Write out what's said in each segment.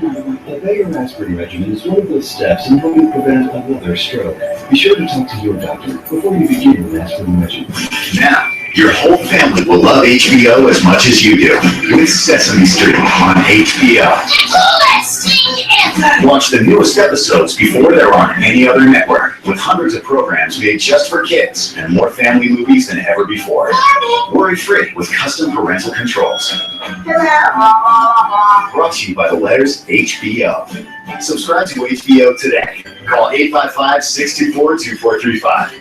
Obey your aspirin regimen is one of those steps in helping prevent another stroke. Be sure to talk to your doctor before you begin your aspirin regimen. Now, your whole family will love HBO as much as you do with Sesame Street on HBO. Watch the newest episodes before they're on any other network, with hundreds of programs made just for kids and more family movies than ever before. Worry-free with custom parental controls. Brought to you by the letters HBO. Subscribe to HBO today. Call 855-624-2435.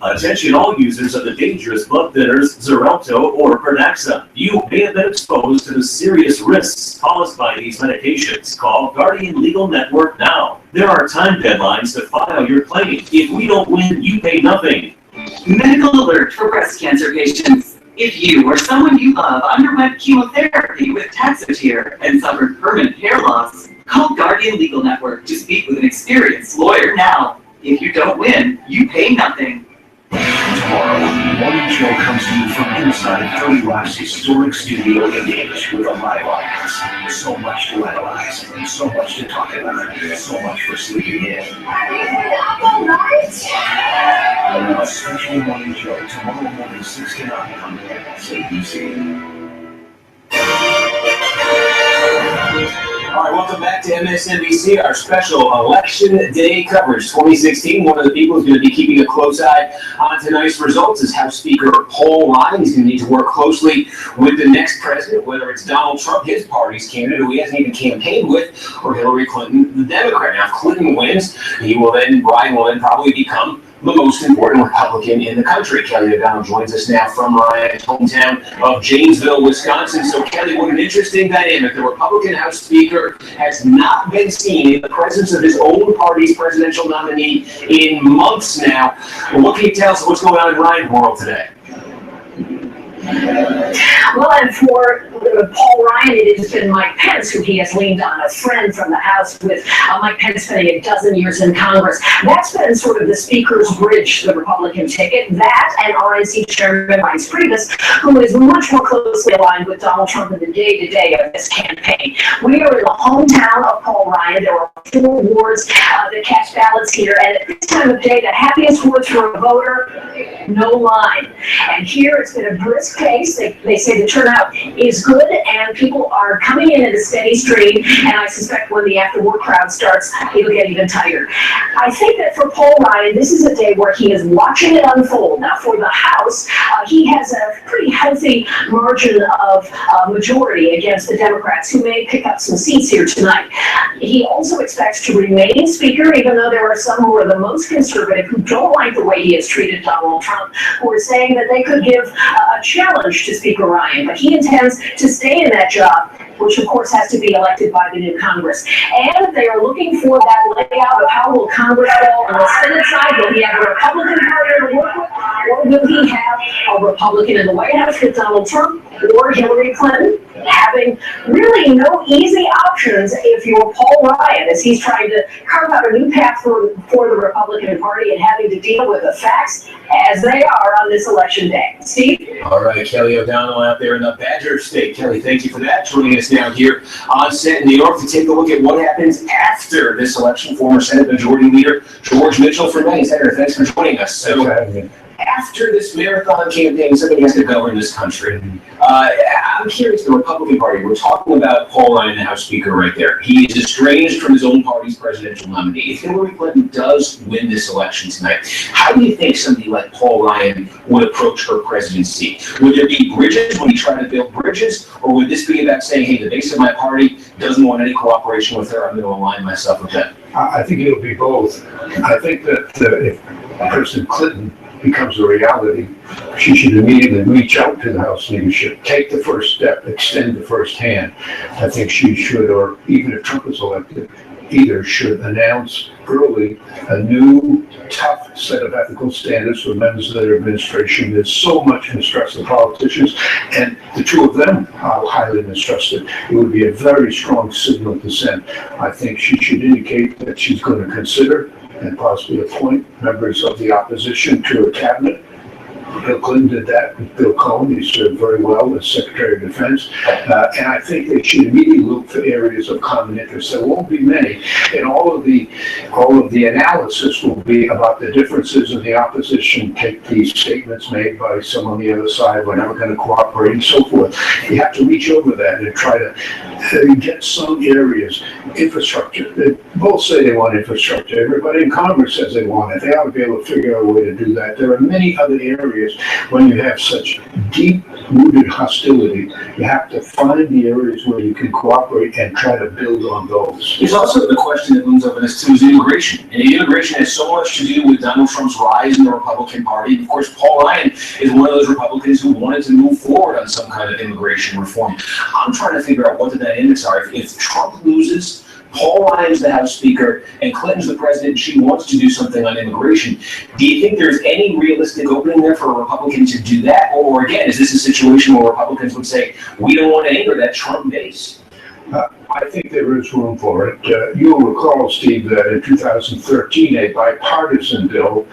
Attention all users of the dangerous blood thinners Xarelto or Pernaxa. You may have been exposed to the serious risks caused by these medications. Call Guardian Legal Network now. There are time deadlines to file your claim. If we don't win, you pay nothing. Medical alert for breast cancer patients. If you or someone you love underwent chemotherapy with Taxotere and suffered permanent hair loss, call Guardian Legal Network to speak with an experienced lawyer now. If you don't win, you pay nothing. Tomorrow, the morning show comes to you from inside Tony Rock's historic studio in English with a live audience. So much to analyze, so much to talk about, so much for sleeping in. A special morning show tomorrow morning 6 to 9 on MSNBC. All right, welcome back to MSNBC, our special Election Day coverage 2016. One of the people who's going to be keeping a close eye on tonight's results is House Speaker Paul Ryan. He's going to need to work closely with the next president, whether it's Donald Trump, his party's candidate, who he hasn't even campaigned with, or Hilary Clinton, the Democrat. Now, if Clinton wins, Ryan will then probably become the most important Republican in the country. Kelly O'Donnell joins us now from Ryan's hometown of Janesville, Wisconsin. So, Kelly, what an interesting dynamic. The Republican House Speaker has not been seen in the presence of his own party's presidential nominee in months now. Well, what can you tell us of what's going on in Ryan's world today? Well, and for Paul Ryan, it has been Mike Pence who he has leaned on, a friend from the House, with Mike Pence spending a dozen years in Congress. That's been sort of the Speaker's bridge to the Republican ticket. That and RNC Chairman Reince Priebus, who is much more closely aligned with Donald Trump in the day-to-day of this campaign. We are in the hometown of Paul Ryan. There are 4 wards that cast ballots here, and at this time of day, the happiest words for a voter: no line. And here it's been a brisk pace. They say the turnout is good, and people are coming in at a steady stream, and I suspect when the after-work crowd starts, it'll get even tighter. I think that for Paul Ryan, this is a day where he is watching it unfold. Now, for the House, he has a pretty healthy margin of majority against the Democrats, who may pick up some seats here tonight. He also expects to remain Speaker, even though there are some who are the most conservative, who don't like the way he has treated Donald Trump, who are saying that they could give a challenge to Speaker Ryan, but he intends to stay in that job, which of course has to be elected by the new Congress. And they are looking for that layout of how will Congress go on the Senate side. Will he have a Republican partner to work with, or will he have a Republican in the White House with Donald Trump or Hillary Clinton? Having really no easy options if you're Paul Ryan, as he's trying to carve out a new path for the Republican Party and having to deal with the facts as they are on this election day. Steve? All right, Kelly O'Donnell out there in the Badger State. Kelly, thank you for that. Joining us now here on set in New York to take a look at what happens after this election. Former Senate Majority Leader George Mitchell from Maine. Senator, thanks for joining us. So, after this marathon campaign, somebody has to govern this country. I'm curious, the Republican Party, we're talking about Paul Ryan, the House Speaker, right there. He is estranged from his own party's presidential nominee. If Hillary Clinton does win this election tonight, how do you think somebody like Paul Ryan would approach her presidency? Would there be bridges? Would he try to build bridges? Or would this be about saying, hey, the base of my party doesn't want any cooperation with her, I'm going to align myself with them? I think it'll be both. I think that if President Clinton becomes a reality, she should immediately reach out to the House leadership, take the first step, extend the first hand. I think she should, or even if Trump is elected, either should announce early a new tough set of ethical standards for members of their administration. There's so much mistrust of politicians, and the two of them are highly mistrusted. It would be a very strong signal to send. I think she should indicate that she's going to consider and possibly appoint members of the opposition to her cabinet. Bill Clinton did that with Bill Cohen. He served very well as Secretary of Defense. And I think they should immediately look for areas of common interest. There won't be many. And all of the analysis will be about the differences in the opposition. Take these statements made by some on the other side, we're never going to cooperate, and so forth. You have to reach over that and try to get some areas. Infrastructure. They both say they want infrastructure. Everybody in Congress says they want it. They ought to be able to figure out a way to do that. There are many other areas when you have such deep-rooted hostility. You have to find the areas where you can cooperate and try to build on those. There's also the question that looms over this too is immigration. And immigration has so much to do with Donald Trump's rise in the Republican Party. And of course, Paul Ryan is one of those Republicans who wanted to move forward on some kind of immigration reform. I'm trying to figure out what the dynamics are. If Trump loses, Paul Ryan's the House Speaker, and Clinton's the president, and she wants to do something on immigration. Do you think there's any realistic opening there for a Republican to do that? Or again, is this a situation where Republicans would say, we don't want to anger that Trump base? I think there is room for it. You'll recall, Steve, that in 2013, a bipartisan bill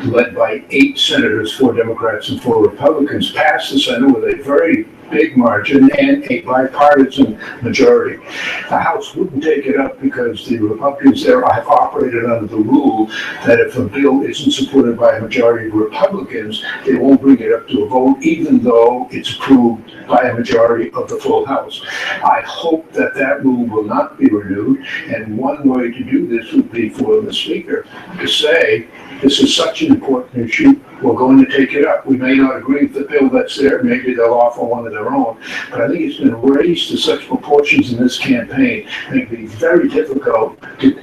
led by 8 senators, 4 Democrats and 4 Republicans, passed the Senate with a very big margin and a bipartisan majority. The House wouldn't take it up because the Republicans there have operated under the rule that if a bill isn't supported by a majority of Republicans, they won't bring it up to a vote, even though it's approved by a majority of the full House. I hope that that rule will not be renewed, and one way to do this would be for the Speaker to say, this is such an important issue, we're going to take it up. We may not agree with the bill that's there, maybe they'll offer one of their own, but I think it's been raised to such proportions in this campaign, I think it'd be very difficult to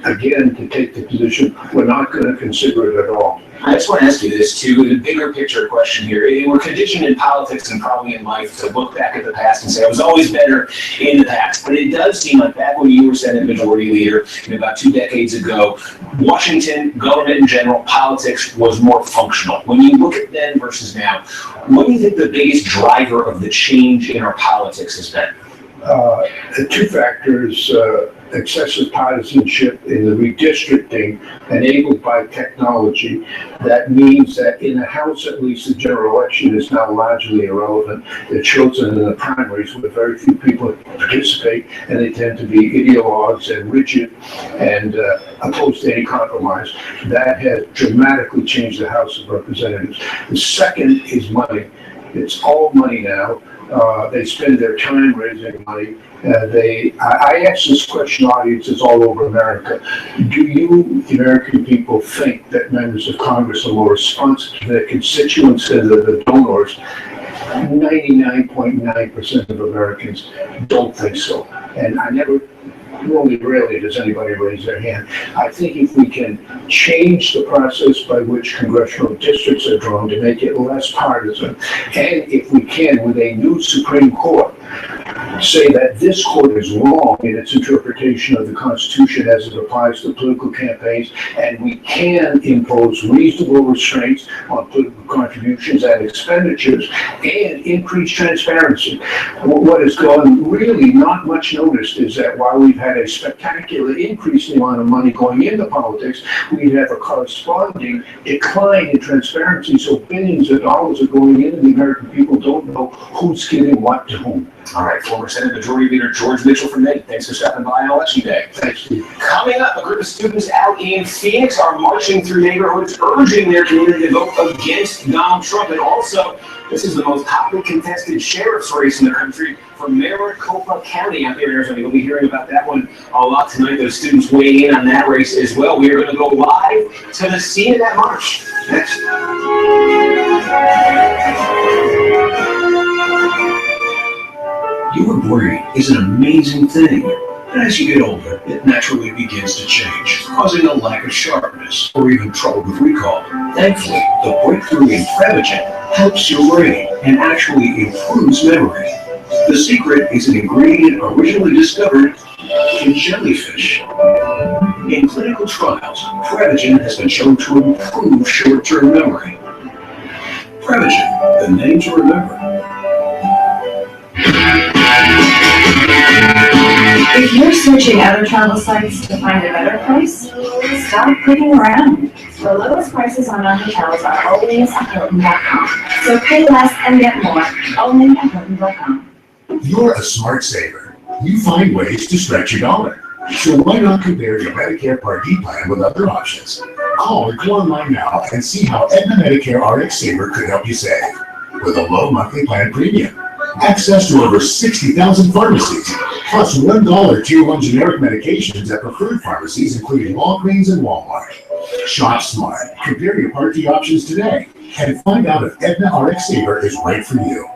take the position, we're not going to consider it at all. I just want to ask you this too, the bigger picture question here. We're conditioned in politics and probably in life to look back at the past and say, it was always better in the past. But it does seem like back when you were Senate Majority Leader, about 2 decades ago, Washington, government in general, politics was more functional. When you look at then versus now, what do you think the biggest driver of the change in our politics has been? The 2 factors, excessive partisanship in the redistricting enabled by technology. That means that in the House, at least, the general election is now largely irrelevant. They're chosen in the primaries where very few people participate, and they tend to be ideologues and rigid and opposed to any compromise. That has dramatically changed the House of Representatives. The second is money. It's all money now. They spend their time raising money. I ask this question to audiences all over America. Do you, American people, think that members of Congress are more responsive to their constituents than the donors? 99.9% of Americans don't think so. And only rarely does anybody raise their hand. I think if we can change the process by which congressional districts are drawn to make it less partisan, and if we can, with a new Supreme Court, say that this court is wrong in its interpretation of the Constitution as it applies to political campaigns, and we can impose reasonable restraints on political contributions and expenditures and increase transparency. What has gone really not much noticed is that while we've had a spectacular increase in the amount of money going into politics, we have a corresponding decline in transparency, so billions of dollars are going in and the American people don't know who's giving what to whom. All right, former Senate Majority Leader George Mitchell from Maine, thanks for stopping by on Election Day. Thanks, Steve. Coming up, a group of students out in Phoenix are marching through neighborhoods, urging their community to vote against Donald Trump. And also, this is the most hotly contested sheriff's race in the country for Maricopa County out there in Arizona. You'll be hearing about that one a lot tonight. Those students weighing in on that race as well. We are going to go live to the scene of that march. Next. Your brain is an amazing thing. And as you get older, it naturally begins to change, causing a lack of sharpness or even trouble with recall. Thankfully, the breakthrough in Prevagen helps your brain and actually improves memory. The secret is an ingredient originally discovered in jellyfish. In clinical trials, Prevagen has been shown to improve short-term memory. Prevagen, the name to remember. If you're searching other travel sites to find a better price? Stop clicking around. The lowest prices on our hotels are always at Hilton.com. So pay less and get more, only at Hilton.com. You're a smart saver. You find ways to stretch your dollar. So why not compare your Medicare Part D plan with other options? Call or go online now and see how Aetna Medicare RX Saver could help you save. With a low monthly plan premium, access to over 60,000 pharmacies, plus $1 Tier 1 generic medications at preferred pharmacies including Walgreens and Walmart. Shop smart. Compare your Part D options today and find out if Aetna RX Saver is right for you.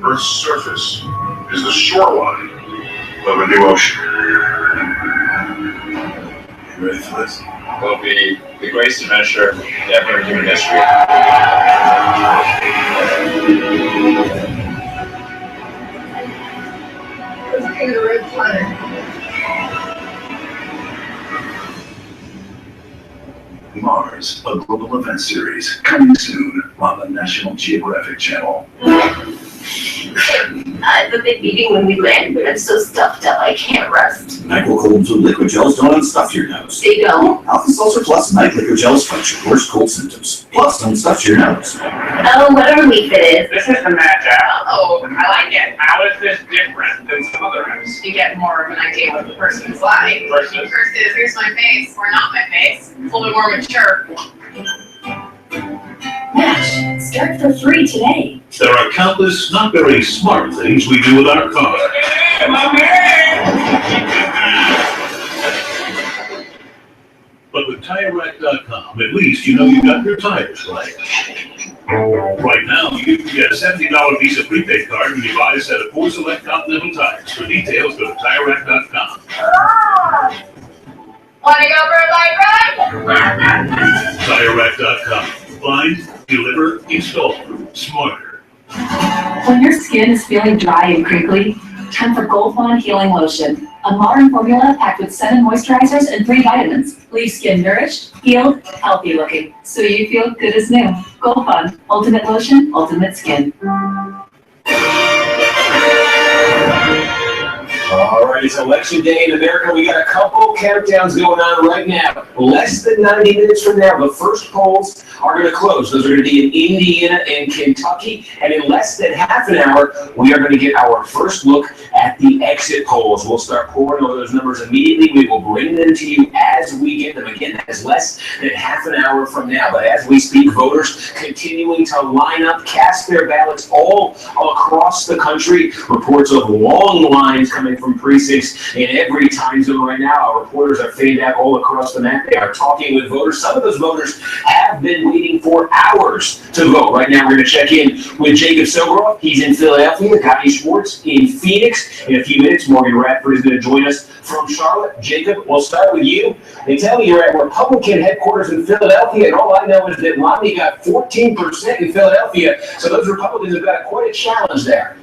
Earth's surface is the shoreline of a new ocean. You ready for this? Will be the greatest adventure ever in human history. Let's get to the red planet. Mars, a global event series, coming soon on the National Geographic Channel. I have a big meeting when we land, but I'm so stuffed up I can't rest. NyQuil Cold and Flu Liquid Gels don't unstuff your nose. They don't? Alka-Seltzer Plus Night Liquid Gels fight your worst cold symptoms. Plus, don't stuff your nose. Oh, whatever week it is. This is the match app. Oh, I like it. How is this different than some other apps? You get more of an idea what the person's like. Versus? Here's my face, or not my face. It's a little bit more mature. Match. Start for free today. There are countless not very smart things we do with our car. But with TireRack.com, at least you know you got your tires right. Right now, you can get a $70 Visa prepaid card when you buy a set of 4 select Continental tires. For details, go to TireRack.com. Wanna go for a bike ride? TireRack.com. Find, deliver, install. Smarter. When your skin is feeling dry and crinkly, time for Gold Bond Healing Lotion. A modern formula packed with 7 moisturizers and 3 vitamins. Leave skin nourished, healed, healthy looking, so you feel good as new. Gold Bond. Ultimate lotion, ultimate skin. All right, it's election day in America. We got a couple countdowns going on right now. Less than 90 minutes from now, the first polls are going to close. Those are going to be in Indiana and Kentucky. And in less than half an hour, we are going to get our first look at the exit polls. We'll start pouring over those numbers immediately. We will bring them to you as we get them. Again, that is less than half an hour from now. But as we speak, voters continuing to line up, cast their ballots all across the country. Reports of long lines coming from precincts in every time zone right now. Our reporters are fanned out all across the map. They are talking with voters. Some of those voters have been waiting for hours to vote. Right now, we're going to check in with Jacob Soboroff. He's in Philadelphia. Gotti Schwartz in Phoenix. In a few minutes, Morgan Radford is going to join us from Charlotte. Jacob, we'll start with you. They tell me you're at Republican headquarters in Philadelphia, and all I know is that Romney got 14% in Philadelphia. So those Republicans have got quite a challenge there.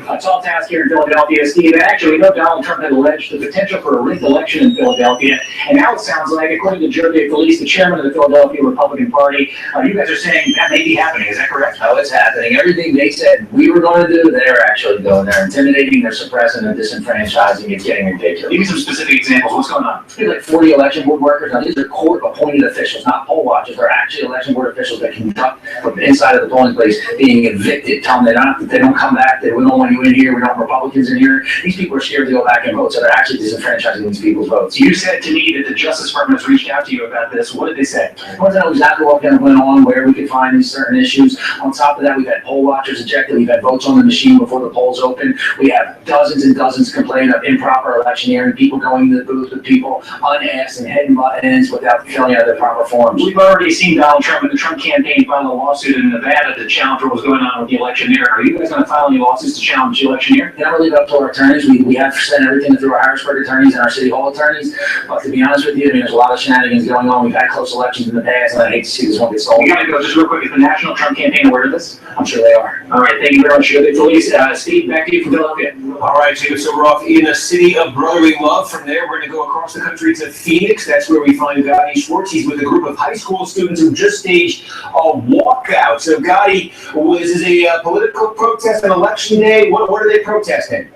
A tall task here in Philadelphia, Steve. Actually, we know Donald Trump had alleged the potential for a rigged election in Philadelphia, and now it sounds like, according to Joe DeFelice, the chairman of the Philadelphia Republican Party, you guys are saying that may be happening. Is that correct? Oh, it's happening. Everything they said we were going to do, they're actually doing. They're intimidating, they're suppressing, and disenfranchising. It's getting ridiculous. Give me some specific examples. What's going on? There's like 40 election board workers. Now, these are court-appointed officials, not poll watchers. They're actually election board officials that conduct from inside of the polling place, being evicted, telling them that they don't come back, that we don't want you in here, we don't want Republicans in here. These people are scared to go back and vote, so they're actually disenfranchising these people's votes. You said to me that the Justice Department has reached out to you about this. What did they say? I want to know exactly what kind of went on, where we could find these certain issues. On top of that, we've had poll watchers ejected. We've had votes on the machine before the polls open. We have dozens and dozens complaining of improper electioneering, people going to the booth with people unasked and hitting buttons without filling out their proper forms. We've already seen Donald Trump and the Trump campaign file a lawsuit in Nevada to challenge what was going on with the electioneer. Are you guys going to file any lawsuits to challenge the electioneer? Can I leave it up to our attorneys? We have sent everything through our Harrisburg attorneys and our City Hall attorneys. But to be honest with you, I mean, there's a lot of shenanigans going on. We've had close elections in the past, and I hate to see this one get stolen. We got to go just real quick. Is the National Trump Campaign aware of this? I'm sure they are. All right, thank you very much, Police. Steve, back to you from Philadelphia. All right, Jacob Soboroff in the city of brotherly love. From there, we're going to go across the country to Phoenix. That's where we find Gotti Schwartz. He's with a group of high school students who just staged a walkout. So, Gotti, this is a political protest on election day. what are they protesting?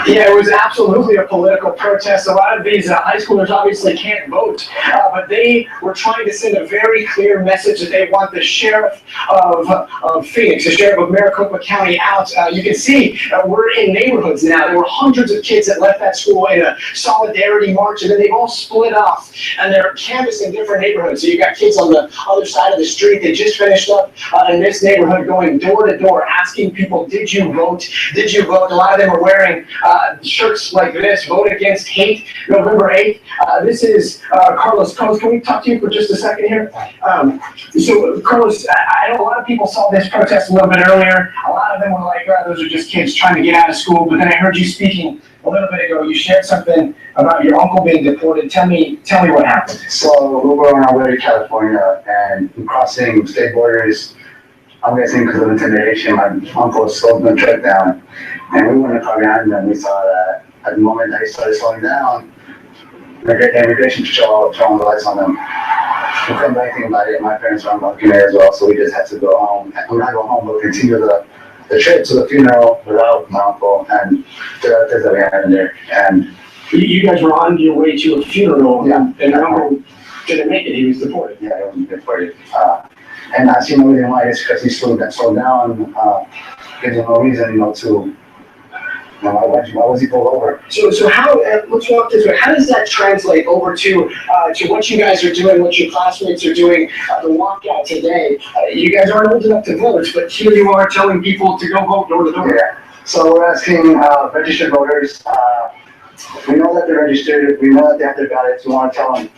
Yeah, it was absolutely a political protest. A lot of these high schoolers obviously can't vote, but they were trying to send a very clear message that they want the sheriff of Phoenix, the sheriff of Maricopa County out. You can see we're in neighborhoods now. There were hundreds of kids that left that school in a solidarity march, and then they've all split off, and they're canvassing different neighborhoods. So you got kids on the other side of the street. They just finished up in this neighborhood going door to door, asking people, did you vote? Did you vote? A lot of them are wearing shirts like this, Vote Against Hate, November 8th. This is Carlos. Carlos, can we talk to you for just a second here? So, Carlos, I know a lot of people saw this protest a little bit earlier. A lot of them were like, oh, those are just kids trying to get out of school. But then I heard you speaking a little bit ago. You shared something about your uncle being deported. Tell me what happened. So, we were on our way to California, and crossing state borders, I'm guessing because of intimidation, my uncle slowed the truck down. And we went in the car behind him, and we saw that at the moment that he started slowing down, the immigration patrol throwing the lights on him. We couldn't do anything about it. My parents were unlucky there as well, so we just had to go home. We're not going home, but continue the trip to the funeral without my uncle and the things that we had in there. And you guys were on your way to a funeral, yeah, and your uncle didn't make it. He was deported. Yeah, he was deported. And I see no reason why it's because he slowed down. Gives him no reason, to. Why was he pulled over? So how? Let's walk this way. How does that translate over to what you guys are doing, what your classmates are doing? The walkout today. You guys aren't old enough to vote, but here you are telling people to go vote door to door. Yeah. So we're asking registered voters. We know that they're registered. We know that they have their ballots. We want to tell them.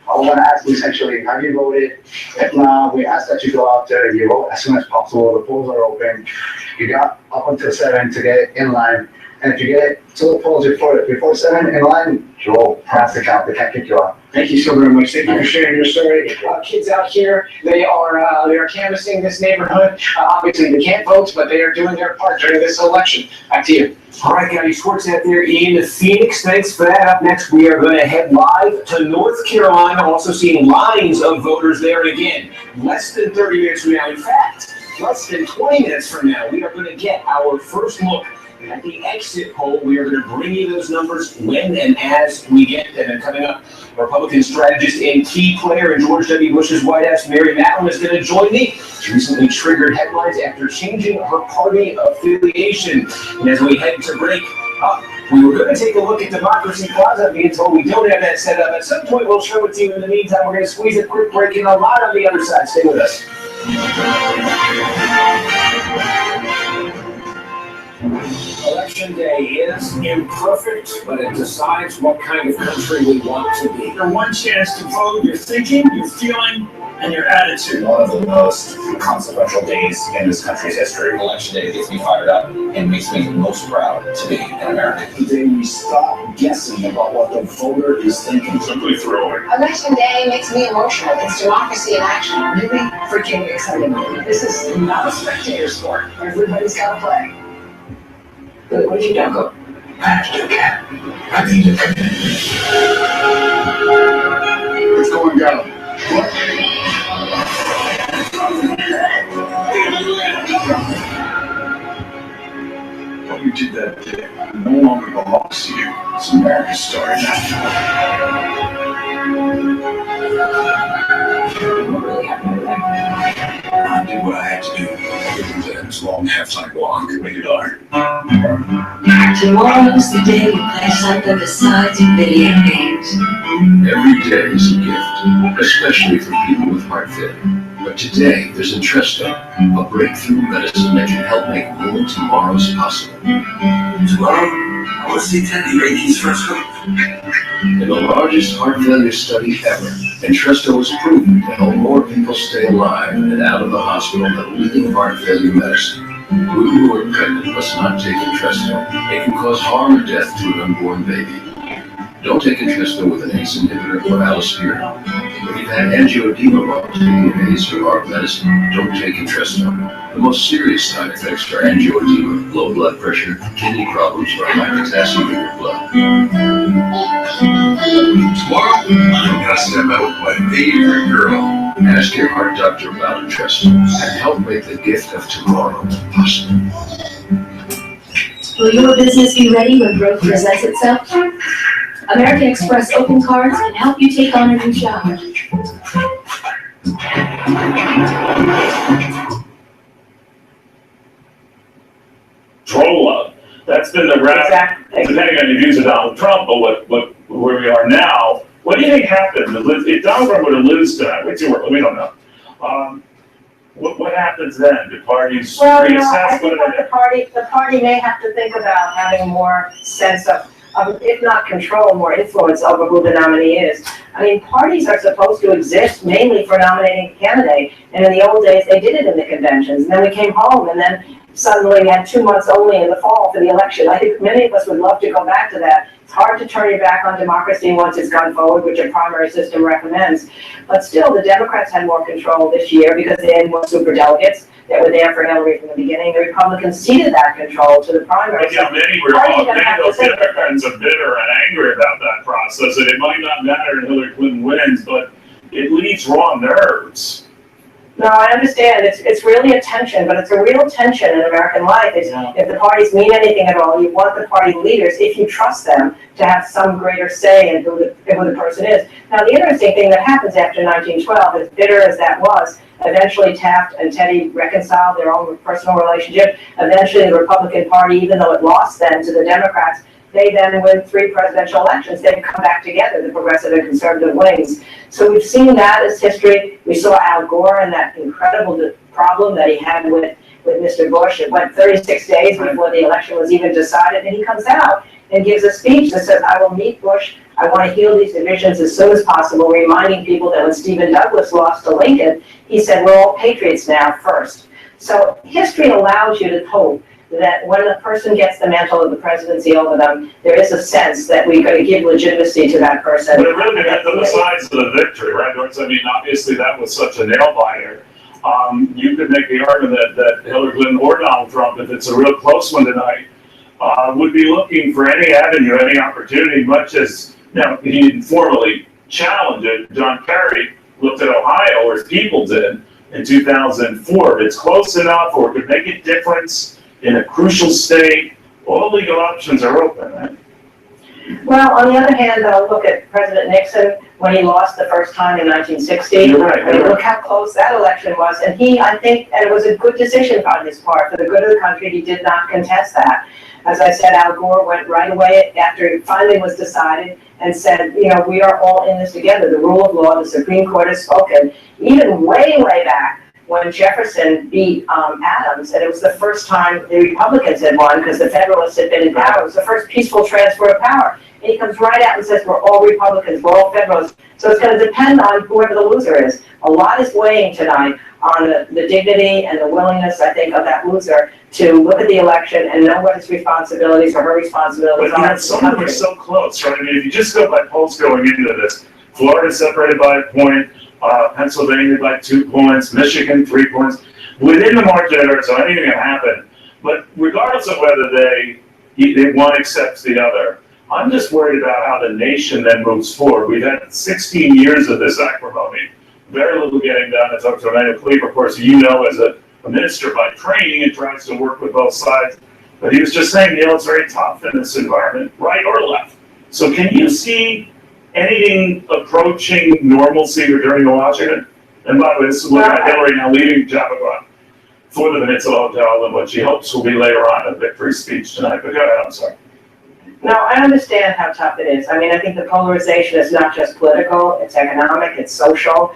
I want to ask you essentially, have you voted? If not, we ask that you go out there and you vote as soon as possible. The polls are open. You got up until 7 to get in line. And if you get to the polls before 7 in line, you'll pass the count. They can't kick you out. Thank you so very much. Thank you for sharing your story. Kids out here, they are canvassing this neighborhood. Obviously, they can't vote, but they are doing their part during this election. Back to you. All right, County Sports out there in Phoenix. Thanks for that. Up next, we are going to head live to North Carolina. Also seeing lines of voters there. And again, less than 30 minutes from now. In fact, less than 20 minutes from now, we are going to get our first look at the exit poll. We are going to bring you those numbers when and as we get them. And coming up, Republican strategist and key player in George W. Bush's White House, Mary Matlin, is going to join me. She recently triggered headlines after changing her party affiliation. And as we head to break, we were going to take a look at Democracy Plaza, being told we don't have that set up. At some point, we'll show it to you. In the meantime, we're going to squeeze a quick break in. A lot on the other side. Stay with us. Election day is imperfect, but it decides what kind of country we want to be. Your one chance to vote, your thinking, your feeling, and your attitude. One of the most consequential days in this country's history. Election day gets me fired up and makes me most proud to be an American. The day we stop guessing about what the voter is thinking. Simply throwing. Election day makes me emotional. It's democracy in action. Really freaking exciting. This is not a spectator sport. Everybody's got to play. But what if you don't go? I still can. I need to come in. What's going down? What you did that day no longer belongs to you. It's America's story now. I did what I had to do. It was a long half-time walk. Make it hard. Tomorrow's the day we play something besides video games. Every day is a gift, especially for people with heart failure. But today, there's Entresto, a breakthrough medicine that can help make more tomorrows possible. Tomorrow, I want to see Teddy make his first hook. In the largest heart failure study ever, Entresto was proven to help more people stay alive and out of the hospital than leading heart failure medicine. Women who are pregnant must not take Entresto. It can cause harm or death to an unborn baby. Don't take Entresto with an ACE inhibitor or allospirin. If you've had angioedema while taking ACE or ARB medicine, don't take Entresto. The most serious side effects are angioedema, low blood pressure, kidney problems, or high potassium in your blood. Tomorrow, I'm gonna step out with my favorite girl. Ask your heart doctor about Entresto and help make the gift of tomorrow possible. Will your business be ready when growth presents itself? American Express Open Cards can help you take on a new challenge. Trolla. That's been the rap, depending on your views of Donald Trump, but where we are now. What do you think happened? If Donald Trump were to lose tonight, we don't know. What happens then? Do parties Well, reassess? I think what the party may have to think about having more sense of, if not control, more influence over who the nominee is. I mean, parties are supposed to exist mainly for nominating a candidate, and in the old days, they did it in the conventions, and then we came home, and then suddenly we had 2 months only in the fall for the election. I think many of us would love to go back to that. It's hard to turn your back on democracy once it's gone forward, which a primary system recommends. But still, the Democrats had more control this year because they had more superdelegates that were there for Hillary from the beginning. The Republicans ceded that control to the primary. But yeah, many of those Democrats are bitter and angry about that process, and it might not matter if Hillary Clinton wins, but it leaves raw nerves. No, I understand. It's really a tension, but it's a real tension in American life. If the parties mean anything at all, you want the party leaders, if you trust them, to have some greater say in who the person is. Now, the interesting thing that happens after 1912, as bitter as that was, eventually Taft and Teddy reconciled their own personal relationship. Eventually, the Republican Party, even though it lost then to the Democrats, they then win 3 presidential elections. They've come back together, the progressive and conservative wings. So we've seen that as history. We saw Al Gore and that incredible problem that he had with Mr. Bush. It went 36 days before the election was even decided, and he comes out and gives a speech that says, I will meet Bush. I want to heal these divisions as soon as possible, reminding people that when Stephen Douglas lost to Lincoln, he said, we're all patriots now first. So history allows you to hope that when a person gets the mantle of the presidency over them, there is a sense that we're going to give legitimacy to that person. But it really depends on the size of the victory, right? I mean, obviously that was such a nail-biter. You could make the argument that Hillary Clinton or Donald Trump, if it's a real close one tonight, would be looking for any avenue, any opportunity, much as, he didn't formally challenge it. John Kerry looked at Ohio, or his people did, in 2004. If it's close enough or could make a difference in a crucial state, all legal options are open, right? Well, on the other hand, look at President Nixon when he lost the first time in 1960. You're right. Look how close that election was. And I think it was a good decision on his part. For the good of the country, he did not contest that. As I said, Al Gore went right away after it finally was decided and said, we are all in this together. The rule of law, the Supreme Court has spoken. Even way, way back, when Jefferson beat Adams, and it was the first time the Republicans had won because the Federalists had been in power. It was the first peaceful transfer of power. And he comes right out and says, we're all Republicans, we're all Federalists. So it's going to depend on whoever the loser is. A lot is weighing tonight on the dignity and the willingness, I think, of that loser to look at the election and know what his responsibilities or her responsibilities are. But some of them are so close, right? I mean, if you just go by polls going into this, Florida separated by a point, Pennsylvania by 2 points, Michigan 3 points. Within the margin of error, so anything can happen. But regardless of whether one accepts the other, I'm just worried about how the nation then moves forward. We've had 16 years of this acrimony, very little getting done. I talked to Emmanuel Cleaver, of course, as a minister by training and tries to work with both sides. But he was just saying, it's very tough in this environment, right or left. So can you see anything approaching normalcy returning to Washington? And by the way, this is looking at Hillary now leaving Chappaqua for the Peninsula Hotel and what she hopes will be later on a victory speech tonight. But go ahead, I'm sorry. No, I understand how tough it is. I mean, I think the polarization is not just political, it's economic, it's social.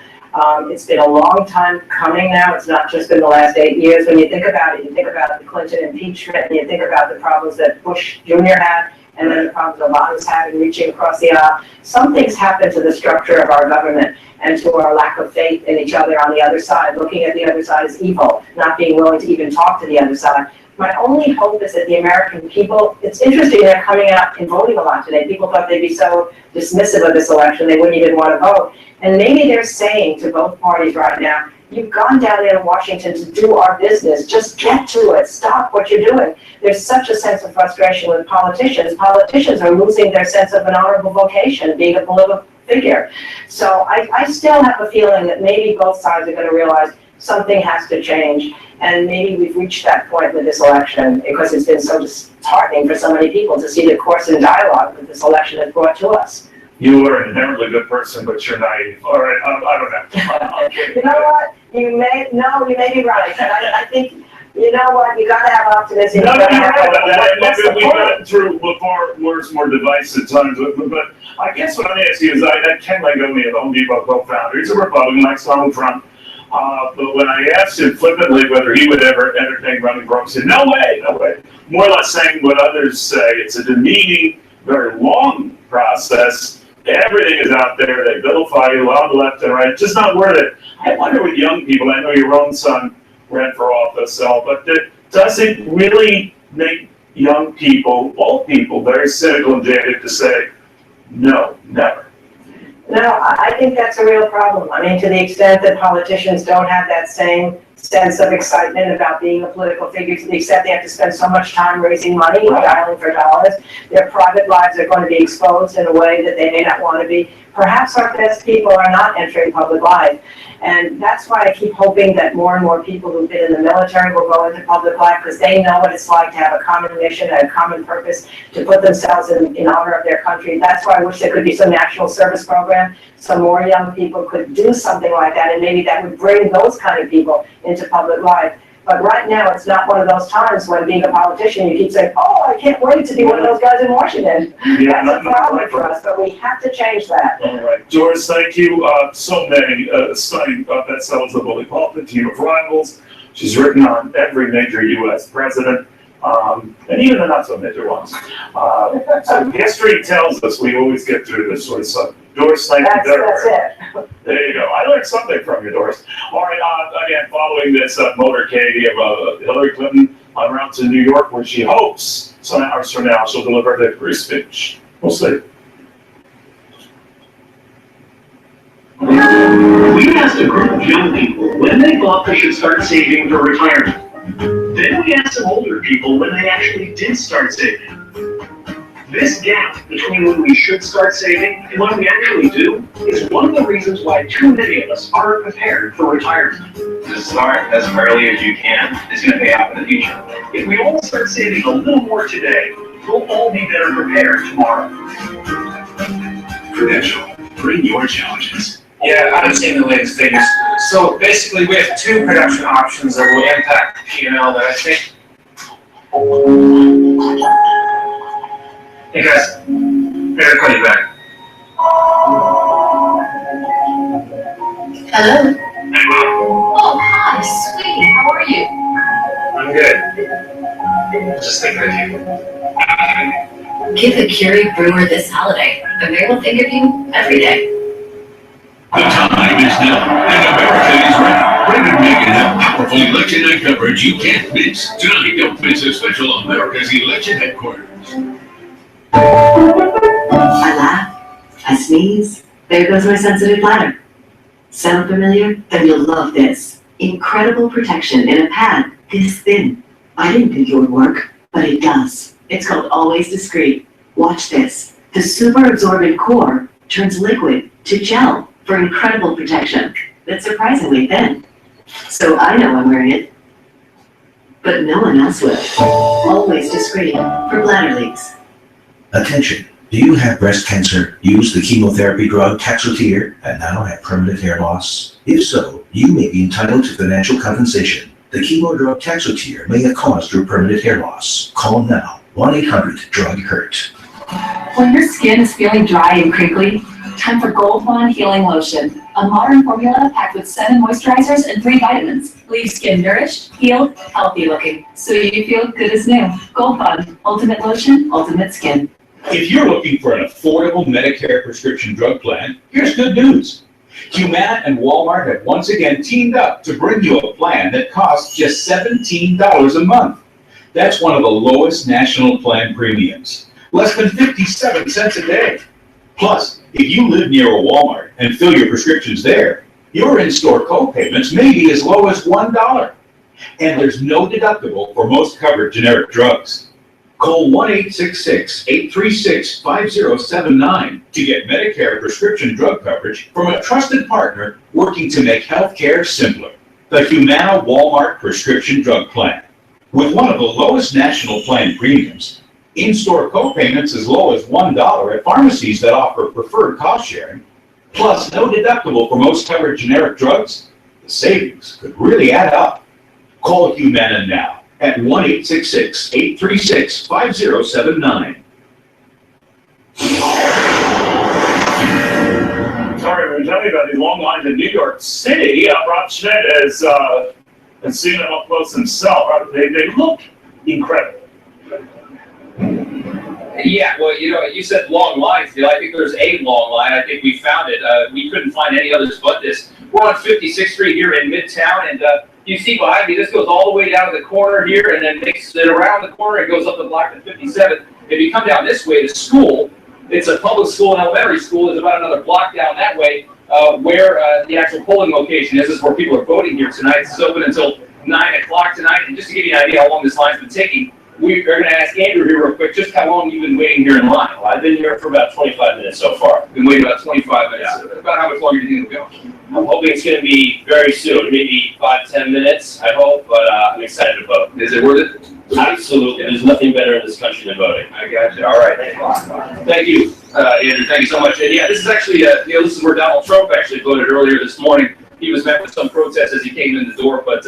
It's been a long time coming now. It's not just been the last 8 years. When you think about it, you think about the Clinton impeachment, and you think about the problems that Bush Jr. had, and then the problems Obama's having reaching across the aisle. Something's happened to the structure of our government and to our lack of faith in each other on the other side, looking at the other side as evil, not being willing to even talk to the other side. My only hope is that the American people, it's interesting, they're coming out and voting a lot today. People thought they'd be so dismissive of this election, they wouldn't even want to vote. And maybe they're saying to both parties right now, you've gone down there to Washington to do our business. Just get to it. Stop what you're doing. There's such a sense of frustration with politicians. Politicians are losing their sense of an honorable vocation, being a political figure. So I still have a feeling that maybe both sides are going to realize something has to change. And maybe we've reached that point with this election because it's been so disheartening for so many people to see the course and dialogue that this election has brought to us. You are an inherently good person, but you're naive. All right, I don't know. You know what? You may be right. But I think, you know what? You got to have optimism. No, you're right. We've gotten through far worse, more divisive times. But I guess what I'm asking is, Ken Legomi of the Home Depot co-founder, he's a Republican, likes Donald Trump. But when I asked him flippantly whether he would ever entertain running for office, he said, no way, no way. More or less saying what others say. It's a demeaning, very long process. Everything is out there. They vilify you on the left and right. Just not worth it. I wonder with young people, I know your own son ran for office, but does it really make young people, old people, very cynical and jaded to say, no, never? No, I think that's a real problem. I mean, to the extent that politicians don't have that same sense of excitement about being a political figure, to the extent they have to spend so much time raising money and dialing for dollars, their private lives are going to be exposed in a way that they may not want to be. Perhaps our best people are not entering public life. And that's why I keep hoping that more and more people who've been in the military will go into public life because they know what it's like to have a common mission and a common purpose to put themselves in honor of their country. That's why I wish there could be some national service program so more young people could do something like that, and maybe that would bring those kind of people into public life. But right now, it's not one of those times when being a politician, you keep saying, oh, I can't wait to be one of those guys in Washington. Yeah, that's a problem for us, but we have to change that. All right, Doris, thank you. So many stunning bestsellers, The Bully Pulpit, Team of Rivals. She's written on every major U.S. president, and even the not-so-major ones. So history tells us we always get through this sort of stuff. Doris, thank you very much. That's it. There you go. I learned something from you, Doris. All right, again, following this motorcade of Hillary Clinton en route to New York, where she hopes some hours from now she'll deliver a victory speech. We'll see. We asked a group of young people when they thought they should start saving for retirement. Then we asked some older people when they actually did start saving. This gap between when we should start saving and when we actually do is one of the reasons why too many of us aren't prepared for retirement. To start as early as you can is going to pay off in the future. If we all start saving a little more today, we'll all be better prepared tomorrow. Prudential, bring your challenges. Yeah, I'm seeing the latest figures. So basically, we have two production options that will impact the P&L that I think. Hey guys, I gotta call you back. Hello? Oh, hi, sweetie, how are you? I'm good. Just thinking of you. Give a Keurig brewer this holiday, and they will think of you every day. The time is now, and America is ready to make it a powerful election night coverage you can't miss. Tonight, don't miss a special America's Election Headquarters. I laugh, I sneeze, there goes my sensitive bladder. Sound familiar? Then you'll love this. Incredible protection in a pad this thin. I didn't think it would work, but it does. It's called Always Discreet. Watch this. The super absorbent core turns liquid to gel for incredible protection that's surprisingly thin. So I know I'm wearing it, but no one else will. Always Discreet for bladder leaks. Attention, do you have breast cancer, use the chemotherapy drug Taxotere, and now have permanent hair loss? If so, you may be entitled to financial compensation. The chemo drug Taxotere may have caused your permanent hair loss. Call now, 1-800-DRUG-HURT. When your skin is feeling dry and crinkly, time for Gold Bond Healing Lotion, a modern formula packed with 7 moisturizers and 3 vitamins. Leave skin nourished, healed, healthy looking, so you feel good as new. Gold Bond, ultimate lotion, ultimate skin. If you're looking for an affordable Medicare prescription drug plan, here's good news. Humana and Walmart have once again teamed up to bring you a plan that costs just $17 a month. That's one of the lowest national plan premiums, less than 57 cents a day. Plus, if you live near a Walmart and fill your prescriptions there, your in-store co-payments may be as low as $1. And there's no deductible for most covered generic drugs. Call 1-866-836-5079 to get Medicare prescription drug coverage from a trusted partner working to make healthcare simpler. The Humana Walmart Prescription Drug Plan. With one of the lowest national plan premiums, in-store co-payments as low as $1 at pharmacies that offer preferred cost sharing, plus no deductible for most covered generic drugs, the savings could really add up. Call Humana now at 1-866-836-5079. Sorry, we were telling you about these long lines in New York City. Rob Schmidt has seen them up close himself. They look incredible. Yeah, well, you said long lines. I think there's a long line. I think we found it. We couldn't find any others but this. We're on 56th Street here in Midtown, and you see behind me, this goes all the way down to the corner here, and then makes it around the corner and goes up the block to 57th. If you come down this way, the school, it's a public school and elementary school, is about another block down that way, where the actual polling location is. This is where people are voting here tonight. It's open until 9 o'clock tonight, and just to give you an idea how long this line's been taking, we are going to ask Andrew here real quick, just how long you've been waiting here in line. Well, I've been here for about 25 minutes so far. Been waiting about 25 minutes. Yeah. About how much longer do you think it'll go? I'm hoping it's going to be very soon, maybe 5-10 minutes, I hope, but I'm excited to vote. Is it worth it? Absolutely. There's nothing better in this country than voting. I got you. All right. Thank you, Andrew. Thank you so much. And yeah, this is actually, this is where Donald Trump actually voted earlier this morning. He was met with some protests as he came in the door, but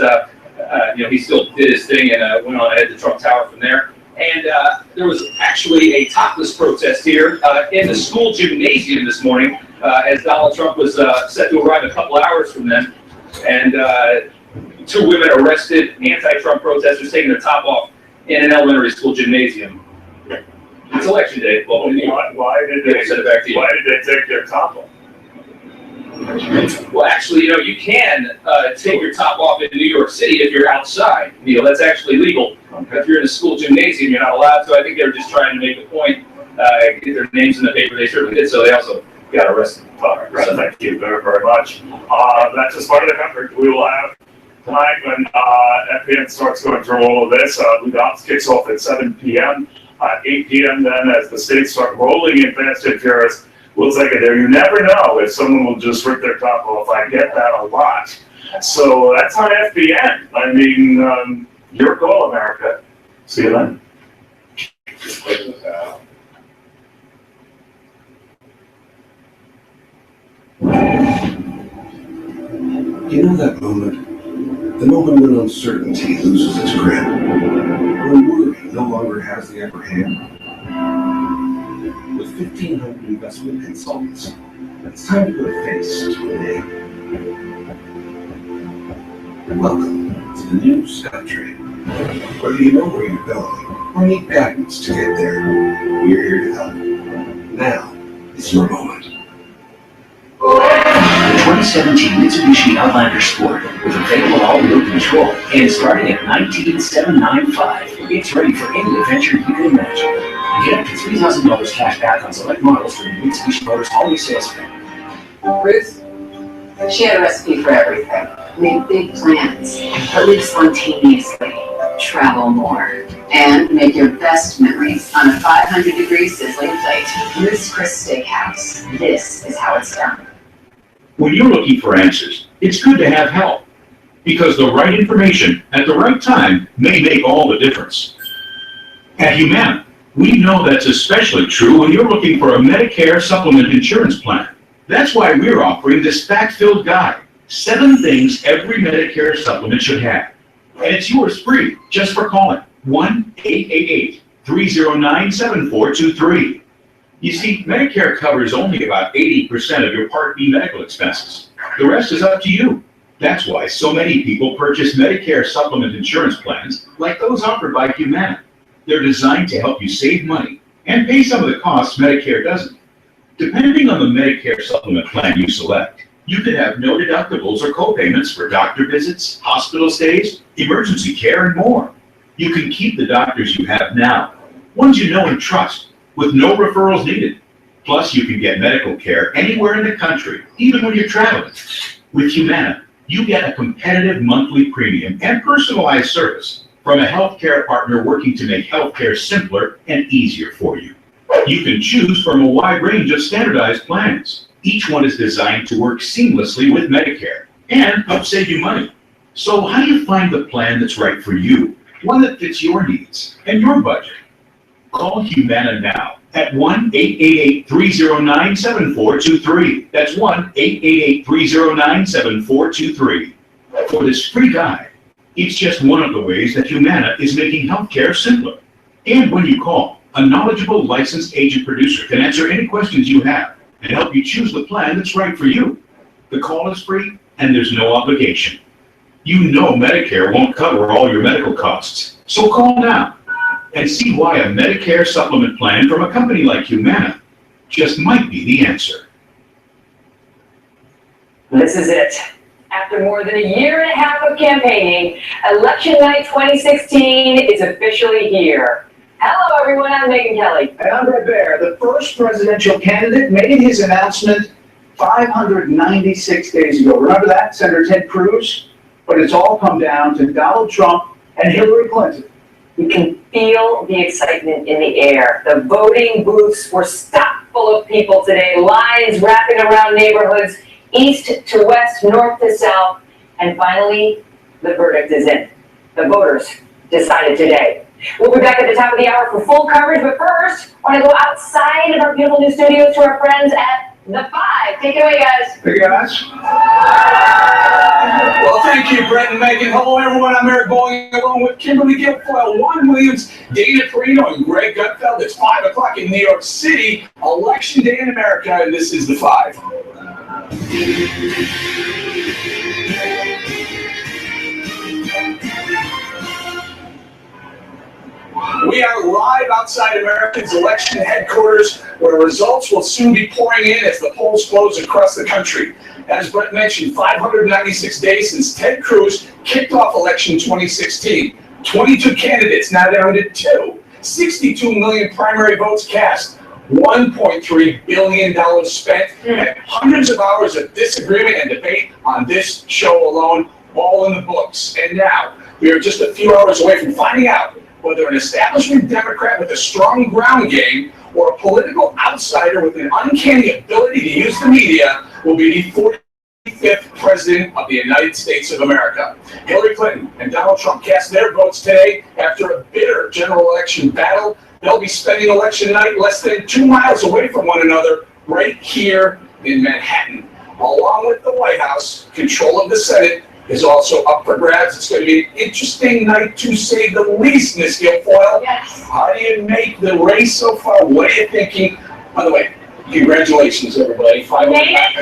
he still did his thing and went on ahead to Trump Tower from there. And there was actually a topless protest here in the school gymnasium this morning as Donald Trump was set to arrive a couple hours from then. And 2 women arrested, anti-Trump protesters taking their top off in an elementary school gymnasium. It's election day. Well, why did they send it back to you? Why did they take their top off? Well, actually, you can take your top off in New York City if you're outside. That's actually legal. Okay. If you're in a school gymnasium, you're not allowed to. I think they were just trying to make a point, get their names in the paper. They certainly did, so they also got arrested. All right, so thank you very, very much. That's just part of the country. We will have tonight when FPN starts going through all of this. Ludops kicks off at 7 p.m. 8 p.m. then as the states start rolling in fast and furious. We'll take it there. You never know if someone will just rip their top off. I get that a lot. So that's on FBN. I mean, your call, America. See you then. You know that moment? The moment when uncertainty loses its grip. When worry no longer has the upper hand. With 1,500 investment consultants, it's time to put a face to a name. Welcome to the new SkyTrain. Whether you know where you're going or need guidance to get there, we're here to help. Now is your moment. The 2017 Mitsubishi Outlander Sport with available all-wheel control and starting at $19,795, it's ready for any adventure you can imagine. Get up to $3,000 cash back on select models from the Mitsubishi Motors holiday sales fair. Ruth, she had a recipe for everything. Make big plans, but live spontaneously. Travel more. And make your best memories on a 500-degree sizzling plate. Ruth's Chris Steakhouse. This is how it's done. When you're looking for answers, it's good to have help, because the right information at the right time may make all the difference. At Humana, we know that's especially true when you're looking for a Medicare supplement insurance plan. That's why we're offering this fact-filled guide, 7 things every Medicare supplement should have. And it's yours free, just for calling 1-888-309-7423. You see, Medicare covers only about 80% of your Part B medical expenses. The rest is up to you. That's why so many people purchase Medicare supplement insurance plans like those offered by Humana. They're designed to help you save money and pay some of the costs Medicare doesn't. Depending on the Medicare supplement plan you select, you could have no deductibles or copayments for doctor visits, hospital stays, emergency care, and more. You can keep the doctors you have now, ones you know and trust, with no referrals needed. Plus, you can get medical care anywhere in the country, even when you're traveling. With Humana, you get a competitive monthly premium and personalized service from a healthcare partner working to make healthcare simpler and easier for you. You can choose from a wide range of standardized plans. Each one is designed to work seamlessly with Medicare and help save you money. So how do you find the plan that's right for you, one that fits your needs and your budget? Call Humana now at 1-888-309-7423. That's 1-888-309-7423. For this free guide, it's just one of the ways that Humana is making healthcare simpler. And when you call, a knowledgeable licensed agent producer can answer any questions you have and help you choose the plan that's right for you. The call is free and there's no obligation. You know Medicare won't cover all your medical costs, so call now and see why a Medicare supplement plan from a company like Humana just might be the answer. This is it. After more than a year and a half of campaigning, election night 2016 is officially here. Hello, everyone. I'm Megan Kelly. And I'm Brett Baer. The first presidential candidate made his announcement 596 days ago. Remember that? Senator Ted Cruz? But it's all come down to Donald Trump and Hilary Clinton. You can feel the excitement in the air. The voting booths were stuck full of people today, lines wrapping around neighborhoods, east to west, north to south, and finally, the verdict is in. The voters decided today. We'll be back at the top of the hour for full coverage, but first, I want to go outside of our beautiful new studios to our friends at The Five. Take it away, guys. Hey, guys. Well, thank you, Brett and Megan. Hello, everyone. I'm Eric Bolling, along with Kimberly Guilfoyle, Juan Williams, Dana Carino, and Greg Gutfeld. It's 5 o'clock in New York City, Election Day in America, and this is The Five. We are live outside America's election headquarters, where results will soon be pouring in as the polls close across the country. As Brett mentioned, 596 days since Ted Cruz kicked off election 2016. 22 candidates, now down to 2. 62 million primary votes cast. $1.3 billion spent, and hundreds of hours of disagreement and debate on this show alone, all in the books. And now, we are just a few hours away from finding out whether an establishment Democrat with a strong ground game or a political outsider with an uncanny ability to use the media will be the 45th President of the United States of America. Hillary Clinton and Donald Trump cast their votes today after a bitter general election battle. They'll be spending election night less than 2 miles away from one another, right here in Manhattan. Along with the White House, control of the Senate is also up for grabs. It's going to be an interesting night, to say the least, Ms. Guilfoyle. Yes. How do you make the race so far? What are you thinking? By the way, congratulations, everybody. Made it.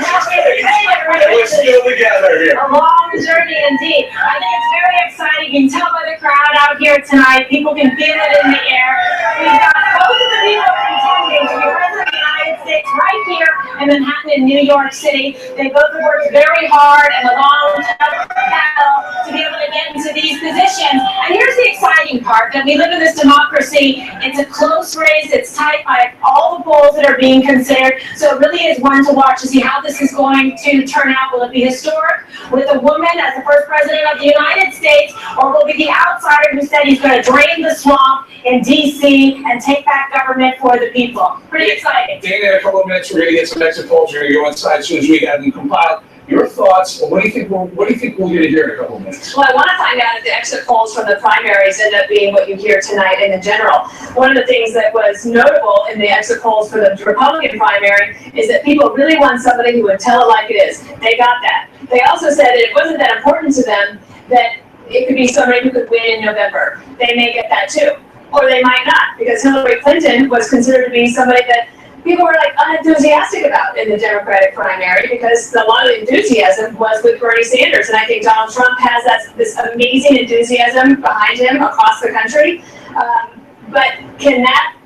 We're still together here. A long journey indeed. I think it's very exciting. You can tell by the crowd out here tonight. People can feel it in the air. We've got both of the people contending to be President of the United States right here in Manhattan in New York City. They both have worked very hard and a long battle to be able to get into these positions. And here's the exciting part, that we live in this democracy. It's a close race. It's tight by all the polls that are being considered. So it really is one to watch to see how this is going to turn out. Will it be historic with a woman as the first president of the United States, or will it be the outsider who said he's going to drain the swamp in D.C. and take back government for the people? Pretty exciting. Dana, in a couple of minutes, we're going to get some exit polls. We're going to go inside as soon as we have them compiled. Your thoughts? What do you think we're going to hear in a couple of minutes? Well, I want to find out if the exit polls from the primaries end up being what you hear tonight and in general. One of the things that was notable in the exit polls for the Republican primary is that people really want somebody who would tell it like it is. They got that. They also said that it wasn't that important to them that it could be somebody who could win in November. They may get that too. Or they might not, because Hillary Clinton was considered to be somebody that people were like unenthusiastic about in the Democratic primary, because a lot of the enthusiasm was with Bernie Sanders. And I think Donald Trump has this amazing enthusiasm behind him across the country. But can that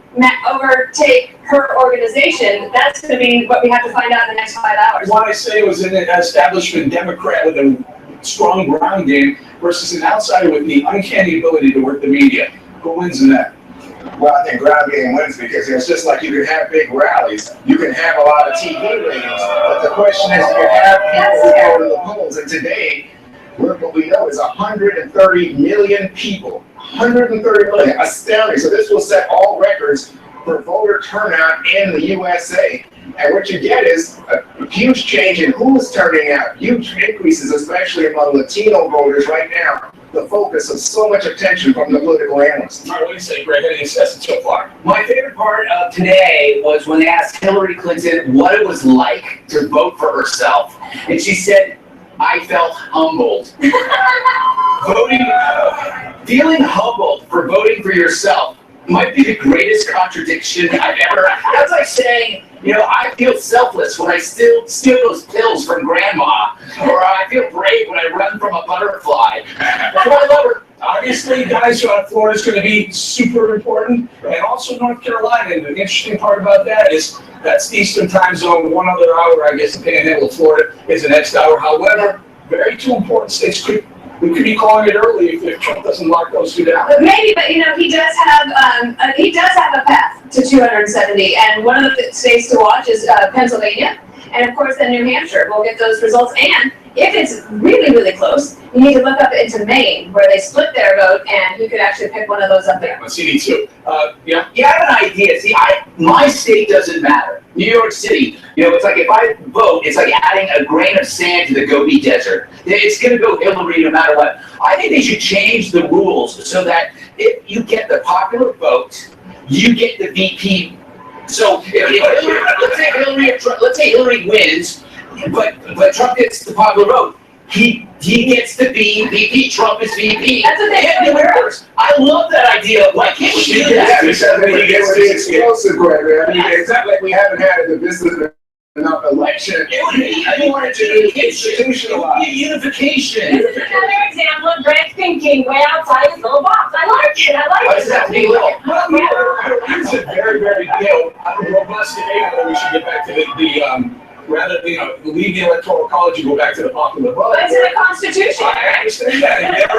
overtake her organization, that's going to be what we have to find out in the next 5 hours. Why I say it was an establishment Democrat with a strong ground game versus an outsider with the uncanny ability to work the media. Who wins in that? Well, I think ground game wins because it's just like you can have big rallies, you can have a lot of TV ratings, but the question is, do you have people who go to the polls? And today, what we know is 130 million people. 130 million, astounding. So this will set all records for voter turnout in the USA. And what you get is a huge change in who is turning out, huge increases, especially among Latino voters right now. The focus of so much attention from the political analysts. All right, what do you say, Greg? How do you assess it so far? My favorite part of today was when they asked Hillary Clinton what it was like to vote for herself. And she said, I felt humbled. Feeling humbled for voting for yourself might be the greatest contradiction I've ever. That's like saying, I feel selfless when I still steal those pills from grandma, or I feel brave when I run from a butterfly. That's why I love her. Obviously, guys, Florida's going to be super important, and also North Carolina. And the interesting part about that is that's Eastern time zone. One other hour, I guess, the Panhandle of Florida is the next hour. However, very two important states we could be calling it early if Trump doesn't lock those two down. Maybe, but he does have a path to 270, and one of the states to watch is Pennsylvania, and of course then New Hampshire. We'll get those results, and if it's really, really close, you need to look up into Maine, where they split their vote, and you could actually pick one of those up there. CD too. Yeah, I have an idea. See, my state doesn't matter. New York City, it's like if I vote, it's like adding a grain of sand to the Gobi Desert. It's going to go Hillary no matter what. I think they should change the rules so that if you get the popular vote, you get the VP. So let's say Hillary wins, but Trump gets the popular vote. He gets to be VP. Trump is VP. That's what they works. I love that idea. Why can't we do that? Because he gets the explosive, Greg. I mean, it's not like we haven't had a divisive enough election. I want it to be institutionalized. Unification. This is another example of Greg thinking way outside his little box. I like it. Why does it have to be little? Well, it's a very, very robust debate. We should get back to the rather, leave the Electoral College and go back to the popular vote. That's in the Constitution, I understand that. And there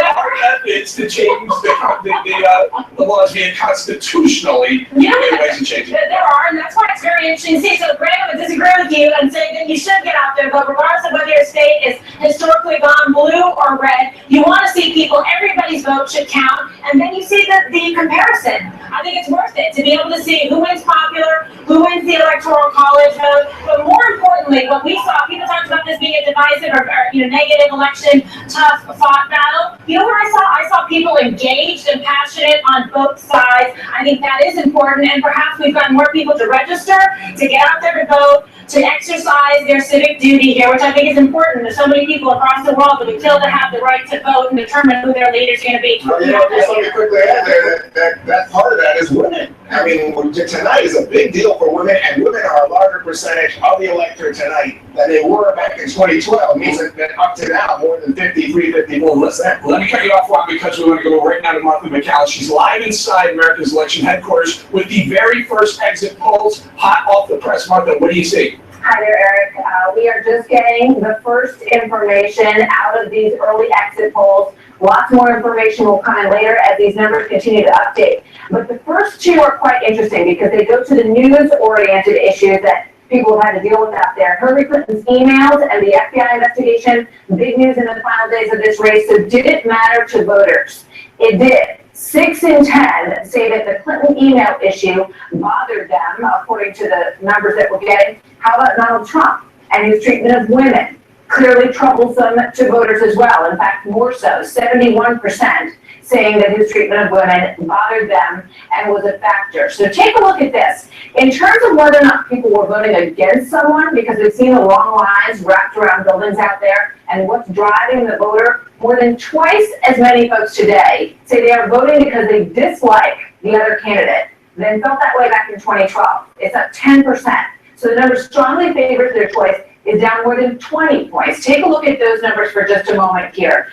are methods to change the laws being constitutionally ways and changing. There are, and that's why it's very interesting to see. So Greg would disagree with you and say that you should get out there, but regardless of whether your state is historically gone blue or red, you want to see people, everybody's vote should count, and then you see the comparison. I think it's worth it to be able to see who wins popular, who wins the Electoral College vote. But more importantly, what we saw, people talked about this being a divisive or negative election, tough fought battle. You know where I saw people engaged and passionate on both sides. I think that is important, and perhaps we've got more people to register, to get out there to vote, to exercise their civic duty here, which I think is important. There's so many people across the world that we still have the right to vote and determine who their leader's going to be. Well, just let me quickly add there that part of that is women. I mean, tonight is a big deal for women, and women are a larger percentage of the electorate tonight than they were back in 2012. It means that up to now, more than 54%. Let me cut you off, Juan, because we want to go right now to Martha McCall. She's live inside America's election headquarters with the very first exit polls hot off the press. Martha, what do you see? Hi there, Eric. We are just getting the first information out of these early exit polls. Lots more information will come in later as these numbers continue to update. But the first two are quite interesting because they go to the news-oriented issues that people have had to deal with out there. Hillary Clinton's emails and the FBI investigation, big news in the final days of this race. So did it matter to voters? It did. 6 in 10 say that the Clinton email issue bothered them, according to the numbers that we're getting. How about Donald Trump and his treatment of women? Clearly troublesome to voters as well. In fact, more so, 71% saying that his treatment of women bothered them and was a factor. So take a look at this. In terms of whether or not people were voting against someone, because we've seen the long lines wrapped around buildings out there, and what's driving the voter, more than twice as many folks today say they are voting because they dislike the other candidate than felt that way back in 2012. It's up 10%. So the number strongly favors their choice is down more than 20 points. Take a look at those numbers for just a moment here.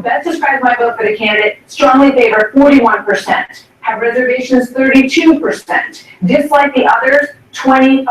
Best describes my vote for the candidate, strongly favor 41%. have reservations 32%. Dislike the others, 25%,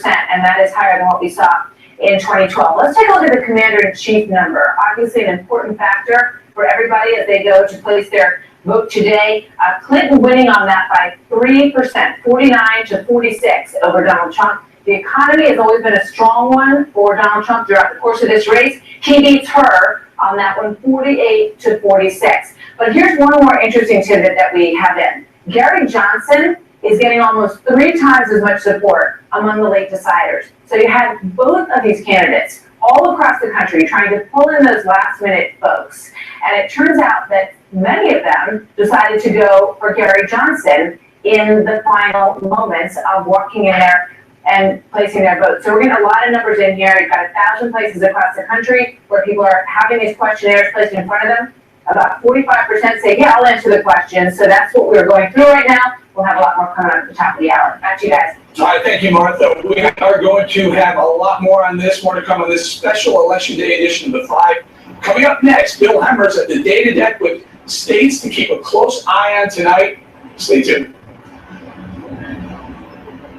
and that is higher than what we saw in 2012. Let's take a look at the commander-in-chief number. Obviously an important factor for everybody as they go to place their vote today. Clinton winning on that by 3%, 49 to 46 over Donald Trump. The economy has always been a strong one for Donald Trump throughout the course of this race. He beats her on that one, 48 to 46. But here's one more interesting tidbit that we have in. Gary Johnson is getting almost 3 times as much support among the late deciders. So you had both of these candidates all across the country trying to pull in those last minute folks. And it turns out that many of them decided to go for Gary Johnson in the final moments of walking in there and placing their vote. So we're getting a lot of numbers in here. You've got 1,000 places across the country where people are having these questionnaires placed in front of them. About 45% say, yeah, I'll answer the question. So that's what we're going through right now. We'll have a lot more coming up at the top of the hour. Back to you guys. All right, thank you, Martha. We are going to have a lot more on this, more to come on this special Election Day edition of The Five. Coming up next, Bill Hemmers at the data deck with states to keep a close eye on tonight. Stay tuned.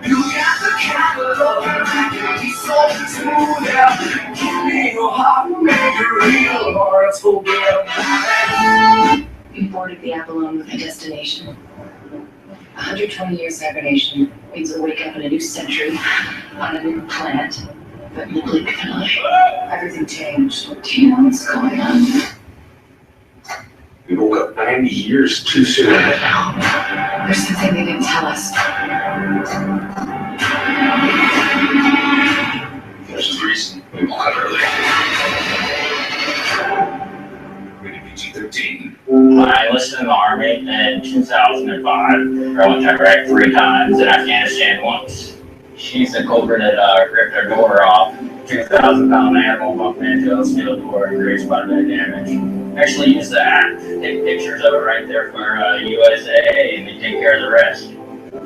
You got the kind of love that be so smooth out. Give me your heart, make it real, or else forget. We boarded the Avalon with a destination. 120 years hibernation means we'll wake up in a new century, on a new planet. But in the blink of an eye, everything changed. Do you know what's going on? We woke up 90 years too soon. There's something they didn't tell us. There's a reason we woke up early. Rated PG-13. I enlisted in the Army in 2005. I went to Iraq 3 times and Afghanistan once. She's the culprit that ripped our door off. 2,000-pound animal bumping into a steel door and creates quite a bit of damage. Actually used the app, take pictures of it right there for USA, and they take care of the rest.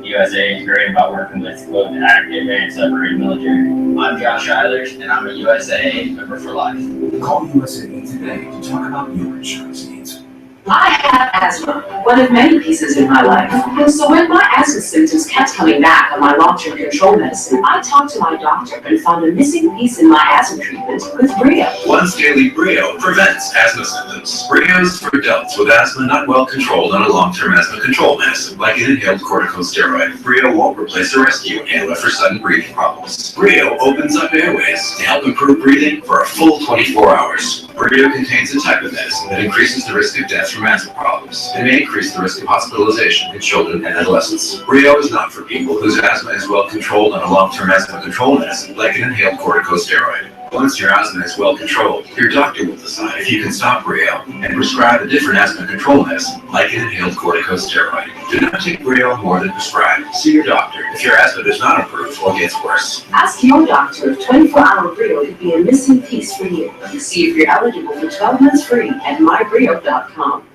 USA is great about working with both active and separated military. I'm Josh Eilers, and I'm a USAA member for life. Call USAA today to talk about your insurance needs. I have asthma, one of many pieces in my life. So when my asthma symptoms kept coming back on my long-term control medicine, I talked to my doctor and found a missing piece in my asthma treatment with Brio. Once daily Brio prevents asthma symptoms. Brio's for adults with asthma not well controlled on a long-term asthma control medicine, like an inhaled corticosteroid. Brio won't replace a rescue inhaler for sudden breathing problems. Brio opens up airways to help improve breathing for a full 24 hours. Brio contains a type of medicine that increases the risk of death from asthma problems. It may increase the risk of hospitalization in children and adolescents. Brio is not for people whose asthma is well controlled on a long-term asthma control medicine, like an inhaled corticosteroid. Once your asthma is well controlled, your doctor will decide if you can stop Brio and prescribe a different asthma control medicine, like an inhaled corticosteroid. Do not take Brio more than prescribed. See your doctor if your asthma does not improve or gets worse. Ask your doctor if 24-hour Brio could be a missing piece for you. See if you're eligible for 12 months free at mybrio.com.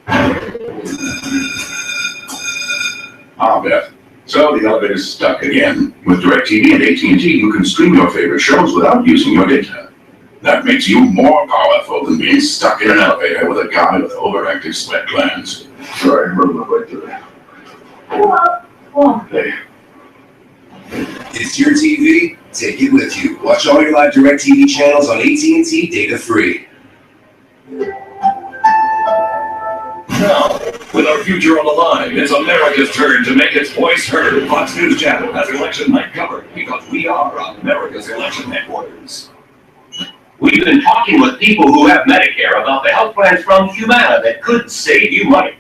Ah, Beth. So the elevator's stuck again. With DirecTV and AT&T, you can stream your favorite shows without using your data. That makes you more powerful than being stuck in an elevator with a guy with overactive sweat glands. Sorry, I'm running my way through it. Hey. It's your TV. Take it with you. Watch all your live DirecTV channels on AT&T data free. Now, with our future on the line, it's America's turn to make its voice heard. Fox News Channel has election night covered because we are America's election headquarters. We've been talking with people who have Medicare about the health plans from Humana that could save you money.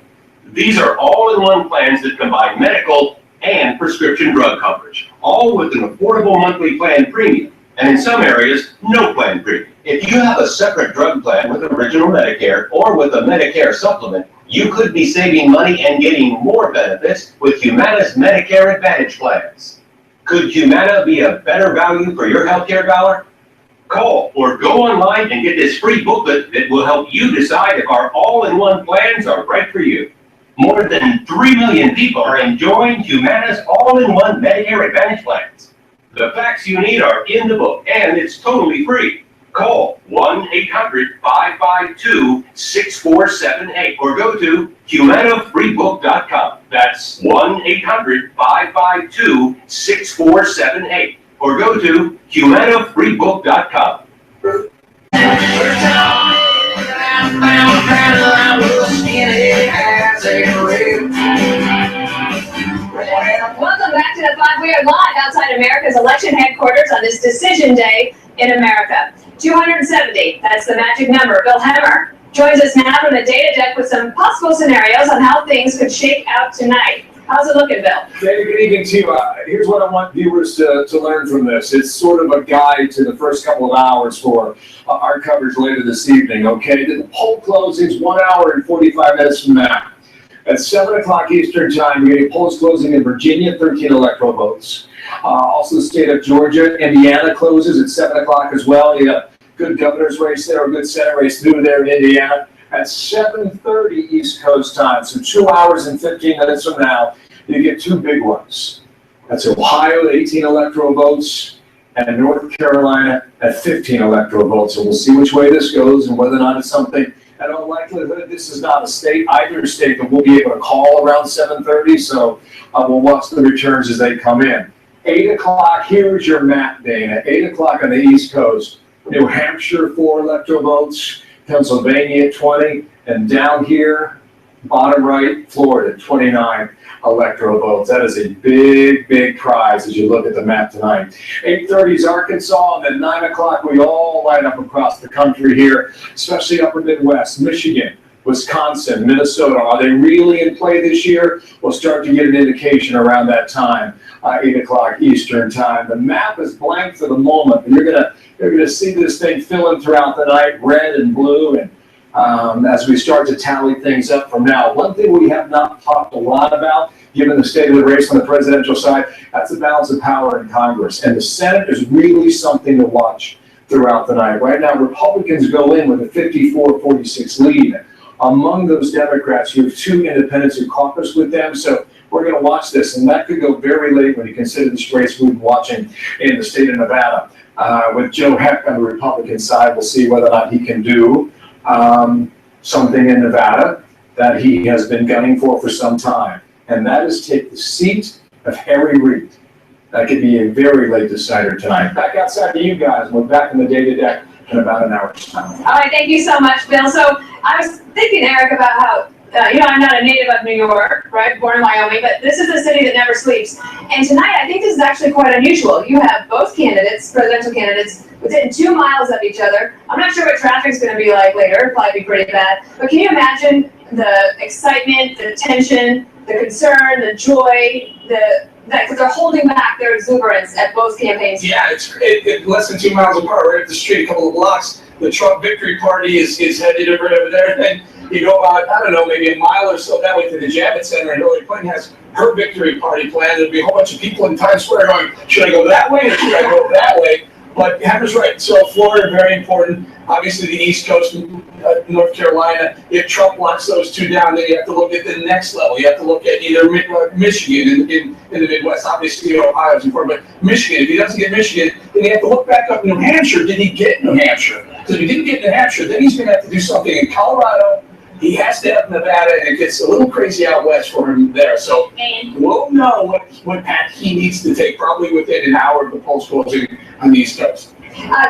These are all-in-one plans that combine medical and prescription drug coverage, all with an affordable monthly plan premium, and in some areas, no plan premium. If you have a separate drug plan with original Medicare or with a Medicare supplement, you could be saving money and getting more benefits with Humana's Medicare Advantage plans. Could Humana be a better value for your healthcare dollar? Call or go online and get this free booklet that will help you decide if our all-in-one plans are right for you. More than 3 million people are enjoying Humana's all-in-one Medicare Advantage plans. The facts you need are in the book, and it's totally free. Call 1-800-552-6478 or go to humanafreebook.com. That's 1-800-552-6478 or go to humanafreebook.com. Welcome back to the Pod. We are live outside America's election headquarters on this decision day in America. 270, that's the magic number. Bill Hemmer joins us now from the data deck with some possible scenarios on how things could shake out tonight. How's it looking, Bill? David, good evening to you. Here's what I want viewers to learn from this. It's sort of a guide to the first couple of hours for our coverage later this evening, okay? The poll closings 1 hour and 45 minutes from now. At 7 o'clock Eastern time, we're getting polls closing in Virginia, 13 electoral votes. Also the state of Georgia. Indiana closes at 7 o'clock as well. You got a good governor's race there, a good Senate race through there in Indiana. At 7:30 East Coast time, so 2 hours and 15 minutes from now, you get two big ones. That's Ohio at 18 electoral votes and North Carolina at 15 electoral votes. So we'll see which way this goes and whether or not it's something. In all likelihood, this is not either state that we'll be able to call around 7:30, so we'll watch the returns as they come in. 8 o'clock, here's your map, Dana. 8 o'clock on the East Coast. New Hampshire, 4 electoral votes. Pennsylvania at 20. And down here, bottom right, Florida, 29 electoral votes. That is a big, big prize as you look at the map tonight. 8:30 is Arkansas, and then 9 o'clock we all line up across the country here, especially upper Midwest, Michigan, Wisconsin, Minnesota. Are they really in play this year? We'll start to get an indication around that time, 8 o'clock Eastern time. The map is blank for the moment, but you're gonna see this thing filling throughout the night, red and blue, and as we start to tally things up from now. One thing we have not talked a lot about, given the state of the race on the presidential side, that's the balance of power in Congress. And the Senate is really something to watch throughout the night. Right now, Republicans go in with a 54-46 lead. Among those Democrats, you have two independents who caucus with them. So we're going to watch this, and that could go very late when you consider this race we've been watching in the state of Nevada. With Joe Heck on the Republican side, we'll see whether or not he can do something in Nevada that he has been gunning for some time, and that is take the seat of Harry Reid. That could be a very late decider tonight. Back outside to you guys. We're back in the data deck in about an hour's time. All right, thank you so much, Bill. So I was thinking, Eric, about how, I'm not a native of New York, right, born in Wyoming, but this is a city that never sleeps. And tonight, I think this is actually quite unusual. You have both candidates, presidential candidates, within 2 miles of each other. I'm not sure what traffic's going to be like later. It'll probably be pretty bad. But can you imagine the excitement, the tension, the concern, the joy, because they're holding back their exuberance at both campaigns? Yeah, it's less than 2 miles apart, right up the street, a couple of blocks. The Trump victory party is headed over there. And then you go about, I don't know, maybe a mile or so that way to the Javits Center, and Hillary Clinton has her victory party planned. There'll be a whole bunch of people in Times Square going, should I go that way or should I go that way? But Hammer's right. So Florida, very important. Obviously, the East Coast, North Carolina. If Trump locks those two down, then you have to look at the next level. You have to look at either Michigan in the Midwest. Obviously, Ohio is important, but Michigan. If he doesn't get Michigan, then you have to look back up New Hampshire. Did he get New Hampshire? Because if he didn't get New Hampshire, then he's going to have to do something in Colorado. He has to have Nevada, and it gets a little crazy out west for him there. So we'll know what path he needs to take, probably within an hour of the polls closing on the East Coast.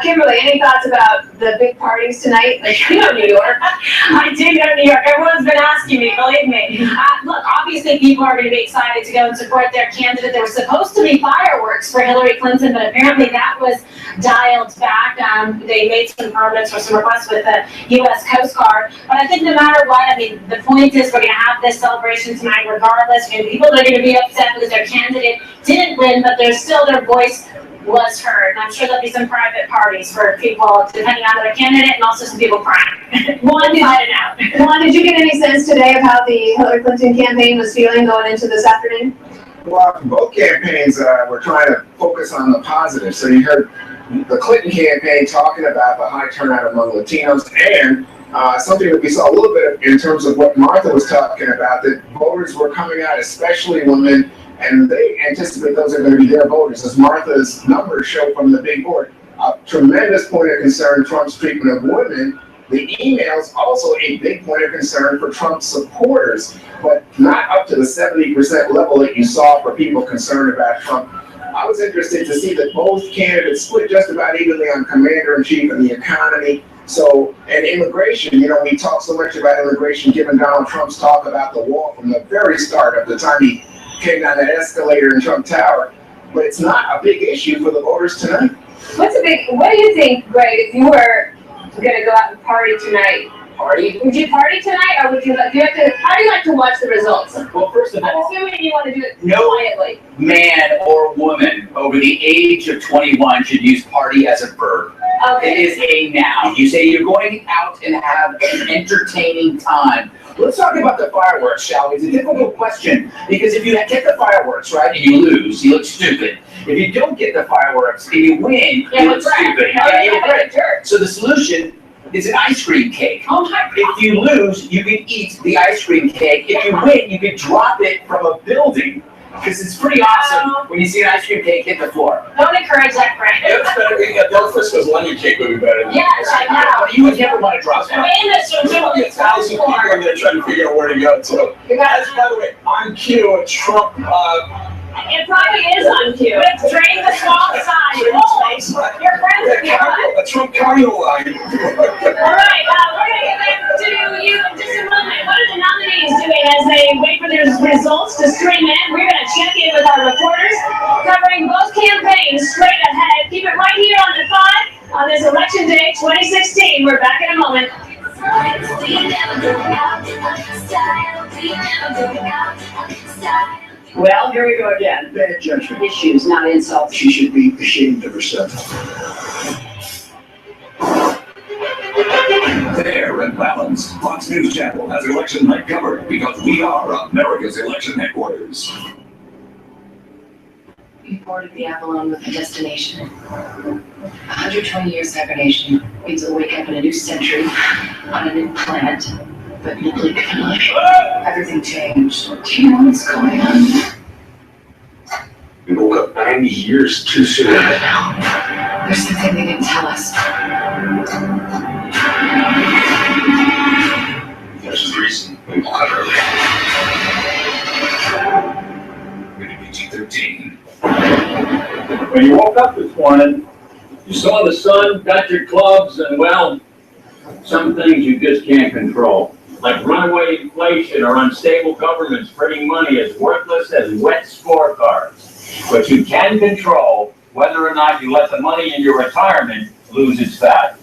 Kimberly, any thoughts about the big parties tonight? Like, you know New York. I do go to New York. Everyone's been asking me, believe me. Look, obviously people are going to be excited to go and support their candidate. There was supposed to be fireworks for Hillary Clinton, but apparently that was dialed back. They made some permits or some requests with the U.S. Coast Guard. But I think no matter what, I mean, the point is we're going to have this celebration tonight regardless. And people are going to be upset because their candidate didn't win, but there's still their voice was heard. And I'm sure there'll be some private parties for people, depending on their candidate, and also some people crying. One, did you get any sense today of how the Hillary Clinton campaign was feeling going into this afternoon? Well, both campaigns were trying to focus on the positive. So you heard the Clinton campaign talking about the high turnout among Latinos, and something that we saw a little bit in terms of what Martha was talking about, that voters were coming out, especially women, and they anticipate those are going to be their voters, as Martha's numbers show from the big board. a tremendous point of concern, Trump's treatment of women. The emails also a big point of concern for Trump supporters, but not up to the 70% level that you saw for people concerned about Trump. I was interested to see that both candidates split just about evenly on commander-in-chief and the economy. So, and immigration, we talk so much about immigration given Donald Trump's talk about the wall from the very start of the time he came down that escalator in Trump Tower. But it's not a big issue for the voters tonight. What do you think, Greg, if you were gonna go out and party tonight? Party? Would you party tonight, or would you, how do you like to watch the results? Well, first of I'm all, assuming you want to do it no quietly. man or woman over the age of 21 should use party as a verb. Okay. It is a noun. You say you're going out and have an entertaining time. Let's talk about the fireworks, shall we? It's a difficult question, because if you get the fireworks, right, and you lose, you look stupid. If you don't get the fireworks and you win, you look stupid. Yeah, you're right. So the solution is an ice cream cake. Oh my God. If you lose, you can eat the ice cream cake. If you win, you can drop it from a building. Because it's pretty awesome when you see an ice cream cake hit the floor. Don't encourage that, Greg. It's better. Del Frisco's lemon cake would be better than Yes, I know. You would never want to drop that. Famous for There's probably 1,000 people in there trying to figure out where to go. So, guys, by the way, on cue, Trump. It probably is on cue. It's drain the swamp side. Oh, your friends are here. A Trump carnival line. All right, we're going to get back to you in just a moment. What are the nominees doing as they wait for their results to stream in? We're going to check in with our reporters covering both campaigns straight ahead. Keep it right here on the 5 on this Election Day 2016. We're back in a moment. Well, here we go again. Bad judgment. Issues, not insults. She should be ashamed of herself. Fair and balanced. Fox News Channel has election night covered because we are America's election headquarters. We boarded the Avalon with a destination. 120-year segregation means we'll wake up in a new century on a new planet. But nuclear finale, everything changed. Do you know what's going on? We woke up 90 years too soon. There's something they didn't tell us. There's a reason we woke up early. We're PG-13. When you woke up this morning, you saw the sun, got your clubs, and well, some things you just can't control. Like runaway inflation or unstable governments printing money as worthless as wet scorecards. But you can control whether or not you let the money in your retirement lose its value.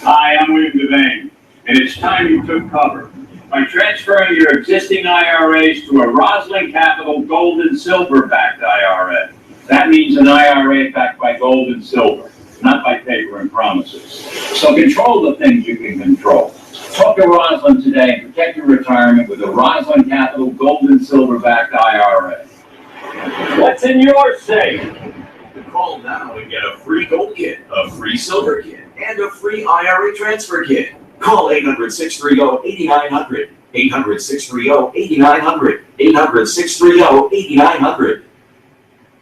Hi, I'm William Devane, and it's time you took cover. By transferring your existing IRAs to a Roslyn Capital gold and silver backed IRA. That means an IRA backed by gold and silver, not by paper and promises. So control the things you can control. Talk to Roslyn today and protect your retirement with a Roslyn Capital gold and silver backed IRA. What's in your safe? Call now and get a free gold kit, a free silver kit, and a free IRA transfer kit. Call 800-630-8900. 800-630-8900. 800-630-8900.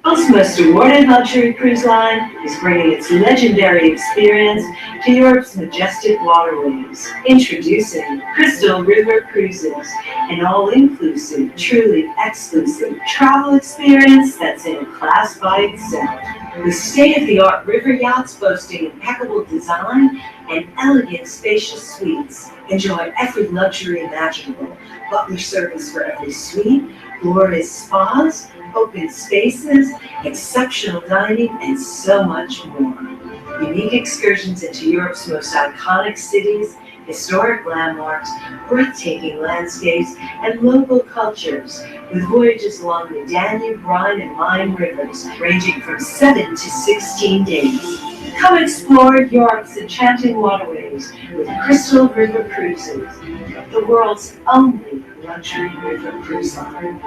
World's most awarded luxury cruise line is bringing its legendary experience to Europe's majestic waterways. Introducing Crystal River Cruises, an all-inclusive, truly exclusive travel experience that's in a class by itself. With state-of-the-art river yachts boasting impeccable design and elegant, spacious suites. Enjoy every luxury imaginable. Butler service for every suite, glorious spas, open spaces, exceptional dining, and so much more. Unique excursions into Europe's most iconic cities, historic landmarks, breathtaking landscapes, and local cultures, with voyages along the Danube, Rhine, and Main rivers, ranging from 7 to 16 days. Come explore Europe's enchanting waterways with Crystal River Cruises, the world's only luxury river cruise line.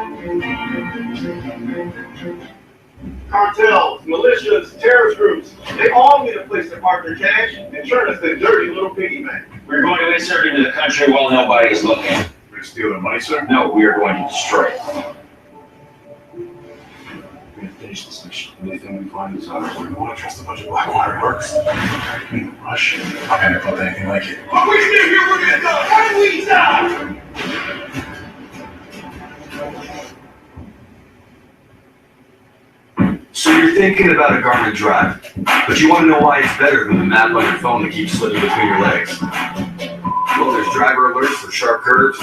Cartels, militias, terrorist groups, they all need a place to park their cash and turn us the dirty little piggy bank. We're going to insert into the country while nobody's looking. We're stealing money, sir? No, we are going to destroy it. gonna finish this mission. Anything we find is ours. We don't want to trust a bunch of Blackwater works. Rush. I never thought anything like it. But we still here with it, though. Why do we die? So you're thinking about a Garmin Drive, but you want to know why it's better than the map on your phone that keeps slipping between your legs. Well, there's driver alerts for sharp curves,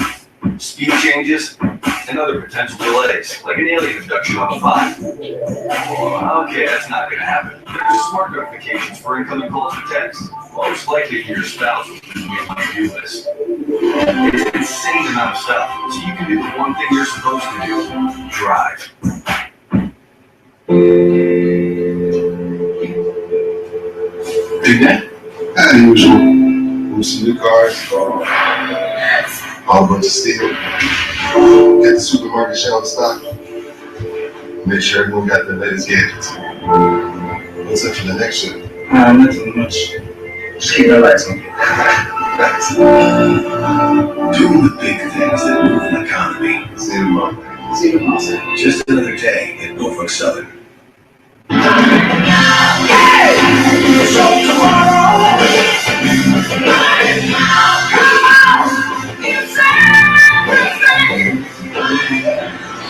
speed changes, and other potential delays, like an alien abduction on the 5. Okay, that's not going to happen. There's smart notifications for incoming calls or texts, most likely from your spouse, which is on your to-do list. It's an insane amount of stuff, so you can do the one thing you're supposed to do: drive. Did that? As usual. With some new cars, all a bunch of steel. Get the supermarket shelf stock. Make sure everyone got their latest gadgets. What's up for the next shift? Nothing much. Just keep relaxing. Doing the big things that move an economy. See you tomorrow. See you tomorrow. Just another day at Norfolk Southern.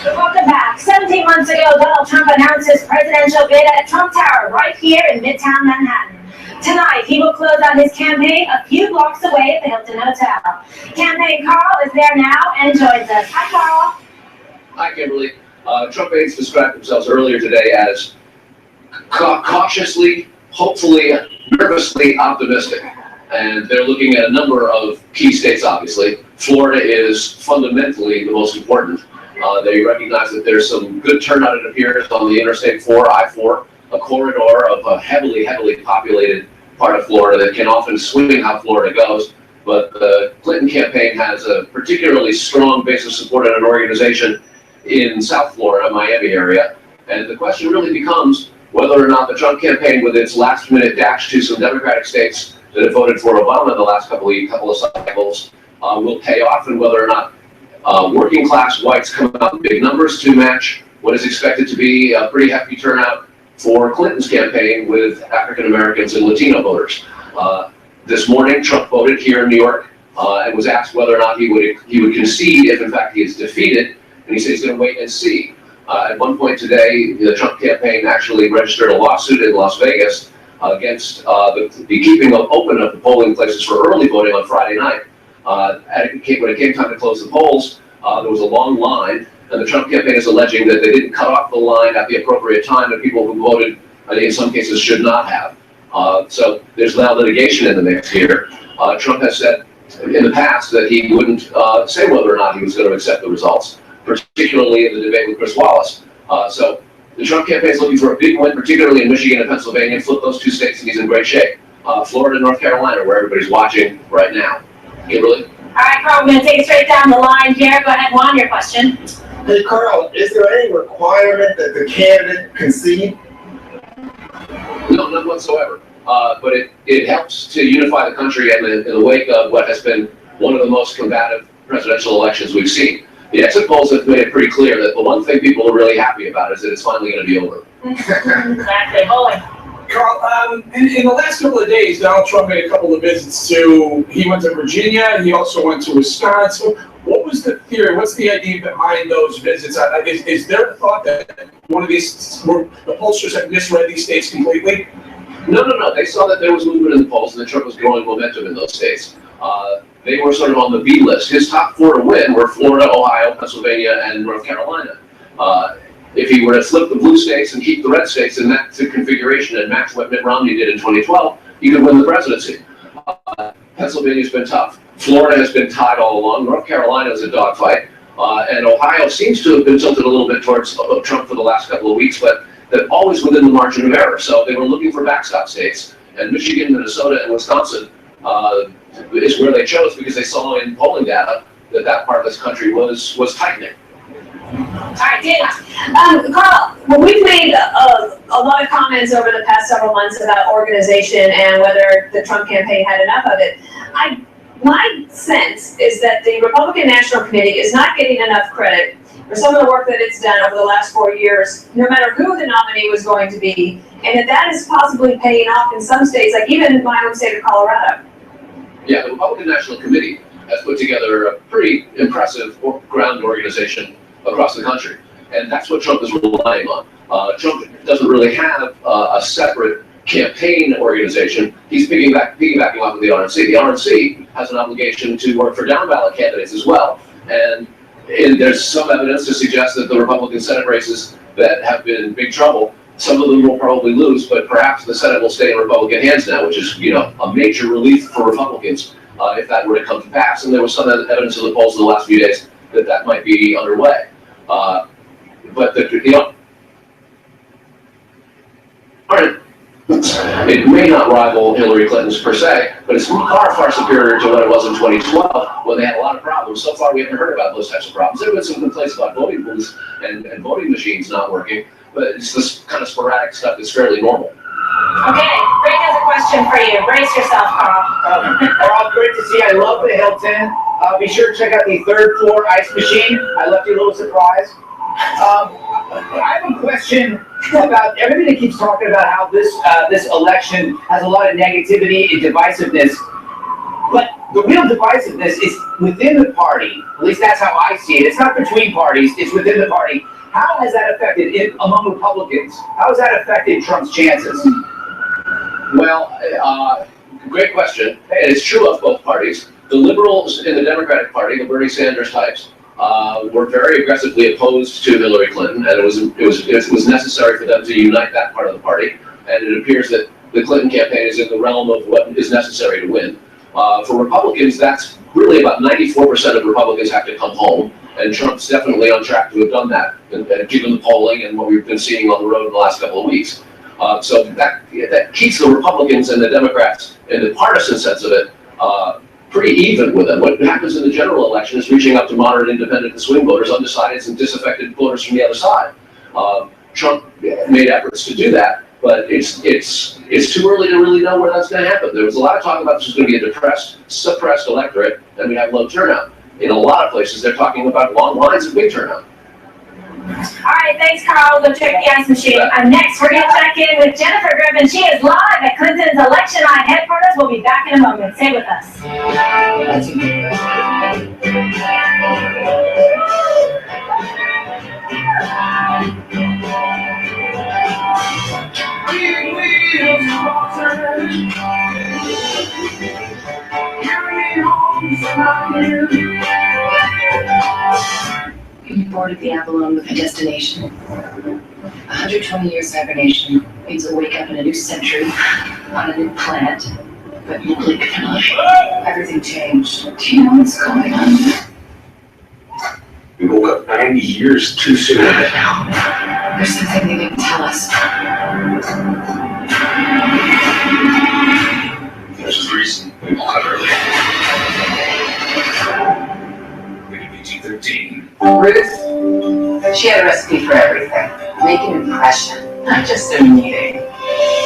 Welcome back. 17 months ago, Donald Trump announced his presidential bid at Trump Tower right here in Midtown Manhattan. Tonight, he will close out his campaign a few blocks away at the Hilton Hotel. Campaign Carl is there now and joins us. Hi, Carl. Hi, Kimberly. Trump aides described themselves earlier today as cautiously, hopefully, nervously optimistic. And they're looking at a number of key states, obviously. Florida is fundamentally the most important. They recognize that there's some good turnout, it appears, on the Interstate 4, I-4, a corridor of a heavily populated part of Florida that can often swing how Florida goes. But the Clinton campaign has a particularly strong base of support in an organization in South Florida, Miami area. And the question really becomes whether or not the Trump campaign, with its last-minute dash to some Democratic states that have voted for Obama in the last couple of cycles, will pay off, and whether or not working-class whites come out in big numbers to match what is expected to be a pretty hefty turnout for Clinton's campaign with African Americans and Latino voters. This morning, Trump voted here in New York and was asked whether or not he would concede if, in fact, he is defeated, and he said he's going to wait and see. At one point today, the Trump campaign actually registered a lawsuit in Las Vegas against the keeping open of the polling places for early voting on Friday night. When it came time to close the polls, there was a long line, and the Trump campaign is alleging that they didn't cut off the line at the appropriate time, and people who voted, in some cases, should not have. So there's now litigation in the mix here. Trump has said in the past that he wouldn't say whether or not he was going to accept the results, particularly in the debate with Chris Wallace. So the Trump campaign is looking for a big win, particularly in Michigan and Pennsylvania. Flip those two states, and he's in great shape. Florida and North Carolina, where everybody's watching right now. Kimberly? All right, Carl, we're going to take it straight down the line here. Go ahead, Juan, your question. Hey, Carl, is there any requirement that the candidate concede? No, none whatsoever. But it helps to unify the country in the wake of what has been one of the most combative presidential elections we've seen. The exit polls have made it pretty clear that the one thing people are really happy about is that it's finally going to be over. Exactly. Bowling. Carl, in the last couple of days, Donald Trump made a couple of visits he went to Virginia, he also went to Wisconsin. What was the theory? What's the idea behind those visits? Is there a thought that one of these, the pollsters have misread these states completely? No. They saw that there was movement in the polls and that Trump was growing momentum in those states. They were sort of on the B list. His top 4 to win were Florida, Ohio, Pennsylvania, and North Carolina. If he were to flip the blue states and keep the red states in that configuration and match what Mitt Romney did in 2012, he could win the presidency. Pennsylvania's been tough. Florida has been tied all along. North Carolina is a dogfight. And Ohio seems to have been tilted a little bit towards Trump for the last couple of weeks, but they're always within the margin of error. So they were looking for backstop states. And Michigan, Minnesota, and Wisconsin is where they chose because they saw in polling data that part of this country was tightening. All right, Dana. Carl, we've made a lot of comments over the past several months about organization and whether the Trump campaign had enough of it. My sense is that the Republican National Committee is not getting enough credit for some of the work that it's done over the last 4 years, no matter who the nominee was going to be, and that is possibly paying off in some states, like even in my own state of Colorado. Yeah, the Republican National Committee has put together a pretty impressive ground organization across the country. And that's what Trump is relying on. Trump doesn't really have a separate campaign organization. He's piggybacking off of the RNC. The RNC has an obligation to work for down ballot candidates as well. And there's some evidence to suggest that the Republican Senate races that have been in big trouble, some of them will probably lose, but perhaps the Senate will stay in Republican hands now, which is, a major relief for Republicans if that were to come to pass. And there was some evidence in the polls in the last few days that might be underway. But it may not rival Hillary Clinton's per se, but it's far, far superior to what it was in 2012 when they had a lot of problems. So far, we haven't heard about those types of problems. There have been some complaints about voting booths and voting machines not working, but it's this kind of sporadic stuff that's fairly normal. Okay, Greg has a question for you. Brace yourself, Carl. Carl, great to see you. I love the Hilton. Be sure to check out the third floor ice machine. I left you a little surprise. I have a question about everybody keeps talking about how this election has a lot of negativity and divisiveness. But the real divisiveness is within the party. At least that's how I see it. It's not between parties, it's within the party. How has that affected it among Republicans? How has that affected Trump's chances? Well, great question. And it's true of both parties. The liberals in the Democratic Party, the Bernie Sanders types, were very aggressively opposed to Hillary Clinton, and it was necessary for them to unite that part of the party. And it appears that the Clinton campaign is in the realm of what is necessary to win. For Republicans, that's really about 94% of Republicans have to come home, and Trump's definitely on track to have done that, and given the polling and what we've been seeing on the road in the last couple of weeks. So that keeps the Republicans and the Democrats, in the partisan sense of it, pretty even with them. What happens in the general election is reaching up to moderate, independent, and swing voters, undecideds, and disaffected voters from the other side. Trump made efforts to do that, but it's too early to really know where that's going to happen. There was a lot of talk about this was going to be a depressed, suppressed electorate, and we have low turnout. In a lot of places, they're talking about long lines of big turnout. All right, thanks, Carl. Go check the ice machine. Next, we're going to check in with Jennifer Griffin. She is live at Clinton's Election Night headquarters. We'll be back in a moment. Stay with us. You boarded the Avalon with a destination. 120-year stagnation means a wake up in a new century, on a new planet. But bleak tonight, everything changed. Do you know what's going on? We woke up 90 years too soon. There's something they didn't tell us. There's a reason we woke up early. EBT 13. Ruth, she had a recipe for everything. Make an impression, not just a meeting.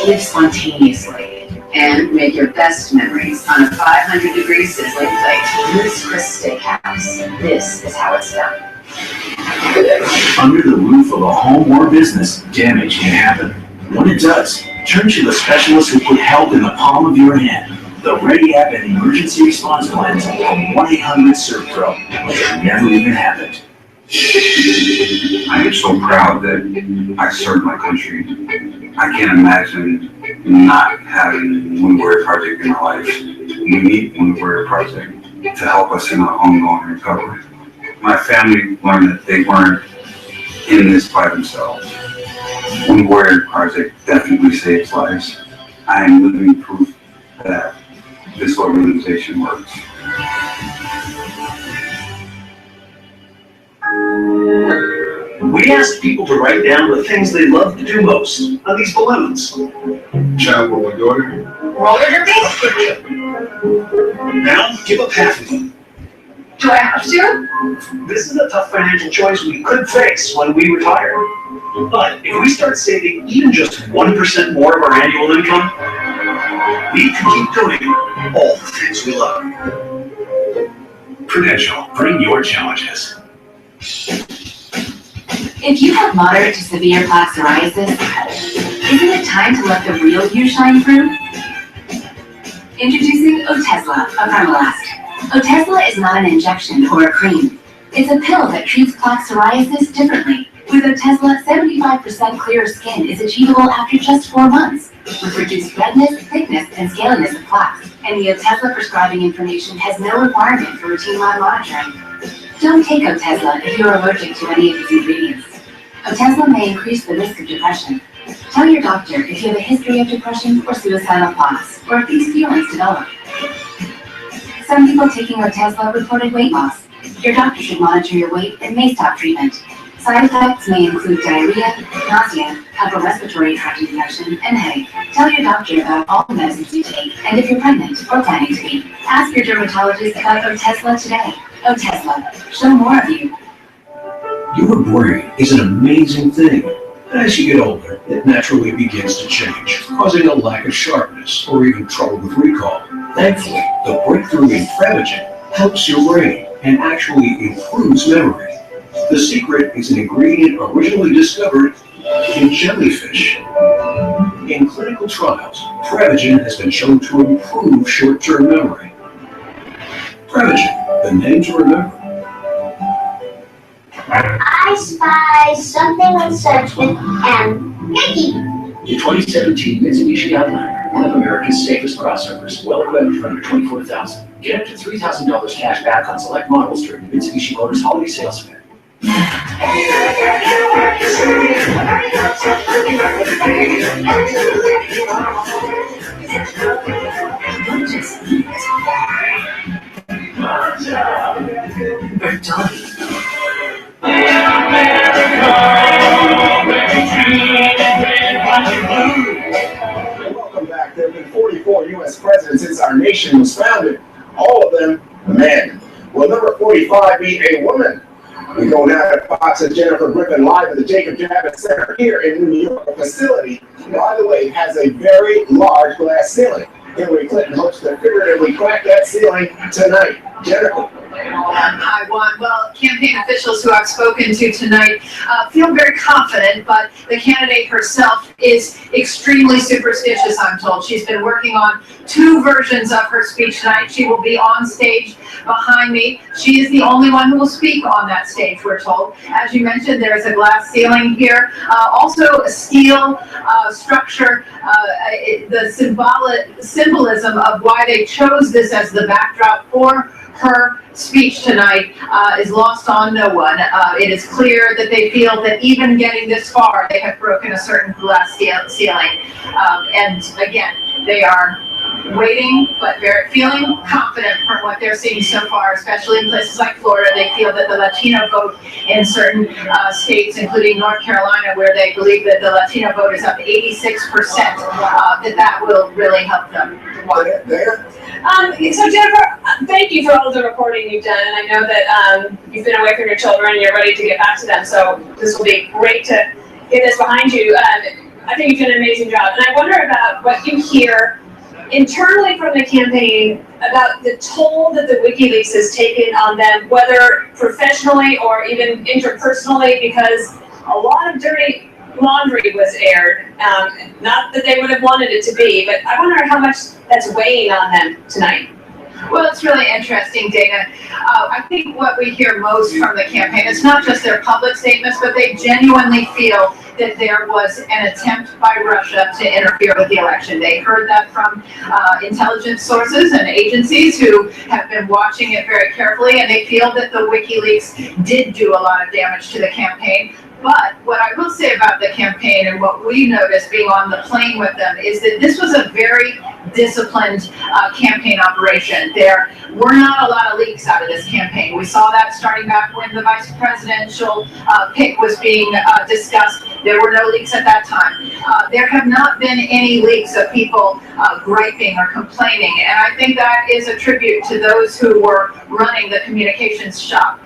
Live spontaneously, and make your best memories on a 500-degree sizzling plate. Ruth's Chris Steakhouse. This is how it's done. Under the roof of a home or business, damage can happen. When it does, turn to the specialists who put help in the palm of your hand. The Ready App and Emergency Response Plans from 1-800-SERVPRO, like it never even happened. I am so proud that I served my country. I can't imagine not having the Wounded Warrior Project in my life. We need Wounded Warrior Project to help us in our ongoing recovery. My family learned that they weren't in this by themselves. Wounded Warrior Project definitely saves lives. I am living proof that this organization works. We asked people to write down the things they love to do most on these balloons. Travel with my daughter. Roller derby? Now, give up half of them. Do I have to? This is a tough financial choice we could face when we retire. But if we start saving even just 1% more of our annual income, we can keep doing all the things we love. Prudential, bring your challenges. If you have moderate to severe plaque psoriasis, isn't it time to let the real you shine through? Introducing Otezla, a Primolast. Otezla is not an injection or a cream. It's a pill that treats plaque psoriasis differently. With Otezla, 75% clearer skin is achievable after just 4 months, with reduced redness, thickness, and scaliness of plaques. And the Otezla prescribing information has no requirement for routine lab monitoring. Don't take Otezla if you're allergic to any of its ingredients. Otezla may increase the risk of depression. Tell your doctor if you have a history of depression or suicidal thoughts, or if these feelings develop. Some people taking Otezla reported weight loss. Your doctor should monitor your weight and may stop treatment. Side effects may include diarrhea, nausea, upper respiratory tract infection, and headache. Tell your doctor about all the medicines you take, and if you're pregnant or planning to be. Ask your dermatologist about Otezla today. Otezla, show more of you. Your brain is an amazing thing. As you get older, it naturally begins to change, causing a lack of sharpness or even trouble with recall. Thankfully, the breakthrough in Prevagen helps your brain and actually improves memory. The secret is an ingredient originally discovered in jellyfish. In clinical trials, Prevagen has been shown to improve short-term memory. Prevagen, the name to remember. I spy something with Sedgwick and Mickey. The 2017 Mitsubishi Outlander, one of America's safest crossovers, well equipped for under $24,000. Get up to $3,000 cash back on select models during the Mitsubishi Motors holiday sales fair. Don't just eat. Or don't eat. Welcome back. There have been 44 U.S. presidents since our nation was founded. All of them men. Will number 45 be a woman? We go now to Fox's Jennifer Griffin live at the Jacob Javits Center here in New York. A facility, by the way, has a very large glass ceiling. Hillary Clinton hopes to figuratively crack that ceiling tonight. Jennifer. I won. Well, campaign officials who I've spoken to tonight feel very confident, but the candidate herself is extremely superstitious, I'm told. She's been working on 2 versions of her speech tonight. She will be on stage behind me. She is the only one who will speak on that stage, we're told. As you mentioned, there is a glass ceiling here. Also a steel structure. The symbolism of why they chose this as the backdrop for her speech tonight is lost on no one. It is clear that they feel that even getting this far, they have broken a certain glass ceiling. And again, they are waiting, but they're feeling confident from what they're seeing so far, especially in places like Florida. They feel that the Latino vote in certain states, including North Carolina, where they believe that the Latino vote is up 86%, that will really help them. So Jennifer, thank you for all the reporting you've done, and I know that you've been away from your children and you're ready to get back to them, so this will be great to get this behind you. I think you've done an amazing job, and I wonder about what you hear internally from the campaign about the toll that the WikiLeaks has taken on them, whether professionally or even interpersonally, because a lot of dirty laundry was aired. Not that they would have wanted it to be, but I wonder how much that's weighing on them tonight. Well, it's really interesting, Dana. I think what we hear most from the campaign, it's not just their public statements, but they genuinely feel that there was an attempt by Russia to interfere with the election. They heard that from intelligence sources and agencies who have been watching it very carefully, and they feel that the WikiLeaks did do a lot of damage to the campaign. But what I will say about the campaign and what we noticed being on the plane with them is that this was a very disciplined campaign operation. There were not a lot of leaks out of this campaign. We saw that starting back when the vice presidential pick was being discussed. There were no leaks at that time. There have not been any leaks of people griping or complaining, and I think that is a tribute to those who were running the communications shop.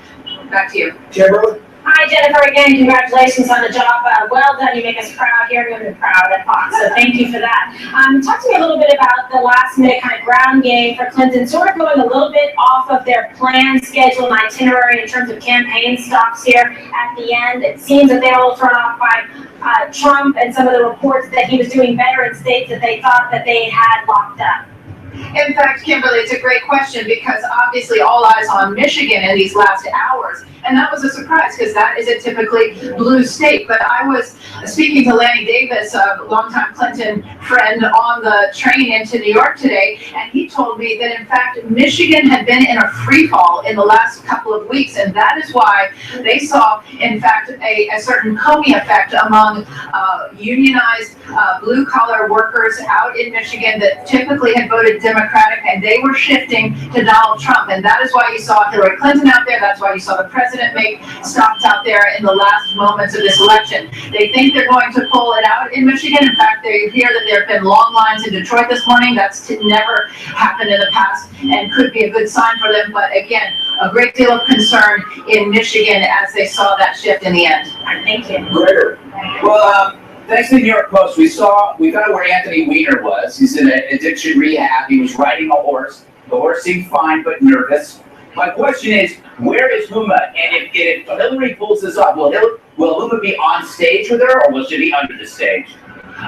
Back to you. Kimberly? Hi, Jennifer, again, congratulations on the job. Well done, you make us proud here, we've been proud at Fox, so thank you for that. Talk to me a little bit about the last minute kind of ground game for Clinton, sort of going a little bit off of their planned schedule and itinerary in terms of campaign stops here at the end. It seems that they were all thrown off by Trump and some of the reports that he was doing better in states that they thought that they had locked up. In fact, Kimberly, it's a great question because obviously all eyes on Michigan in these last hours. And that was a surprise because that is a typically blue state. But I was speaking to Lanny Davis, a longtime Clinton friend, on the train into New York today. And he told me that, in fact, Michigan had been in a free fall in the last couple of weeks. And that is why they saw, in fact, a certain Comey effect among unionized blue-collar workers out in Michigan that typically had voted Democratic, and they were shifting to Donald Trump. And that is why you saw Hillary Clinton out there. That's why you saw the president make stops out there in the last moments of this election. They think they're going to pull it out in Michigan. In fact, they hear that there have been long lines in Detroit this morning. That's never happened in the past and could be a good sign for them. But again, a great deal of concern in Michigan as they saw that shift in the end. Thank you. Gregor. Well, thanks to the New York Post, we found out where Anthony Weiner was. He's in an addiction rehab. He was riding a horse. The horse seemed fine but nervous. My question is, where is Huma? And if Hillary pulls this off, will Huma be on stage with her, or will she be under the stage?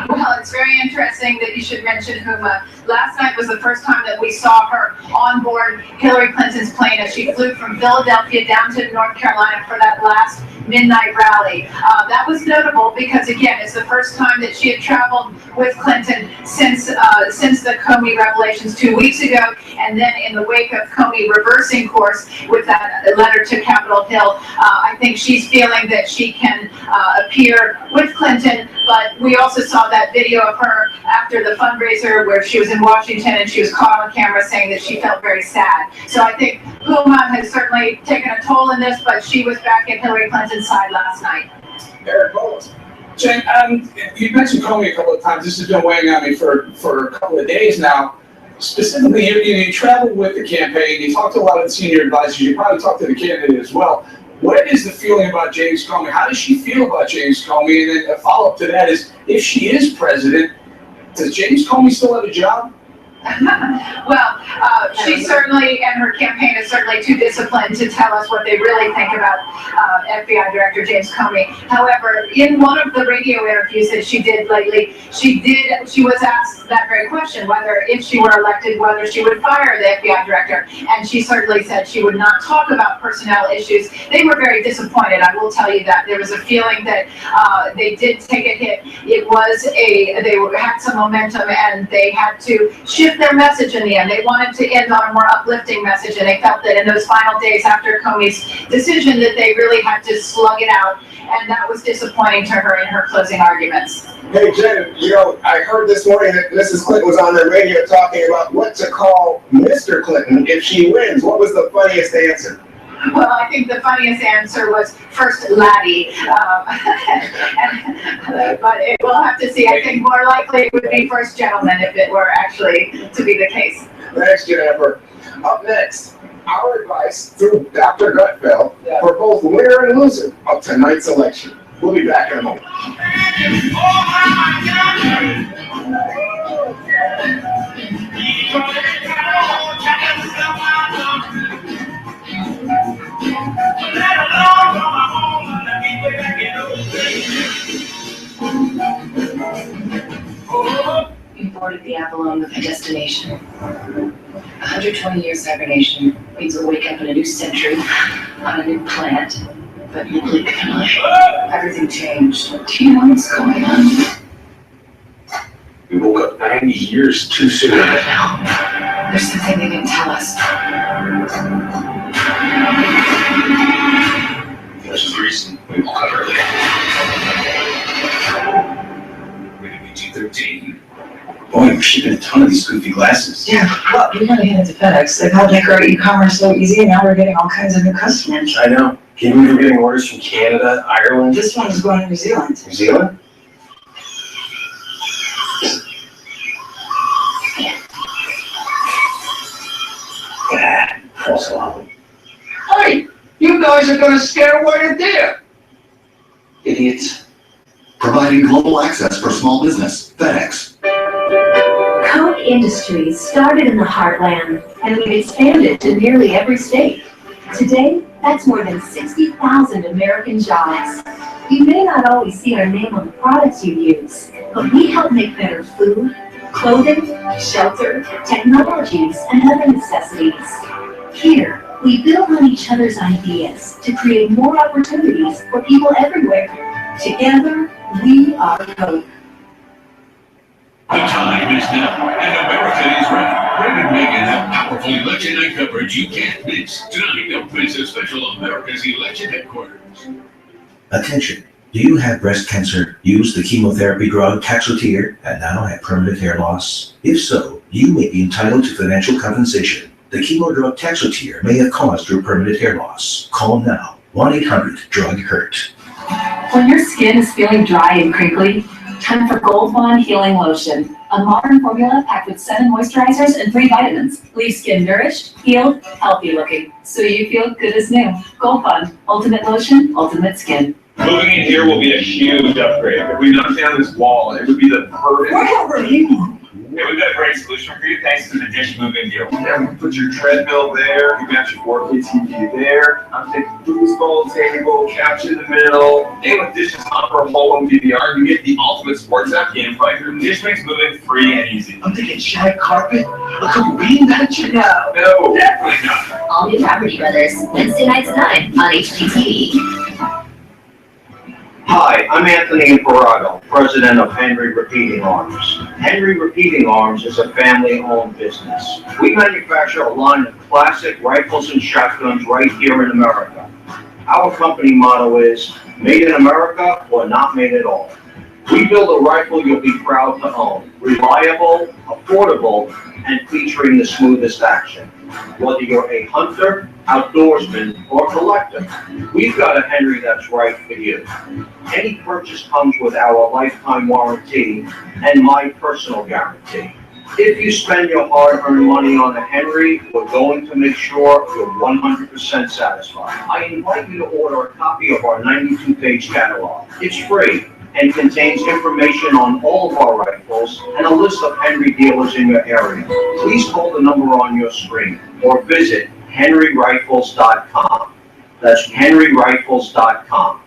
Well, it's very interesting that you should mention Huma. Last night was the first time that we saw her on board Hillary Clinton's plane as she flew from Philadelphia down to North Carolina for that last midnight rally. That was notable because, again, it's the first time that she had traveled with Clinton since the Comey revelations 2 weeks ago, and then in the wake of Comey reversing course with that letter to Capitol Hill. I think she's feeling that she can appear with Clinton, but we also saw that video of her after the fundraiser where she was in Washington and she was caught on camera saying that she felt very sad. So I think Huma has certainly taken a toll in this, but she was back at Hillary Clinton's side last night. Eric Bowles. Jen, you mentioned Comey a couple of times. This has been weighing on me for a couple of days now. Specifically, you traveled with the campaign, you talked to a lot of the senior advisors, you probably talked to the candidate as well. What is the feeling about James Comey? How does she feel about James Comey? And then a follow-up to that is, if she is president, does James Comey still have a job? Well, she certainly, and her campaign is certainly too disciplined to tell us what they really think about FBI Director James Comey. However, in one of the radio interviews that she did lately, she was asked that very question, whether if she were elected, whether she would fire the FBI Director. And she certainly said she would not talk about personnel issues. They were very disappointed, I will tell you that. There was a feeling that they did take a hit. It was they had some momentum and they had to shift their message in the end. They wanted to end on a more uplifting message, and they felt that in those final days after Comey's decision that they really had to slug it out, and that was disappointing to her in her closing arguments. Hey, Jen, I heard this morning that Mrs. Clinton was on the radio talking about what to call Mr. Clinton if she wins. What was the funniest answer? Well, I think the funniest answer was first laddie, but we'll have to see. I think more likely it would be first gentleman if it were actually to be the case. Thanks, Jennifer. Up next, our advice through Dr. Gutfeld for both winner and loser of tonight's election. We'll be back in a moment. We boarded the Avalon with a destination. 120-year segregation means we'll wake up in a new century, on a new planet, but nuclear everything changed. Do you know what's going on? We woke up 90 years too soon. There's something they didn't tell us. There's a reason we woke up early. We're gonna be 213. Boy, we're shipping a ton of these goofy glasses. Yeah, well, we gotta hand it to FedEx. They've helped make our e-commerce so easy, and now we're getting all kinds of new customers. I know. Can't believe we're getting orders from Canada, Ireland. This one's going to New Zealand. New Zealand? False alarm. Hey, you guys are gonna scare away a deer. idiots. Providing global access for small business, FedEx. Coke Industries started in the heartland, and we've expanded to nearly every state. Today, that's more than 60,000 American jobs. You may not always see our name on the products you use, but we help make better food, clothing, shelter, technologies, and other necessities. Here, we build on each other's ideas to create more opportunities for people everywhere. Together, we are Coke. The time is now, and America is ready. Brad and Megan have powerful election night coverage you can't miss. Tonight, don't miss a special America's Election Headquarters. Attention. Do you have breast cancer, use the chemotherapy drug Taxotere, and now have permanent hair loss? If so, you may be entitled to financial compensation. The chemo drug Taxotere may have caused your permanent hair loss. Call now. 1-800-DRUG-HURT. When your skin is feeling dry and crinkly, time for Gold Bond Healing Lotion, a modern formula packed with 7 moisturizers and 3 vitamins. Leave skin nourished, healed, healthy looking, so you feel good as new. Gold Bond, ultimate lotion, ultimate skin. Moving in here will be a huge upgrade. If we knocked down this wall, it would be the perfect. Yeah, we've got a great solution for you thanks to the dish moving deal. Yeah, we can put your treadmill there, you got your 4K TV there, I'm thinking foosball table, couch in the middle, and with dishes on for a whole home DVR, you get the ultimate sports app game finder. Dish makes moving free and easy. I'm thinking shag carpet, a couple bean benches. No, definitely not. All New Property Brothers, Wednesday nights at 9 on HGTV. Hi, I'm Anthony Imparato, president of Henry Repeating Arms. Henry Repeating Arms is a family-owned business. We manufacture a line of classic rifles and shotguns right here in America. Our company motto is, made in America or not made at all. We build a rifle you'll be proud to own. Reliable, affordable, and featuring the smoothest action. Whether you're a hunter, outdoorsman, or collector, we've got a Henry that's right for you. Any purchase comes with our lifetime warranty and my personal guarantee. If you spend your hard-earned money on a Henry, we're going to make sure you're 100% satisfied. I invite you to order a copy of our 92-page catalog. It's free and contains information on all of our rifles and a list of Henry dealers in your area. Please call the number on your screen or visit henryrifles.com. That's henryrifles.com.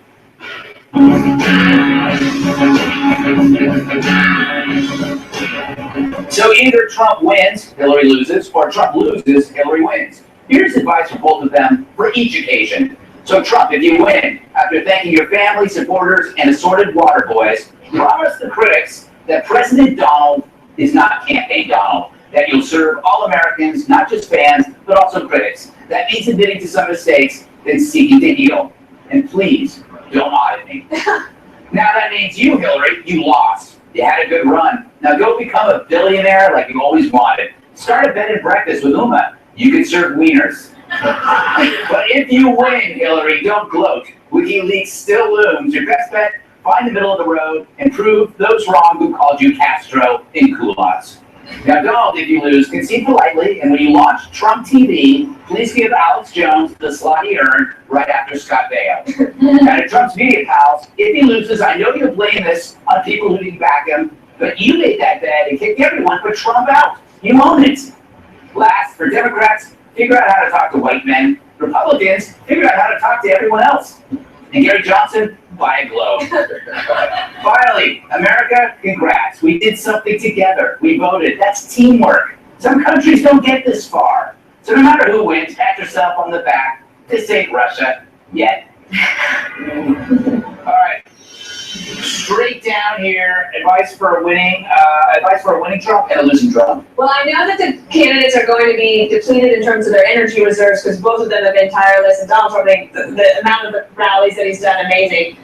So either Trump wins, Hillary loses, or Trump loses, Hillary wins. Here's advice for both of them for each occasion. So Trump, if you win, after thanking your family, supporters, and assorted water boys, promise the critics that President Donald is not campaign Donald, that you'll serve all Americans, not just fans, but also critics. That means admitting to some mistakes, then seeking to heal. And please, don't audit me. Now that means you, Hillary, you lost. You had a good run. Now go become a billionaire like you always wanted. Start a bed and breakfast with Uma. You can serve wieners. But if you win, Hillary, don't gloat. WikiLeaks still looms. Your best bet, find the middle of the road and prove those wrong who called you Castro in culottes. Now Donald, if you lose, concede politely, and when you launch Trump TV, please give Alex Jones the slot he earned right after Scott Baio. Now to Trump's media pals, if he loses, I know you blame this on people who didn't back him, but you made that bed and kicked everyone but Trump out. You own it. Last, for Democrats, figure out how to talk to white men. Republicans, figure out how to talk to everyone else. And Gary Johnson, buy a globe. Finally, America, congrats. We did something together. We voted. That's teamwork. Some countries don't get this far. So no matter who wins, pat yourself on the back. This ain't Russia yet. All right. Straight down here, advice for a winning Trump and a losing Trump. Well, I know that the candidates are going to be depleted in terms of their energy reserves because both of them have been tireless, and Donald Trump, the amount of the rallies that he's done, amazing.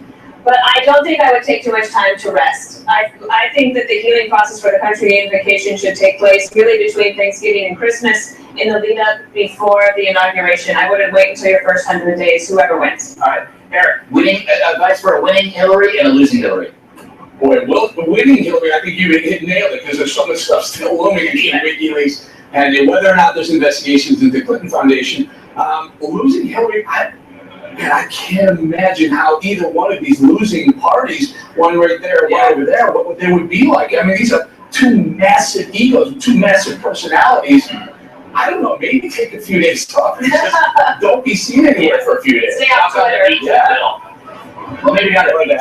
But I don't think I would take too much time to rest. I think that the healing process for the country and vacation should take place really between Thanksgiving and Christmas in the lead up before the inauguration. I wouldn't wait until your first 100 days, whoever wins. All right, Eric, advice for a winning Hillary and a losing Hillary. Boy, well, winning Hillary, I think you nailed it because there's so much stuff still looming in WikiLeaks, and whether or not there's investigations into the Clinton Foundation. Losing Hillary, And I can't imagine how either one of these losing parties, one right there, one over there, what they would be like. I mean, these are two massive egos, two massive personalities. I don't know, maybe take a few days off and just don't be seen anywhere for a few days. Stay off Twitter. Well, maybe not every day.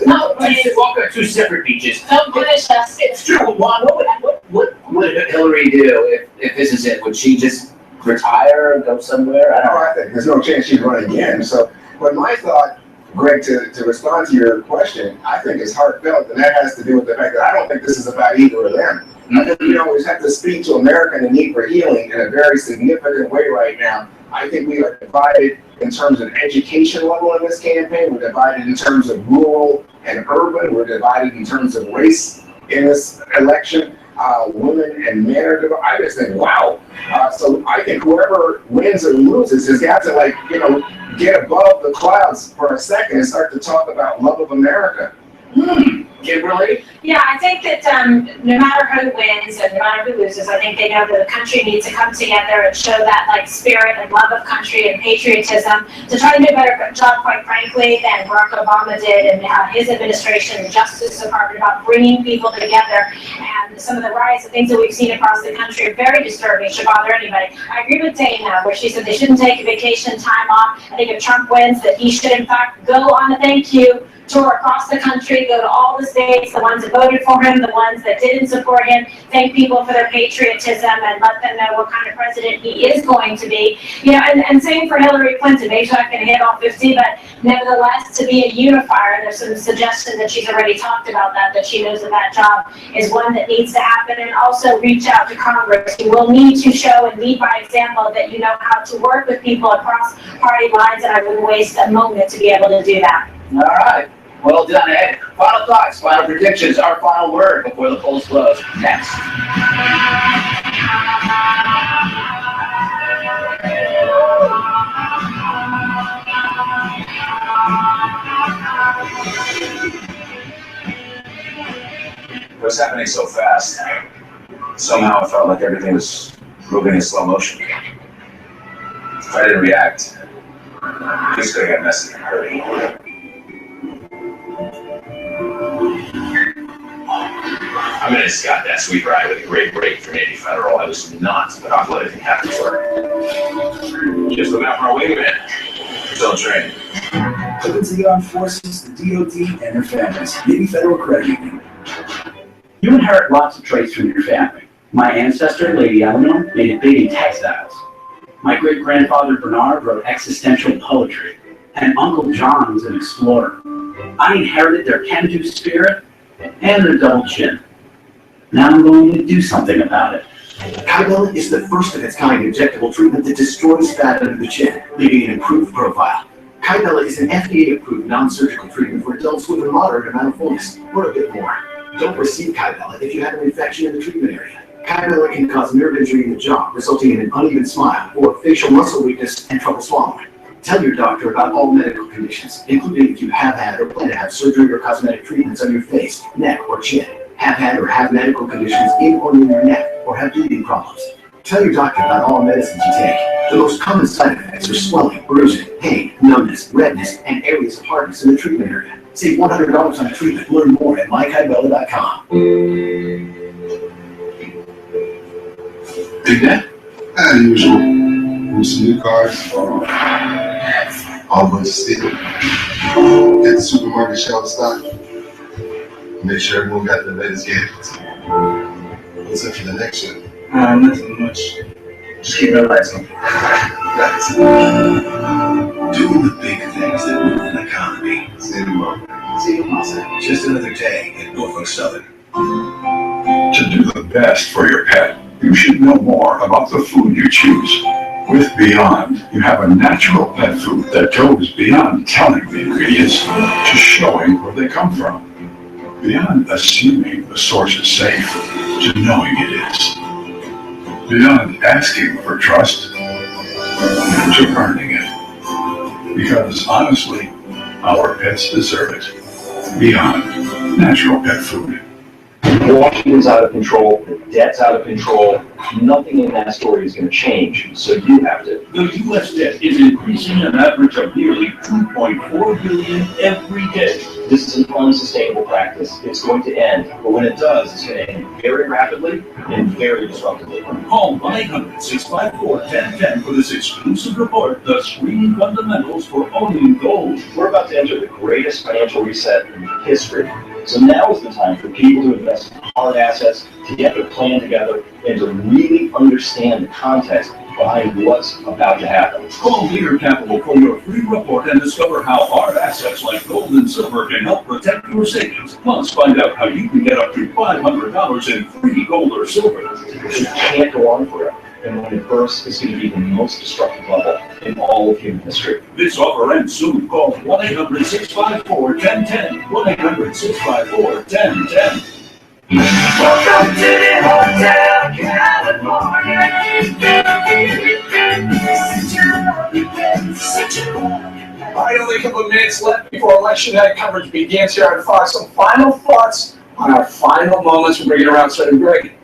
No, walk on two separate beaches. Don't punish us. It's true. What would Hillary do if this is it? Would she just retire or go somewhere? I don't know. I think there's no chance she'd run again. So, but my thought, Greg, to respond to your question, I think is heartfelt, and that has to do with the fact that I don't think this is about either of them. I think we always have to speak to America and the need for healing in a very significant way right now. I think we are divided in terms of education level in this campaign. We're divided in terms of rural and urban. We're divided in terms of race in this election. Women and men are divided. I just think, wow. So I think whoever wins or loses has got to, get above the clouds for a second and start to talk about love of America. Kimberly? Yeah, I think that no matter who wins and no matter who loses, I think they know that the country needs to come together and show that spirit and love of country and patriotism to try to do a better job, quite frankly, than Barack Obama did and his administration, the Justice Department, about bringing people together. And some of the riots and things that we've seen across the country are very disturbing, should bother anybody. I agree with Dana, where she said they shouldn't take a vacation time off. I think if Trump wins, that he should in fact go on a thank you tour across the country, go to all the states, the ones that voted for him, the ones that didn't support him, thank people for their patriotism and let them know what kind of president he is going to be. And same for Hillary Clinton. Maybe she's not going to hit all 50, but nevertheless, to be a unifier, there's some suggestion that she's already talked about that she knows that job is one that needs to happen. And also reach out to Congress. You will need to show and lead by example that you know how to work with people across party lines, and I wouldn't waste a moment to be able to do that. All right. Well done, Ed. Final thoughts, final predictions, our final word before the polls close. Next. It was happening so fast. Somehow I felt like everything was moving in slow motion. If I didn't react, things could have got messy in a hurry. I mean, it's got that sweet ride with a great break from Navy Federal. I was not the not let anything happen for her. Just looking out for our wingman. His own training. Open to the armed forces, the DOD, and their families. Navy Federal Credit Union. You inherit lots of traits from your family. My ancestor, Lady Eleanor, made it big in textiles. My great-grandfather, Bernard, wrote existential poetry. And Uncle John was an explorer. I inherited their can-do spirit and their double chin. Now I'm going to do something about it. Kybella is the first of its kind injectable treatment that destroys fat under the chin, leaving an improved profile. Kybella is an FDA-approved non-surgical treatment for adults with a moderate amount of fullness, or a bit more. Don't receive Kybella if you have an infection in the treatment area. Kybella can cause nerve injury in the jaw, resulting in an uneven smile, or facial muscle weakness and trouble swallowing. Tell your doctor about all medical conditions, including if you have had or plan to have surgery or cosmetic treatments on your face, neck, or chin, have had or have medical conditions in or near your neck, or have bleeding problems. Tell your doctor about all medicines you take. The most common side effects are swelling, bruising, pain, numbness, redness, and areas of hardness in the treatment area. Save $100 on treatment. Learn more at mykybella.com. Big Dad? As usual. With some new cars. All bunch of stick. Get the supermarket shelf stock. Make sure everyone got the latest gadgets. What's up for the next show? Nothing much. Just keep relaxing. Doing the big things that move an economy. See you tomorrow. See you tomorrow. Just another day in Norfolk Southern. To do the best for your pet, you should know more about the food you choose. With Beyond, you have a natural pet food that goes beyond telling the ingredients to showing where they come from. Beyond assuming the source is safe, to knowing it is. Beyond asking for trust, to earning it. Because honestly, our pets deserve it. Beyond natural pet food. Washington's out of control, the debt's out of control, nothing in that story is gonna change, so you have to. The U.S. debt is increasing an average of nearly $2.4 billion every day. This is an unsustainable practice. It's going to end, but when it does, it's going to end very rapidly and very disruptively. Call 1-800-654-1010 for this exclusive report, The Screening Fundamentals for Owning Gold. We're about to enter the greatest financial reset in history. So now is the time for people to invest in hard assets, to get their plan together, and to really understand the context behind what's about to happen. Call Leader Capital for your free report and discover how hard assets like gold and silver can help protect your savings. Plus, find out how you can get up to $500 in free gold or silver. It can't go on forever. And when it bursts, it's going to be the most destructive level in all of human history. This offer ends soon. Call 1-800-654-1010. 1-800-654-1010. Welcome to the Hotel California. All right, only a couple of minutes left before election night coverage begins here on Fox. Some final thoughts on our final moments. We're bringing around starting Greg.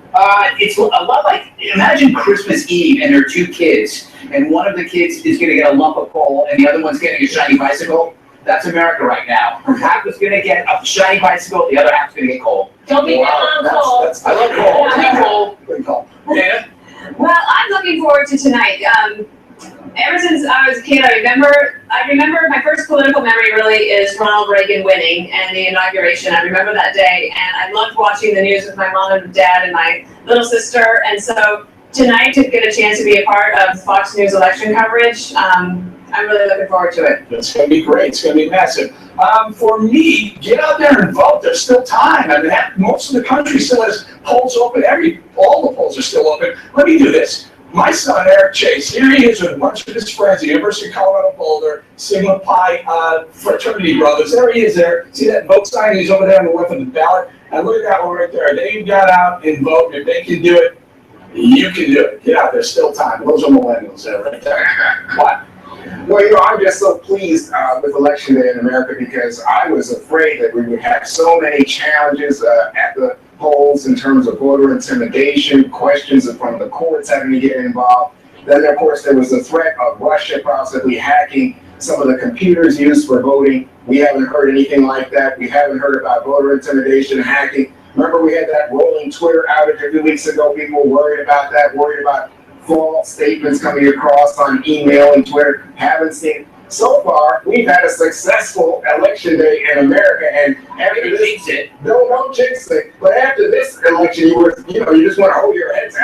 It's a lot like, imagine Christmas Eve and there are two kids, and one of the kids is gonna get a lump of coal and the other one's getting a shiny bicycle. That's America right now. Half is gonna get a shiny bicycle, the other half's gonna get coal. Don't be down on coal. I love coal. Yeah. Good call. Dana? Well, I'm looking forward to tonight. Ever since I was a kid, I remember my first political memory really is Ronald Reagan winning and the inauguration. I remember that day, and I loved watching the news with my mom and dad and my little sister. And so tonight, to get a chance to be a part of Fox News election coverage, I'm really looking forward to it. It's going to be great. It's going to be massive. For me, get out there and vote. There's still time. I mean, most of the country still has polls open. All the polls are still open. Let me do this. My son, Eric Chase, here he is with a bunch of his friends, the University of Colorado Boulder, Sigma Pi fraternity brothers. There he is there. See that vote sign? He's over there on the left of the ballot. And look at that one right there. They got out and vote. If they can do it, you can do it. Get out. There's still time. Those are millennials there right there. What? Well, I'm just so pleased with Election Day in America because I was afraid that we would have so many challenges at the polls in terms of voter intimidation, questions from the courts having to get involved. Then, of course, there was the threat of Russia possibly hacking some of the computers used for voting. We haven't heard anything like that. We haven't heard about voter intimidation, hacking. Remember, we had that rolling Twitter outage a few weeks ago. People were worried about that, worried about false statements coming across on email and Twitter. Haven't seen. So far, we've had a successful election day in America, and after this, don't jinx it. But after this election, you just want to hold your head and say,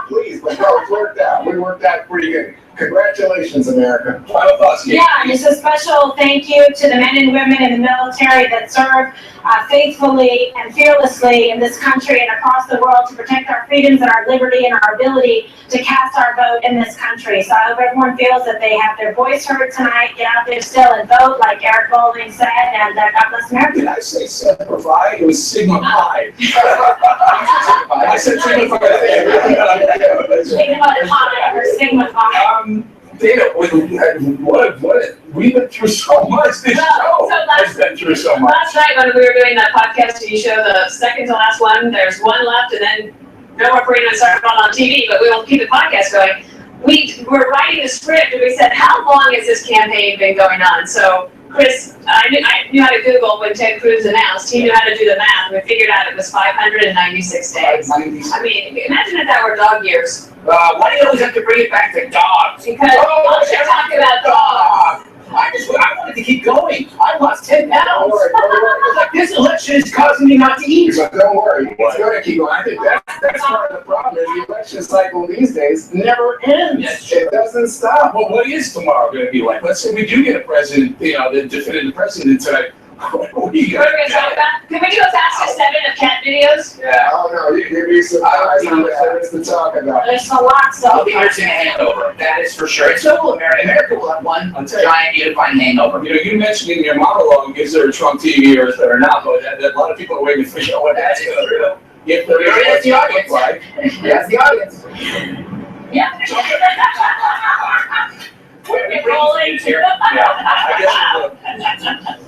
please. But no, it worked out. We worked out pretty good. Congratulations, America. Yeah, and it's a special thank you to the men and women in the military that serve faithfully and fearlessly in this country and across the world to protect our freedoms and our liberty and our ability to cast our vote in this country. So I hope everyone feels that they have their voice heard tonight. Get out there still and vote, like Eric Bowling said, and God bless America. Did I say Semper Fi? It was Sigma Pi. I said Sigma Pi. Sigma Pi or Sigma Pi. Dana, we've been through so much. This show has been through so much. Last night when we were doing that podcast TV show, the second to last one, there's one left, and then no more freedom to start on TV, but we will keep the podcast going. We were writing the script, and we said, how long has this campaign been going on? So Chris, I knew how to Google when Ted Cruz announced. He knew how to do the math. We figured out it was 596 days. I mean, imagine if that were dog years. Why do you always have to bring it back to dogs? Because we should talk about dogs. I wanted to keep going. I lost 10 pounds. Like, this election is causing me not to eat. But don't worry, it's going to keep going. I think that's part of the problem is the election cycle these days never ends. Yes. It doesn't stop. Well, what is tomorrow going to be like? Let's say we do get a president, the definitive president tonight. What are we going to talk about? Can we do a fast 7 of cat videos? Yeah. Oh, no, you'd be surprised how much there is to talk about. There's a lot, so. I'll be in a hangover. That is for sure. And so will America. America will have one giant unifying hangover. You mentioned in your monologue, is there a Trump TV or is there not? But a lot of people are waiting to figure out what that's going to do. If there is, the audience. Like. That's the audience. Yeah. We're rolling here. Yeah, I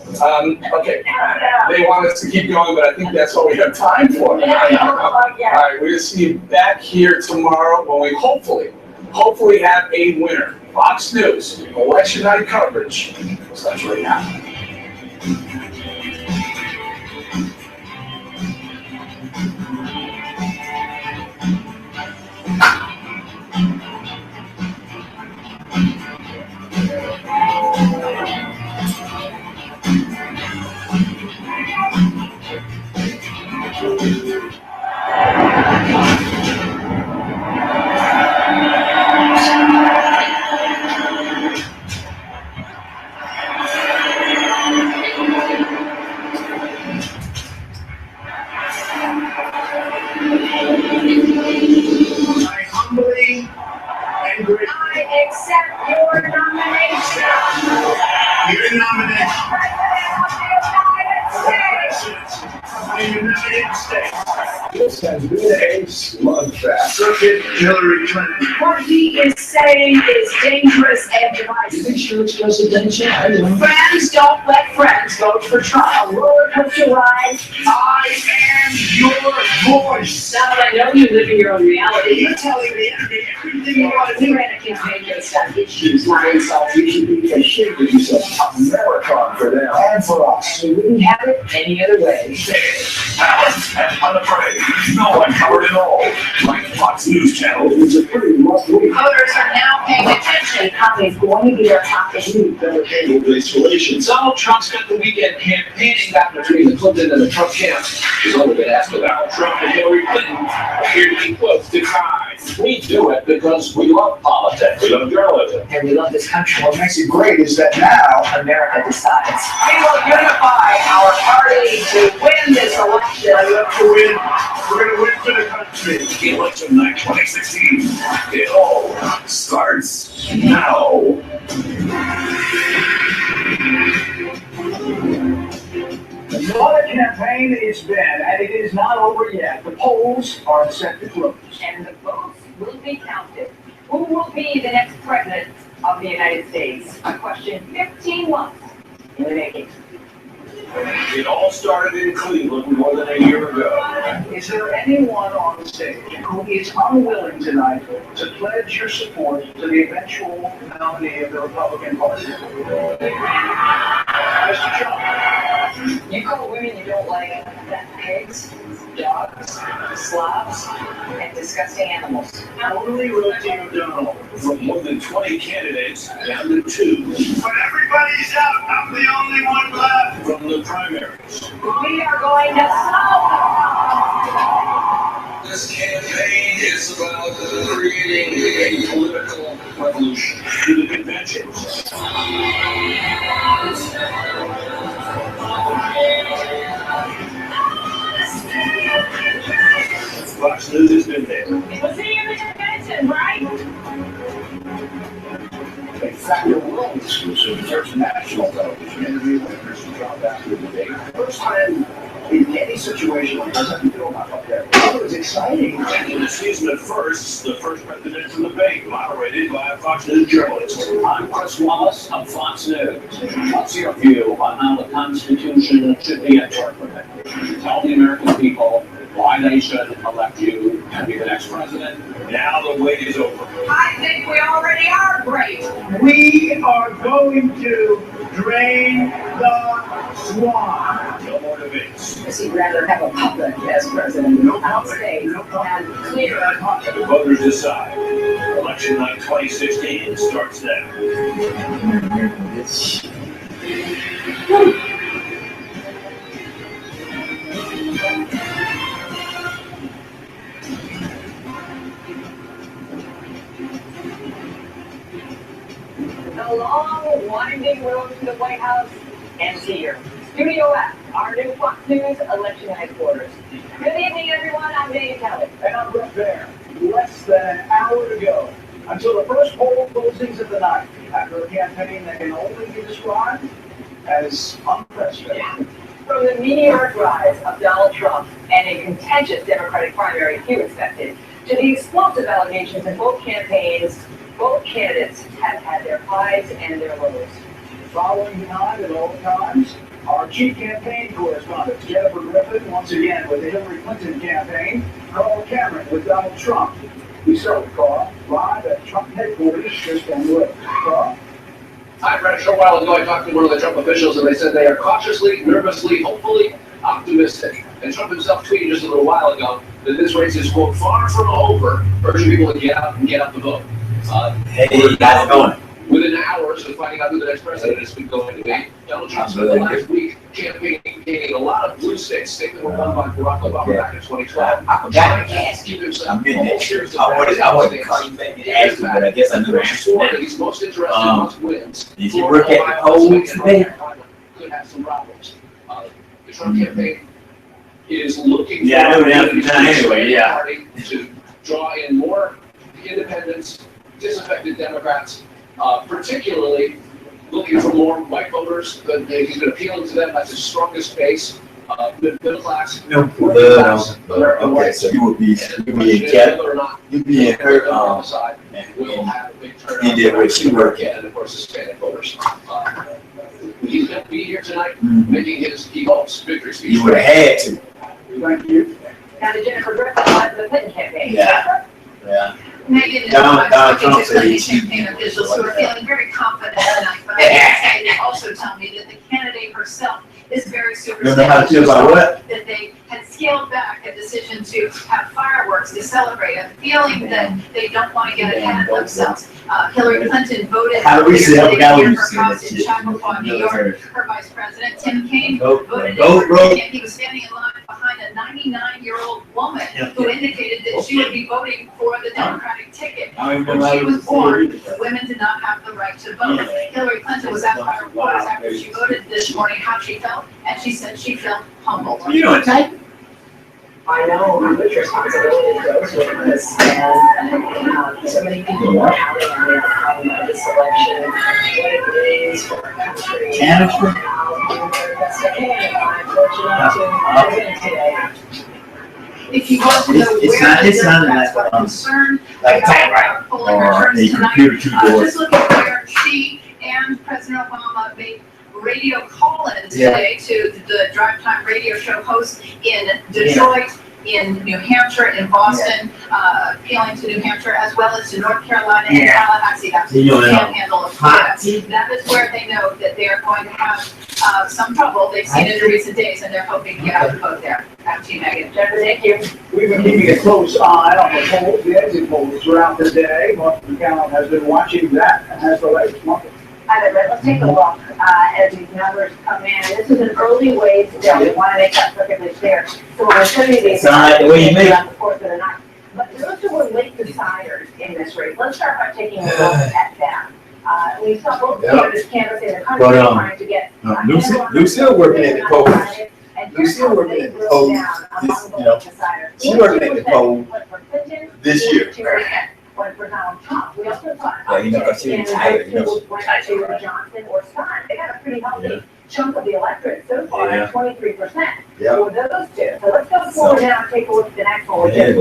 guess Okay, they want us to keep going, but I think that's all we have time for. All right, we're gonna see you back here tomorrow when we hopefully have a winner. Fox News, election night coverage. Starts right now. I humbly and gratefully I accept your nomination. your nomination For the United States. for the United States. This has been a slugfest. Circuit Hillary Clinton. What he is saying is dangerous and divisive. You think she looks presidential? I don't. Friends don't let friends vote for Trump. A roller coaster ride. I am your voice. Now that I know you live in your own reality. You're telling me everything you want to We do. ran a campaign based on issues, not You insults. should be ashamed of yourself. American for them. And for us. We wouldn't have it any other way. Balanced and unafraid. No one covered it all. Like Fox News Channel. It's a pretty rough week. Voters are now paying attention. How is going to be our top issue. Better cable-based relations. Donald Trump spent the weekend campaigning back between the Clinton and the Trump camps. He's only been asked about Trump and Hillary Clinton appear to be close to ties. We do it because we love politics, we love journalism, And we love this country. What makes it great is that now America decides. We will unify our party to win this election. I love to win. We're gonna win for the country. Election night 2016. It all starts now. What a campaign it's been, and it is not over yet. The polls are set to close. And the votes will be counted. Who will be the next president of the United States? A question 15 months in the making. It all started in Cleveland more than a year ago. Is there anyone on the stage who is unwilling tonight to pledge your support to the eventual nominee of the Republican Party? Mr. Trump. You call women you don't like pigs, dogs, slobs, and disgusting animals. Totally rotating Donald. From more than 20 candidates down to 2. But everybody's out. I'm the only one left. From the primaries. We are going to solve This campaign is about creating a political revolution. To the conventions. Fox News has been there. Was he in the convention, right? In fact, the world exclusive first national television interview with Mr. Trump after the debate. First time in any situation like this, I feel about up there. It was exciting. And in the season of firsts, the first presidential debate, moderated by a Fox News journalist. I'm Chris Wallace of Fox News. What's your view on how the Constitution should be interpreted? Tell the American people why they should elect you to be the next president. Now the wait is over. I think we already are great. We are going to drain the swamp. No more debates. Because he'd rather have a puppet as president than outstate and clear. The voters decide. Election night 2016 starts now. The long, winding road to the White House ends here. Studio F, our new Fox News election headquarters. Good evening, everyone. I'm Dana Kelly. And I'm Brett Baer. Less than an hour to go until the first poll closings of the night after a campaign that can only be described as unprecedented. From the meteoric rise of Donald Trump and a contentious Democratic primary few expected, to the explosive allegations in both campaigns, both candidates have had their highs and their lows. Following behind at all times, Our chief campaign correspondent, Jennifer Griffin, once again with the Hillary Clinton campaign, Carl Cameron with Donald Trump. We start with Carl, live at Trump headquarters just down the road. Carl? Hi, Brett. A short while ago, I talked to one of the Trump officials, and they said they are cautiously, nervously, hopefully optimistic. And Trump himself tweeted just a little while ago that this race is, quote, far from over, urging people to get out and get out the vote. Hey, how's it going? Within hours of finding out who the next president is going to be, Donald Trump spent the last week campaigning a lot of blue states that were won by Barack Obama back in 2012. Trying to keep himself series of I wasn't calling you back and ask you, but I guess I knew the answer to one of that. these most interesting wins. Did you work at the polls today? Could have some problems. The Trump campaign is looking Yeah, I know the answer to that anyway, yeah. party to draw in more independents, disaffected Democrats, particularly looking for more white voters. He's been appealing to them. That's his strongest base. Middle class. No. Okay, so you would be in Canada. You'd be in her, will have a big turnout. you did what she worked at. And of course, Hispanic voters. He's going to be here tonight making his, he hopes, victory speech. You would have had to. Thank you. Now, the Jennifer Griffin led the Clinton campaign. Yeah. Yeah. Megan and Donald I Trump talking to said Clinton he- campaign officials who are feeling very confident tonight, but I can say they also tell me that the candidate herself is very super. You know how to feel about what? That they had scaled back a decision to have fireworks to celebrate, a feeling that they don't want to get ahead of themselves. Hillary Clinton voted How do we see how we got here when you for see House that in shit? Chappaqua, New York. Her vice president, Tim Kaine, Go, voted go, in bro. and he was standing in line behind a 99-year-old woman who indicated that she would be voting for the Democratic ticket. I remember When she I was was born, women did not have the right to vote. Hillary Clinton was asked by reporters after she voted this morning how she felt, and she said she felt humbled. You know what type? I know which responsibility goes with this, and so many people are counting on the outcome of this election, what it means for our country. Canister? Best I can, I'm fortunate to be president today. If you want to know where the Democrats are concerned Like a typewriter polling or returns a tonight, computer keyboard. just look at where she and President Obama made radio call-ins today to the drive time radio show hosts in Detroit, in New Hampshire, in Boston, appealing to New Hampshire, as well as to North Carolina and Tallahassee. That's the panhandle of Florida. That is where they know that they are going to have some trouble. They've seen it in recent days, and they're hoping to get out the vote there. Back to you, Megan. Jennifer, thank you. We've been keeping a close eye on the polls, the exit polls throughout the day. Mark McCallum has been watching that and has the latest. Mark. Hi there, let's take a look as these numbers come in. This is an early way still. We want to make that perfectly clear. So we're going to show you these Sound like the way you make it. throughout the course of the night. But those who were late deciders in this race, let's start by taking a look at them. We saw both candidates canvassing the country trying to get. Lucille working at the polls. Lucille working at the polls. She working at the polls this year. Went for Donald Trump. We also saw because she retired, went to Johnson or Stein. They got a pretty healthy chunk of the electorate so far, at 23% for those two. So let's go forward now and take a look at the next one, which is,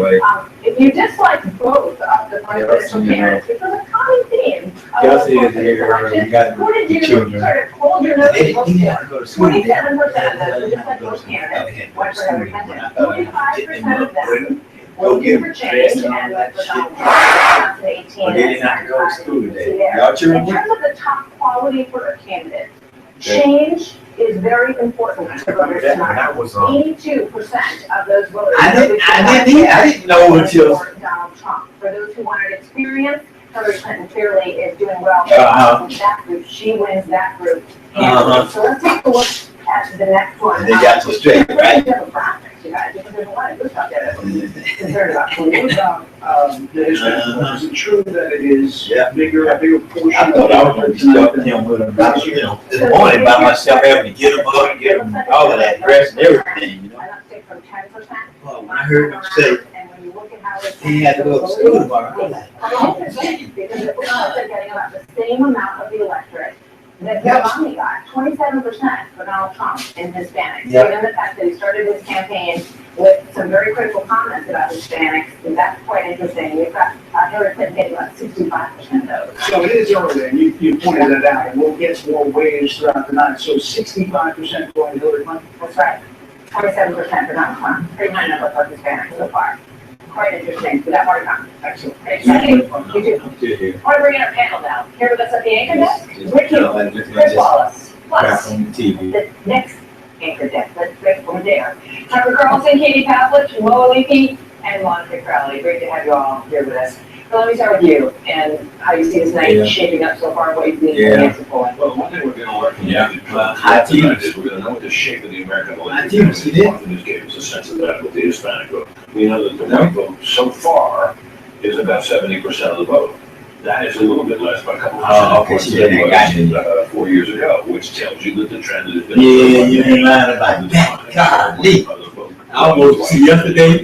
if you dislike both of the presidential candidates, which was a common theme of the election, who did you sort of hold your nose and look for? 27% of those who dislike both candidates went for Hillary Clinton. 45% of them looking for change and went for Donald Trump in 2018. They didn't have to go to school today. In terms of the top quality for a candidate, change is very important to voters tonight. 82% of those voters. I didn't know until. For Donald Trump. For those who wanted experience, Hillary Clinton clearly is doing well with that group. She wins that group. So let's take a look at the next one. They got to straight, right? You guys, because there's a lot of good stuff there that we're concerned about. The history, is it true that it is a bigger portion? I thought I was going to be stuck him with him, this morning by myself having to get him up and get him all of that dress and everything, Well, when I heard him say he had to go to school tomorrow, I was like, because the Democrats are getting about the same amount of the electorate that Romney got, 27% for Donald Trump in Hispanics, given the fact that he started his campaign with some some very critical comments about Hispanics, and that's quite interesting. We've got Hillary Clinton getting about 65% vote. So it is early, and you pointed that out, and we'll get more waves throughout the night. So 65% going to Hillary Clinton? That's right. 27% for Donald Trump. Pretty high number for Hispanics so far. Quite interesting. We got more to come. Excellent. Thank you. You too. I want to bring in our panel now. Here with us at the anchor desk, Ricky, Chris Wallace, plus the next anchor desk. Let's break over there. Tucker Carlson, Katie Pavlich, Moa Leakey, and Monica Crowley. Great to have you all here with us. So let me start with you and how you see this night shaping up so far, what you think the answer for. Well, one thing we're going to work on, is we're going to know what the shape of the American electorate is. This gave us a sense of that with the Hispanic vote. We know that the white vote so far is about 70% of the vote. That is a little bit less by a couple of 4 years ago, which tells you that the trend has been. Yeah, you ain't lying about that. Golly. I was yesterday.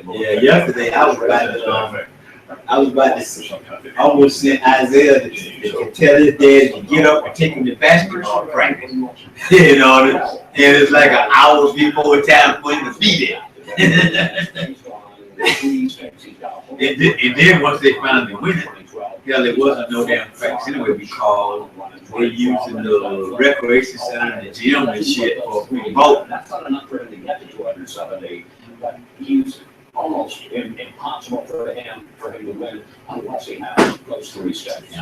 Yeah, yesterday I was about to almost send Isaiah to tell his dad to get up and take him to basketball practice. You know, and it's like an hour before time for him to be there. And then once they finally win it, there wasn't no damn practice anyway because they're using the recreation center and the gym and shit for remote. That's not enough for him to get to 278, but he's almost impossible for him to win unless he has those three steps.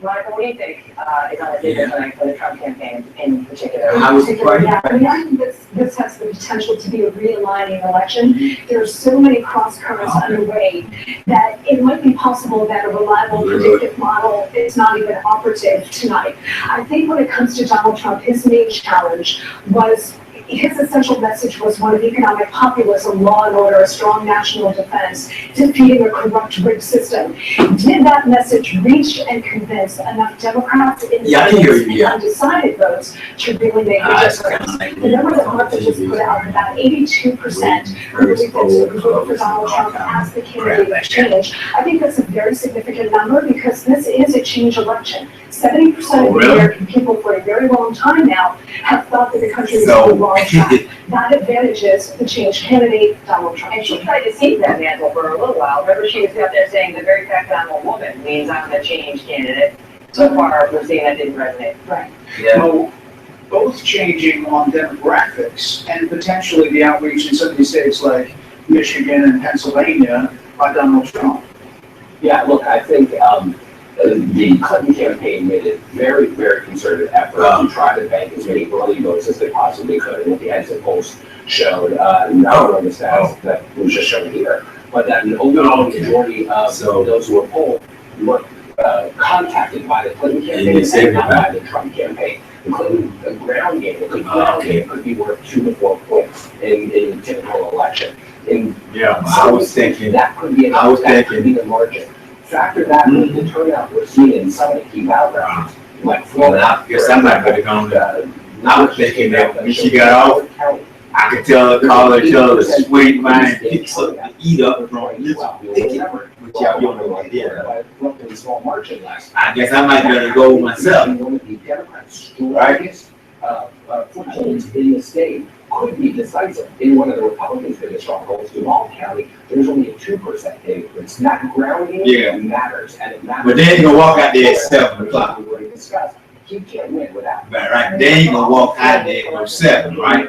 Monica, what do you think is on the agenda tonight for the Trump campaign in particular? I think this has the potential to be a realigning election. There are so many cross currents underway that it might be possible that a reliable predictive model is not even operative tonight. I think when it comes to Donald Trump, his main challenge was his essential message was one of economic populism, law and order, a strong national defense, defeating a corrupt rigged system. Did that message reach and convince enough Democrats, independents, and undecided votes to really make a difference? The number that Martha just put out, about 82% who believe that to vote for Donald Trump as the candidate of change. I think that's a very significant number because this is a change election. 70% of the American people for a very long time now have thought that the country was on the wrong track. That advantages the change candidate, Donald Trump. And she tried to seize that mantle for a little while. Remember, she was out there saying the very fact that I'm a woman means I'm the change candidate. So far, we're seeing that didn't resonate. Right. So both changing on demographics and potentially the outreach in some of these states like Michigan and Pennsylvania by Donald Trump. Yeah, look, I think the Clinton campaign made a very, very concerted effort to try to bank as many early votes as they possibly could. And what the exit polls showed, not only the stats that was just shown here, but that an overwhelming majority of those who were polled were contacted by the Clinton campaign and not by the Trump campaign. Including the ground game, a good ground game could be worth 2 to 4 points in a typical election. I was thinking that could be the margin. Factor that with the turnout we're seeing in some of the key battlegrounds, like Florida. I guess I'm not going to go there. I was thinking that when she got off, I could tell her, call her, tell her to sweet mine, pick something to eat up from this ticket, which y'all don't know idea. I guess I might better go myself. Right? Footholds in the state could be decisive. In one of the Republicans' biggest strongholds, Duval County, there's only a 2% increase. That grounding matters, and it matters. But they ain't gonna walk out there at 7 o'clock. We already discussed. You can't win without. Right. They ain't gonna walk out there at 7, right?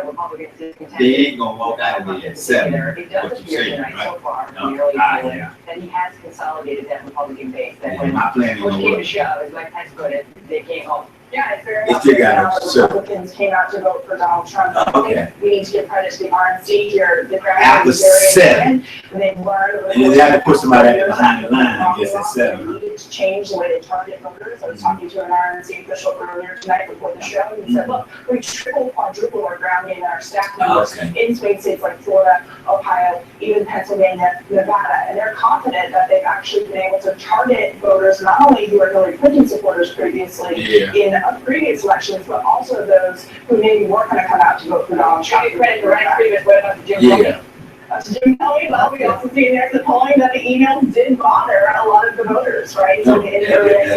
Republicans They ain't gonna walk out of there at 7. It does What you appear saying, tonight right? so far, in the early polling, that he has consolidated that Republican base. That when my plan push is came to shove, as Mike Pence put it, they came home. Yeah, it's fair They enough. still got The it, Republicans came out to vote for Donald Trump. I think we need to give credit to the RNC here. The ground After is very 7. important. They learned. And they have to put somebody behind the line, I guess at 7. They needed to change the way they target voters. I was talking to an RNC official earlier tonight before the show, and he said, look, we triple, quadruple our ground game and our staff numbers in swing states like Florida, Ohio, even Pennsylvania, Nevada, and they're confident that they've actually been able to target voters not only who are Hillary Clinton supporters previously in a previous elections, but also those who maybe weren't going to come out to vote for Donald Trump. Credit the right previous, what about the Jim Kelly? To Jim Kelly, well, we also see in there the polling that the emails did bother a lot of the voters, right? So the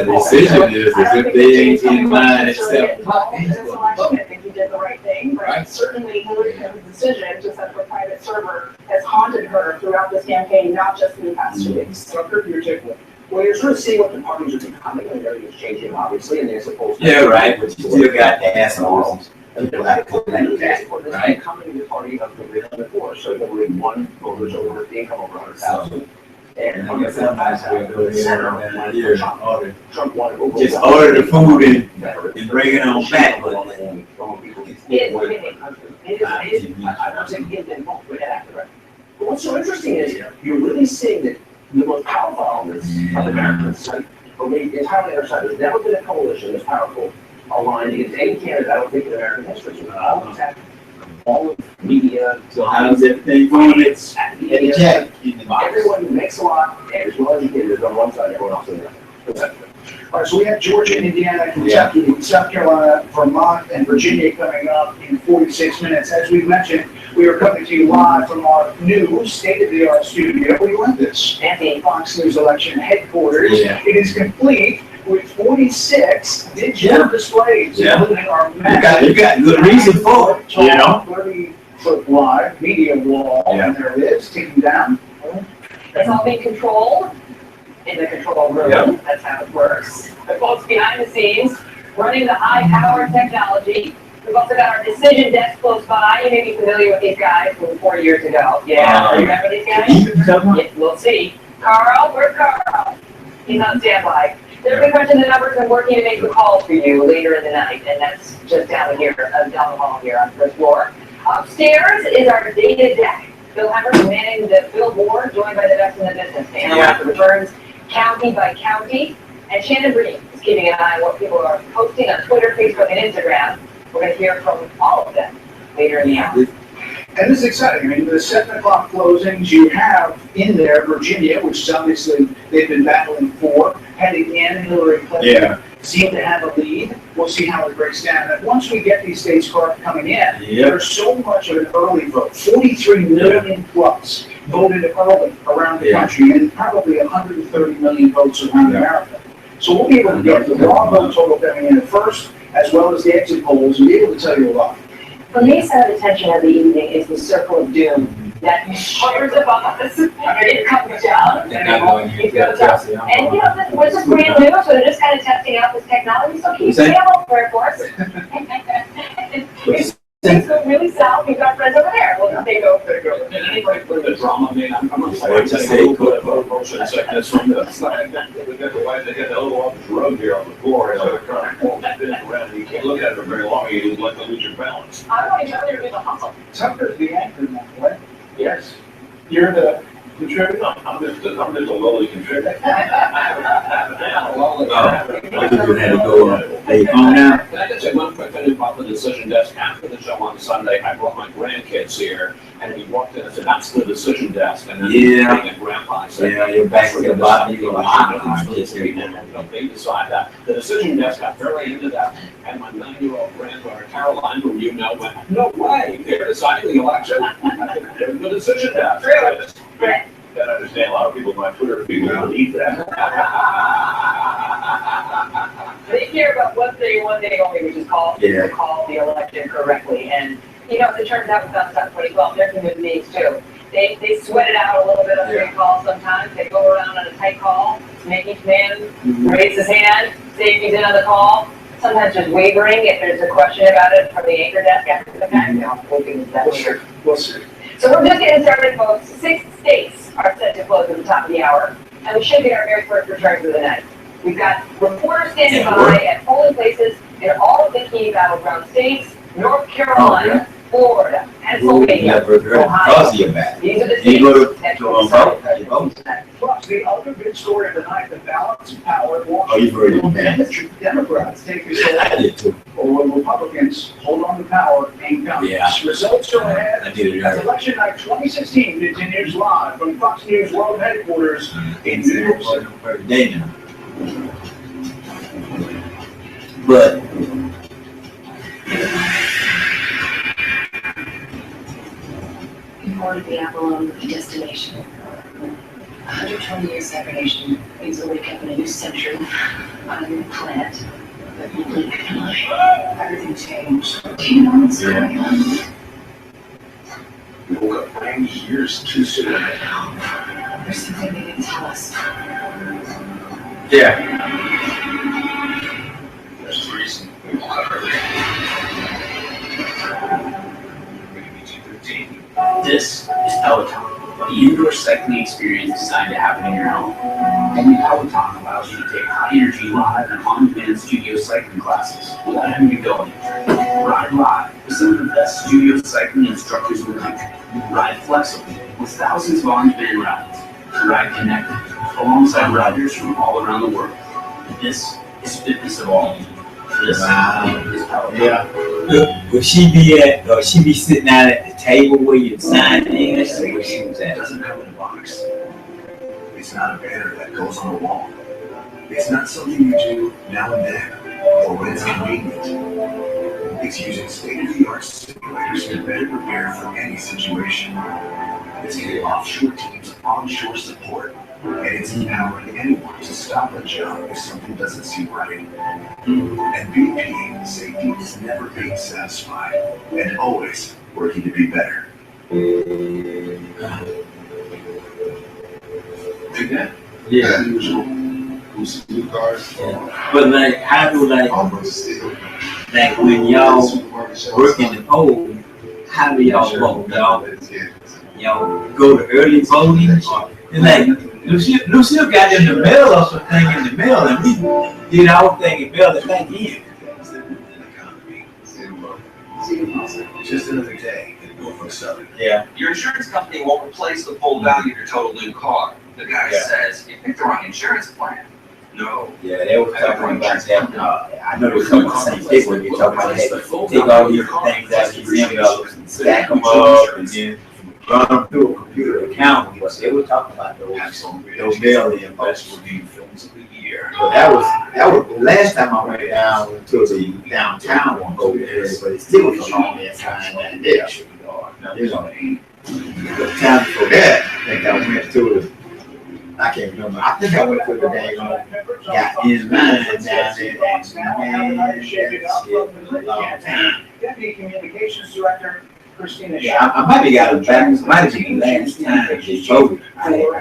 decision is if they ain't in line at 7 o'clock, I think he did the right thing, but Right. certainly Hillary Clinton's decision to set up a private server has haunted her throughout this campaign, not just in the past 2 weeks. So Kirk, your takeaway. Well, you're sort of seeing what the parties are becoming, and everything's changing, obviously, and they're supposed to. Yeah, right, but you still got assholes. And they're like, right? Becoming the party of the rich and the poor, so Hillary won voters over the income over 100,000. And I guess somebody's gonna go there here and order. Trump wanted to. Just order the food and bring it on back. I don't think it didn't vote for that, right? But what's so interesting is you're really seeing that the most powerful elements of Americans, right, are made entirely other side. There's never been a coalition as powerful aligned against any candidate, I don't think, in American history. So all of all of media. So how does everything going? It's Media, everyone who makes a lot and is well educated is on one side, everyone else on the other. All right, so we have Georgia, Indiana, Kentucky, South Carolina, Vermont, and Virginia coming up in 46 minutes. As we mentioned, we are coming to you live from our new state-of-the-art studio. We run this at the Fox News election headquarters. Yeah. It is complete with 46 digital displays, Yeah. including our you got good reason for it, you know? 30-foot wide media wall, and there it is, ticking down. It's all being controlled in the control room. Yep. That's how it works. The folks behind the scenes running the high-powered technology. We've also got our decision desk close by. You may be familiar with these guys from 4 years ago. Yeah, remember these guys? Yeah, we'll see. Carl, where's Carl? He's on standby. They're been crunching the numbers and working to make the calls for you later in the night, and that's just down here, down the hall here on the first floor. Upstairs is our data deck. Bill Hemmer manning the billboard, joined by the best in the business to analyze the returns county by county. And Shannon Breen is keeping an eye on what people are posting on Twitter, Facebook, and Instagram. We're going to hear from all of them later in the hour. And this is exciting. I mean, the 7 o'clock closings, you have in there Virginia, which is obviously they've been battling for, heading in. Hillary Clinton seem to have a lead. We'll see how it breaks down. And once we get these states coming in, there's so much of an early vote. 43 million plus voted early around the country, and probably 130 million votes around America. So we'll be able to get the raw vote total coming in at first, as well as the exit polls, and be able to tell you a lot. For me, center of attention of the evening is the circle of doom that hovers above us. It comes down, it goes up. And you know, this is brand new, so they're just kind of testing out this technology, so keep stay on for it, for us. Things go really south, we've got friends over there, well, they go. The drama, I mean, I'm not saying they put a motion sickness from the side. We got the white, they got the little office road here on the floor, and they're trying to pull that thing around, you can't look at it for very long, you like to lose your balance. I want to know you're doing the hustle. Tucker's the anchor now, right? Yes. You're the contributor? I'm just a lowly contributor. Hey, calm down. Can I just say one quick thing about the decision desk? After the show on Sunday, I brought my grandkids here, and we walked in and said, that's the decision desk. And then and Grandpa said, you're back to the bottom. They decide that. The decision desk got very into that, and my 9-year-old granddaughter, Caroline, who you know, went, no way, they're deciding the election. The decision desk. I can understand a lot of people on my Twitter feed don't believe that. They care about one thing only, which is call the election correctly. And, you know, as it turns out, we've done stuff pretty well. They're human beings too. They sweat it out a little bit on the call sometimes. They go around on a tight call, make each man raise his hand, say if he's in on the call. Sometimes just wavering if there's a question about it from the anchor desk after the fact. We'll see. So we're just getting started, folks. 6 states are set to close at the top of the hour, and we should get our very first returns of the night. We've got reporters standing by at polling places in all of the key battleground states: North Carolina, Florida, Pennsylvania, Ohio. These are the states that will vote. Plus, the other big story of the night, the balance of power. You've already been. Democrats take control, or will Republicans hold on to power and come. Results go ahead. As election night 2016 continues live from Fox News World Headquarters in New York City. But Before the apple on the destination. 120 years hibernation means we'll wake up in a new century on a new planet. But Blake and I, everything changed. Do you know what's going on? We woke up 90 years too soon. There's something they didn't tell us. Yeah. There's the reason we woke up early. This is Peloton, the indoor cycling experience designed to happen in your home. Only Peloton allows you to take high-energy live and on-demand studio cycling classes without having to go anywhere. Ride live with some of the best studio cycling instructors in the country. Ride flexibly with thousands of on-demand rides. Ride connected alongside riders from all around the world. This is fitness evolved. This is Peloton. Yeah. Would she be sitting down at the table where you signed in? That's where she was at. It doesn't come in a box. It's not a banner that goes on the wall. It's not something you do now and then, or when it's convenient. It's using state-of-the-art simulators to better prepare for any situation. It's giving offshore teams onshore support, and it's empowering anyone to stop a job if something doesn't seem right. At BP, safety is never being satisfied, and always working to be better. Again, Yeah. Usual. Who's new cars? But like, how do like when y'all work in the poll, how do y'all vote? Y'all go to early voting, or it's like Lucille got in the mail or something in the mail, and we did our thing and mailed it back in. Just another day in Norfolk Southern. Yeah. Your insurance company won't replace the full value of your total new car. The guy says, you picked the wrong insurance plan. No. Yeah, they were talking about that. I know they were talking about the same thing when you talk about that. Take all these things out of these envelopes and stack them up and then run them through a computer account. But they were talking about those mail-in votes. But that was the last time I went down to the downtown one over there, but it still was a long ass time down there. You know, the time before that, I think I went to I can't remember. I think I went to the day got in line down there and a long time. Deputy Communications Director Christina. Yeah, I might have got it back. It might have been the last time they voted. I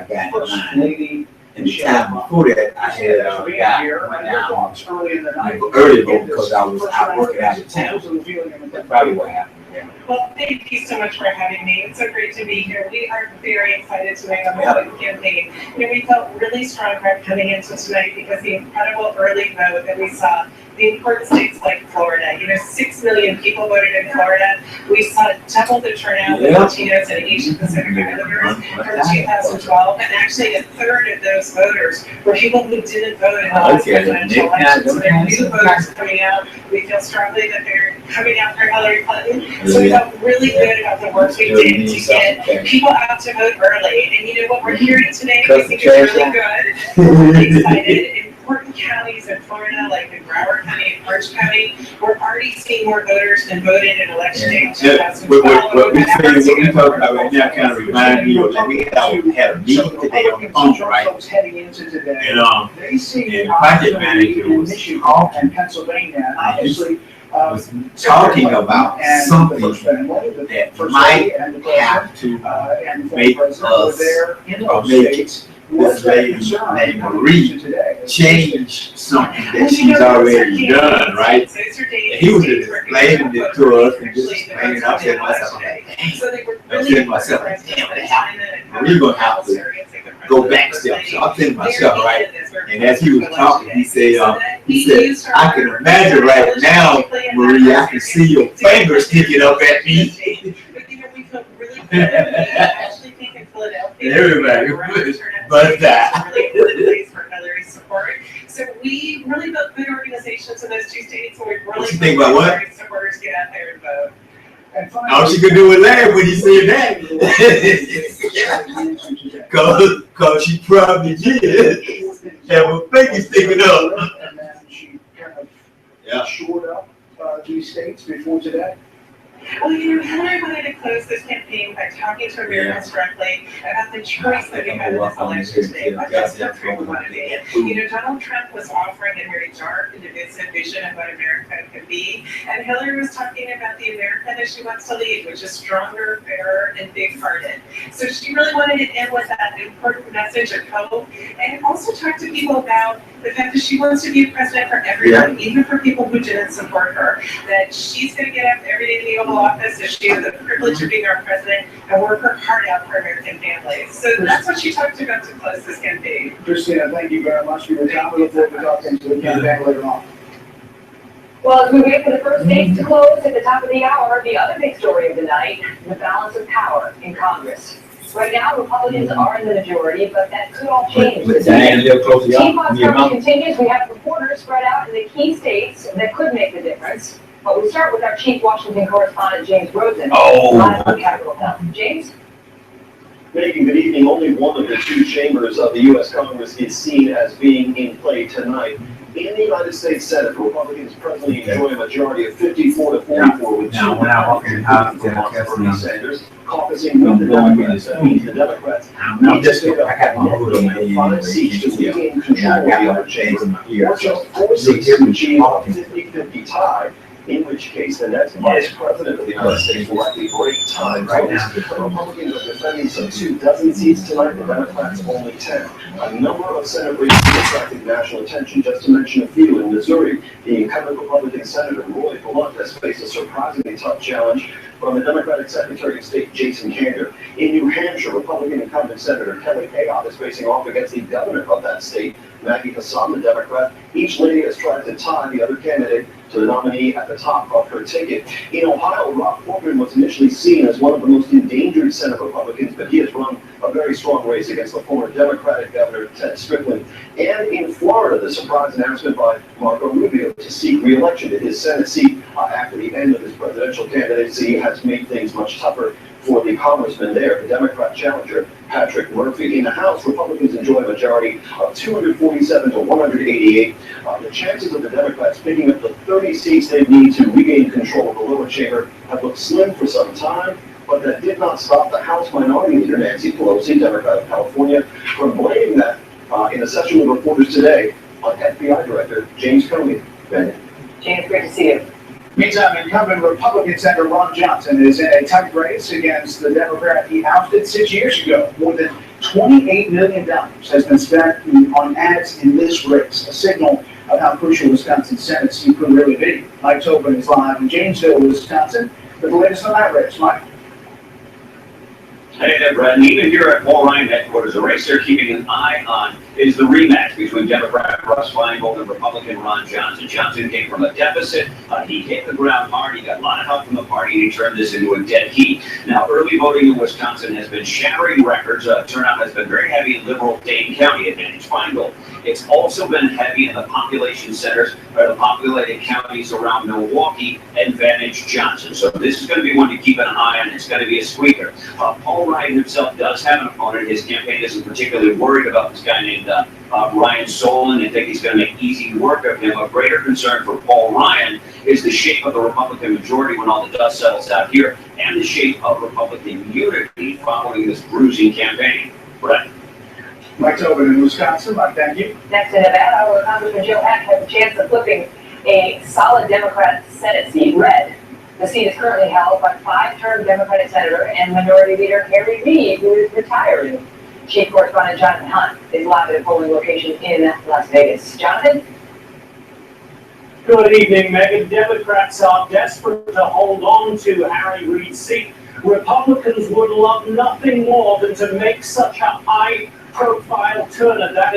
got in line. And the time before that, I had went down early vote because I was out working out of town. That's probably what happened. Well, thank you so much for having me. It's so great to be here. We are very excited tonight on the Republican campaign. You know, we felt really strong about coming into tonight because the incredible early vote that we saw, the important states like Florida, 6 million people voted in Florida. We saw double the turnout with Latinos and Asian Pacific Islanders from 2012, and actually a third of those voters were people who didn't vote in the last presidential election. So there are new voters coming out. We feel strongly that they're coming out for Hillary Clinton. So we felt really good about the work we did to get people out to vote early. And what we're hearing today, we think is really good. We're really excited. Important counties in Florida, like in Broward County and Orange County, we're already seeing more voters than voted in election day 2012. What we talk about right now kind of reminds me of that we had a meeting today on the phone, right? And the project manager was was talking about something that might have to make us or make this lady named Marie change something that she's already done, right? And he was just explaining it to us and just explaining. I said to myself, damn, Marie gonna have to go back steps. So I'm thinking to myself, right? And as he was talking, he said, I can imagine right now, Marie, I can see your fingers sticking up at me. Everybody, but that. So we really built good organizations in those two states, and we really What you think about what? supporters get out there and vote. All she could do was laugh when he said that. Cause she probably did. Have her fingers sticking up. And then she kind of shored up these states before today. Well, Hillary wanted to close this campaign by talking to Americans directly about the choice that we have in this election today. What does the we want to be? Donald Trump was offering a very dark and divisive vision of what America could be, and Hillary was talking about the America that she wants to lead, which is stronger, fairer, and big-hearted. So she really wanted to end with that important message of hope, and also talk to people about the fact that she wants to be a president for everyone, even for people who didn't support her. That she's going to get up every day in the Oval Office, that she has the privilege of being our president, and work her heart out for American families. So that's what she talked about to close this campaign. Christina, thank you very much for your time. We look forward to talking to the campaign later on. Well, as we wait for the first states to close at the top of the hour, the other big story of the night, the balance of power in Congress. Right now, Republicans are in the majority, but that could all change this week. Team Fox coverage continues. We have reporters spread out in the key states that could make the difference. But we start with our chief Washington correspondent, James Rosen, live on Capitol Hill. James? Megan, good evening. Only one of the two chambers of the U.S. Congress is seen as being in play tonight. In the United States Senate, Republicans presently enjoy a majority of 54 to 44 with two Bernie Sanders caucusing with the Democrats. That means the Democrats need to pick up 5 seats to regain control of the other chamber, or just 4 seats to achieve a 50-50 tie, in which case the next vice president of the United States will likely break ties. The Republicans are defending some 24 seats tonight, the Democrats only 10. A number of Senate races attracting national attention. Just to mention a few, in Missouri, the incumbent Republican Senator Roy Blunt has faced a surprisingly tough challenge from the Democratic Secretary of State Jason Kander. In New Hampshire, Republican incumbent Senator Kelly Ayotte is facing off against the governor of that state, Maggie Hassan, the Democrat. Each lady has tried to tie the other candidate to the nominee at the top of her ticket. In Ohio, Rob Portman was initially seen as one of the most endangered Senate Republicans, but he has run a very strong race against the former Democratic Governor Ted Strickland. And in Florida, the surprise announcement by Marco Rubio to seek re-election to his Senate seat after the end of his presidential candidacy has made things much tougher for the congressman there, the Democrat challenger, Patrick Murphy. In the House, Republicans enjoy a majority of 247 to 188. The chances of the Democrats picking up the 30 seats they need to regain control of the lower chamber have looked slim for some time, but that did not stop the House Minority Leader Nancy Pelosi, Democrat of California, from blaming that in a session with reporters today on FBI Director James Comey. James, great to see you. Meantime, incumbent Republican Senator Ron Johnson is in a tight race against the Democrat he ousted 6 years ago. More than $28 million has been spent on ads in this race, a signal of how crucial Wisconsin's Senate seat could really be. Mike Tobin is live in Janesville, Wisconsin, with the latest on that race. Mike? Hey there, Brett. And even here at Paul Ryan headquarters, the race they're keeping an eye on is the rematch between Democrat Russ Feingold and Republican Ron Johnson. Johnson came from a deficit. He hit the ground hard. He got a lot of help from the party, and he turned this into a dead heat. Now, early voting in Wisconsin has been shattering records. Turnout has been very heavy in liberal Dane County, advantage Feingold. It's also been heavy in the population centers, or the populated counties around Milwaukee, advantage Johnson. So this is going to be one to keep an eye on. It's going to be a squeaker. Paul Ryan himself does have an opponent. His campaign isn't particularly worried about this guy named Ryan Solon. They think he's going to make easy work of him. A greater concern for Paul Ryan is the shape of the Republican majority when all the dust settles out here, and the shape of Republican unity following this bruising campaign. Brett? Mike Tobin in Wisconsin. Mike, thank you. Next in Nevada, where Congressman Joe Heck has a chance of flipping a solid Democrat Senate seat red. The seat is currently held by 5-term Democratic Senator and Minority Leader Harry Reid, who is retiring. Chief Correspondent Jonathan Hunt is live at a polling location in Las Vegas. Jonathan? Good evening, Megan. Democrats are desperate to hold on to Harry Reid's seat. Republicans would love nothing more than to make such a high-profile turnover. That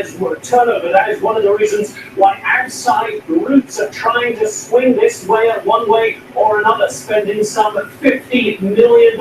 is one of the reasons why outside groups are trying to swing this way one way or another, spending some $50 million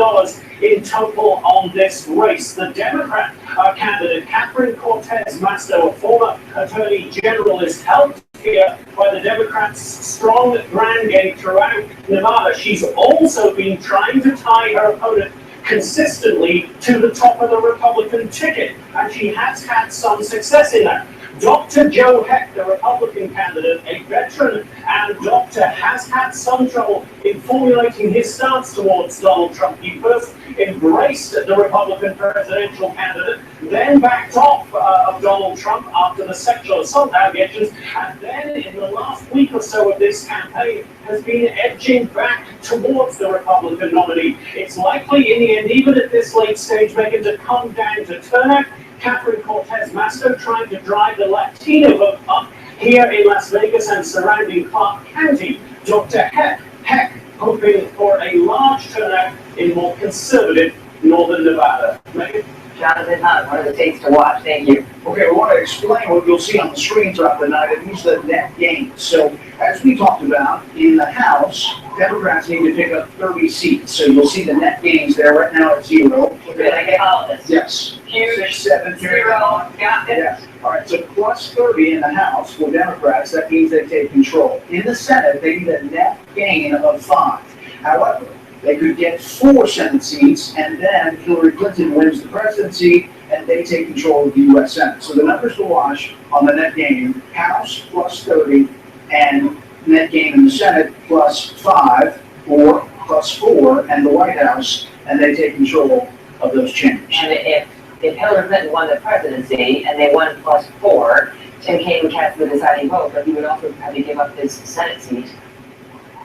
in total on this race. The Democrat candidate, Catherine Cortez Masto, a former attorney general, is helped here by the Democrats' strong ground game throughout Nevada. She's also been trying to tie her opponent consistently to the top of the Republican ticket, and she has had some success in that. Dr. Joe Heck, the Republican candidate, a veteran and doctor, has had some trouble in formulating his stance towards Donald Trump. He first embraced the Republican presidential candidate, then backed off of Donald Trump after the sexual assault allegations, and then in the last week or so of this campaign has been edging back towards the Republican nominee. It's likely in the end, even at this late stage, Megan, to come down to turnout. Catherine Cortez Masto trying to drive the Latino vote up here in Las Vegas and surrounding Clark County. Dr. Heck hoping for a large turnout in more conservative northern Nevada. Megan? Jonathan Hunt, one of the states to watch. Thank you. Okay, we want to explain what you'll see on the screen throughout the night, and these are the net gains. So, as we talked about, in the House, Democrats need to pick up 30 seats. So you'll see the net gains there. Right now it's 0. Did I get all of this? Yes. Huge. 6, 7, 0. Got it. Yes. All right, so plus 30 in the House for Democrats, that means they take control. In the Senate, they need a net gain of 5. However, they could get 4 Senate seats, and then Hillary Clinton wins the presidency, and they take control of the U.S. Senate. So the numbers to watch on the net gain: House plus 30, and net gain in the Senate plus 5, or plus 4, and the White House, and they take control of those chambers. And if Hillary Clinton won the presidency and they won plus 4, Tim Kaine would cast the deciding vote, but he would also have to give up his Senate seat,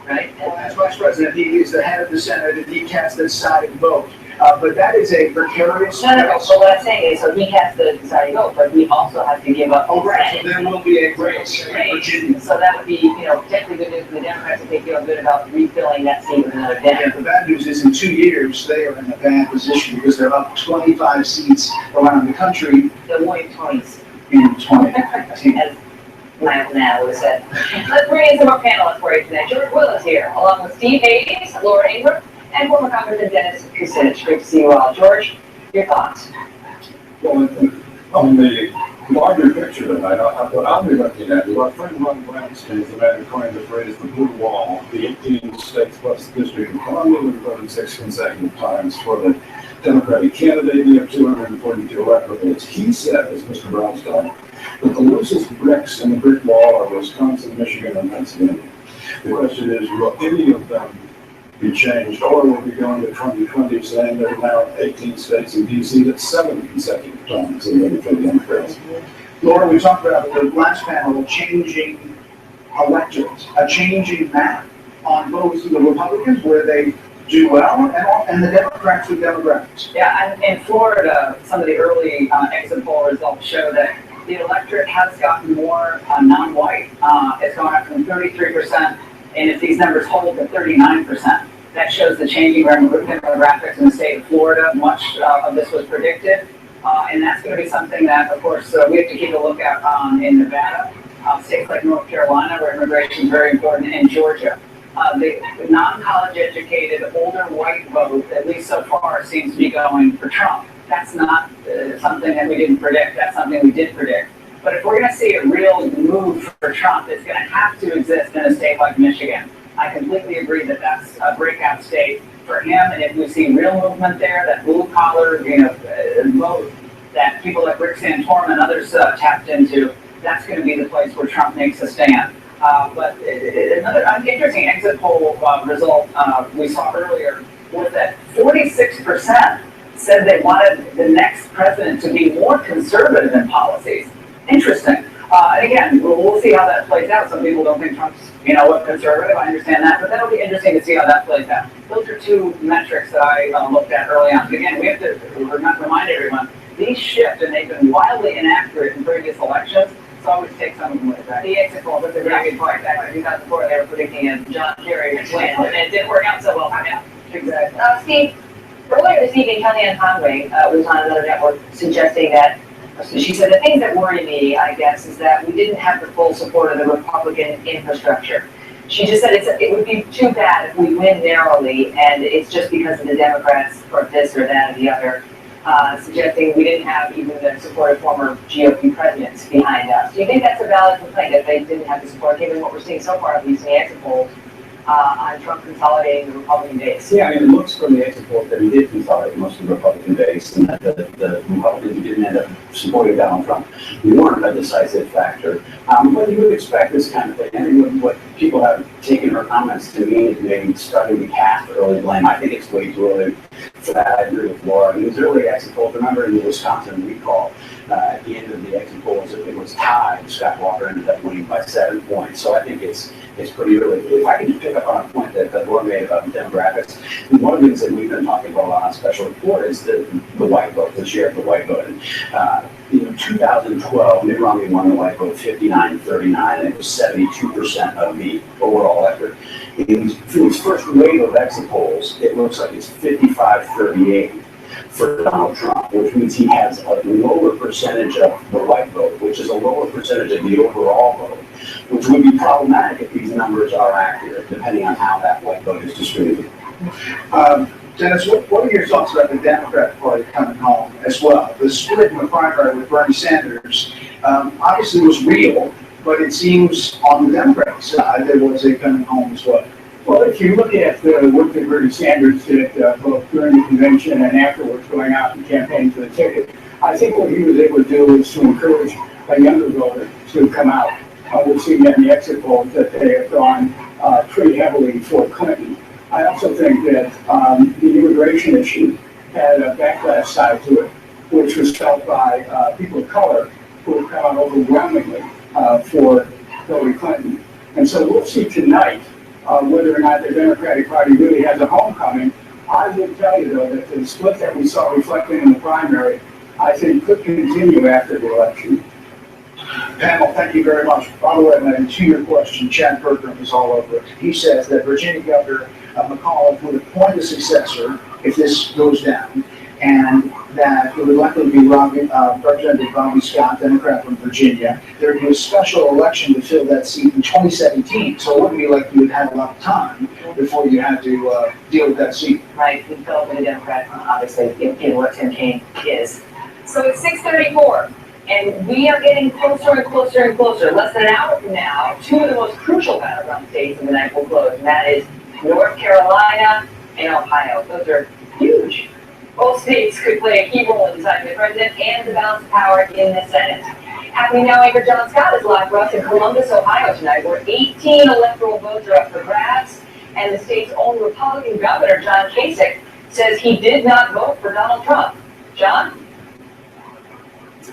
right? Well, as vice president, he is the head of the Senate, and he casts the deciding vote. But that is a precarious. No. So what I'm saying is, so he casts the deciding vote, but he also has to give up. Oh, right. So there will be a race in Virginia. So that would be, potentially good news for the Democrats if they feel good about refilling that seat with another Democrat. Yeah, the bad news is in 2 years, they are in a bad position because they're up 25 seats around the country. They're winning 20s. In 2019. As now is that. Let's bring in some more panelists for you today. George Willis here, along with Steve Hayes, Laura Ingram, and former Congressman Dennis Kucinich. Great to see you all. George, your thoughts? Well, on the larger picture tonight, what I'll be looking at is our friend Ron Brownstein is the man who coined the phrase the blue wall, the 18 states plus the District of Columbia, we've voted 6 consecutive times for the Democratic candidate. We have 242 electoral votes. He says, Mr. Brownstein, that the loosest bricks in the brick wall are Wisconsin, Michigan, and Pennsylvania. The question is, will any of them be changed, or will we go into 2020 saying there are now 18 states in D.C. that's 7 consecutive times in the Democrats? Laura, we talked about the last panel, changing electorates, a changing map on both the Republicans where they do well, and the Democrats with demographics. Yeah, and in Florida, some of the early exit poll results show that the electorate has gotten more non-white. It's gone up from 33%, and if these numbers hold, to 39%. That shows the changing demographics in the state of Florida. Much of this was predicted, and that's going to be something that, of course, we have to keep a lookout on in Nevada, states like North Carolina, where immigration is very important, and Georgia. The non-college educated, older white vote, at least so far, seems to be going for Trump. That's not something that we didn't predict. That's something we did predict. But if we're going to see a real move for Trump, it's going to have to exist in a state like Michigan. I completely agree that that's a breakout state for him. And if we see real movement there, that blue-collar, vote that people like Rick Santorum and others tapped into, that's going to be the place where Trump makes a stand. But another interesting exit poll result we saw earlier was that 46% said they wanted the next president to be more conservative in policies. Interesting. And again, we'll see how that plays out. Some people don't think Trump's, conservative. I understand that, but that'll be interesting to see how that plays out. Those are 2 metrics that I looked at early on. But again, we have to remind everyone, these shift, and they've been wildly inaccurate in previous elections. So always take some of them with that. The exit poll, that's a very good point. Back in 2004, they were predicting John Kerry would win, and it didn't work out so well. Yeah, exactly. Steve, earlier this evening, Kellyanne Conway was on another network suggesting that, she said, the things that worry me, I guess, is that we didn't have the full support of the Republican infrastructure. She just said it would be too bad if we win narrowly, and it's just because of the Democrats or this or that or the other, suggesting we didn't have even the support of former GOP presidents behind us. Do you think that's a valid complaint, that they didn't have the support, given what we're seeing so far, at least in the exit polls, on Trump consolidating the Republican base. Yeah, I mean, it looks from the exit poll that he did consolidate most of the Republican base, and that the Republicans who didn't end up supporting Donald Trump weren't a decisive factor. But you would expect this kind of thing. I mean, what people have taken her comments to mean is maybe starting to cast early blame. I think it's way too early for that. I agree with Laura. I mean, these early exit polls, remember in the Wisconsin recall, at the end of the exit polls, it was tied. Scott Walker ended up winning by 7 points. So I think it's pretty early. If I can just pick up on a point that Laura made about demographics, one of the things that we've been talking about on special report is the white vote, the share of the white vote. And, in 2012, Mitt Romney won the white vote 59-39, and it was 72% of the overall effort. In his first wave of exit polls, it looks like it's 55-38 for Donald Trump, which means he has a lower percentage of the white vote, which is a lower percentage of the overall vote, which would be problematic if these numbers are accurate, depending on how that white vote is distributed. Dennis, what are your thoughts about the Democrat Party coming home as well? The split in the primary with Bernie Sanders obviously was real, but it seems on the Democratic side there was a coming home as well. Well, if you look at the work that Bernie Sanders did both during the convention and afterwards going out and campaigning for the ticket, I think what he was able to do is to encourage a younger voter to come out. We've seen that in the exit polls that they have gone pretty heavily for Clinton. I also think that the immigration issue had a backlash side to it, which was felt by people of color who have come out overwhelmingly for Hillary Clinton. And so we'll see tonight whether or not the Democratic Party really has a homecoming. I will tell you, though, that the split that we saw reflected in the primary, I think could continue after the election. Panel, thank you very much. By the way, to your question, Chad Perkins is all over it. He says that Virginia Governor McCall would appoint a successor if this goes down, and that it would likely be Representative Bobby Scott, Democrat from Virginia. There would be a special election to fill that seat in 2017, so it wouldn't be like you would have a lot of time before you had to deal with that seat. Right, we felt with a Democrat, obviously, in what Tim Kaine is. So it's 6:34. And we are getting closer and closer and closer. Less than an hour from now, two of the most crucial battleground states in the night will close, and that is North Carolina and Ohio. Those are huge. Both states could play a key role in deciding the president and the balance of power in the Senate. Happening now, anchor John Scott is live for us in Columbus, Ohio tonight, where 18 electoral votes are up for grabs, and the state's own Republican governor, John Kasich, says he did not vote for Donald Trump. John?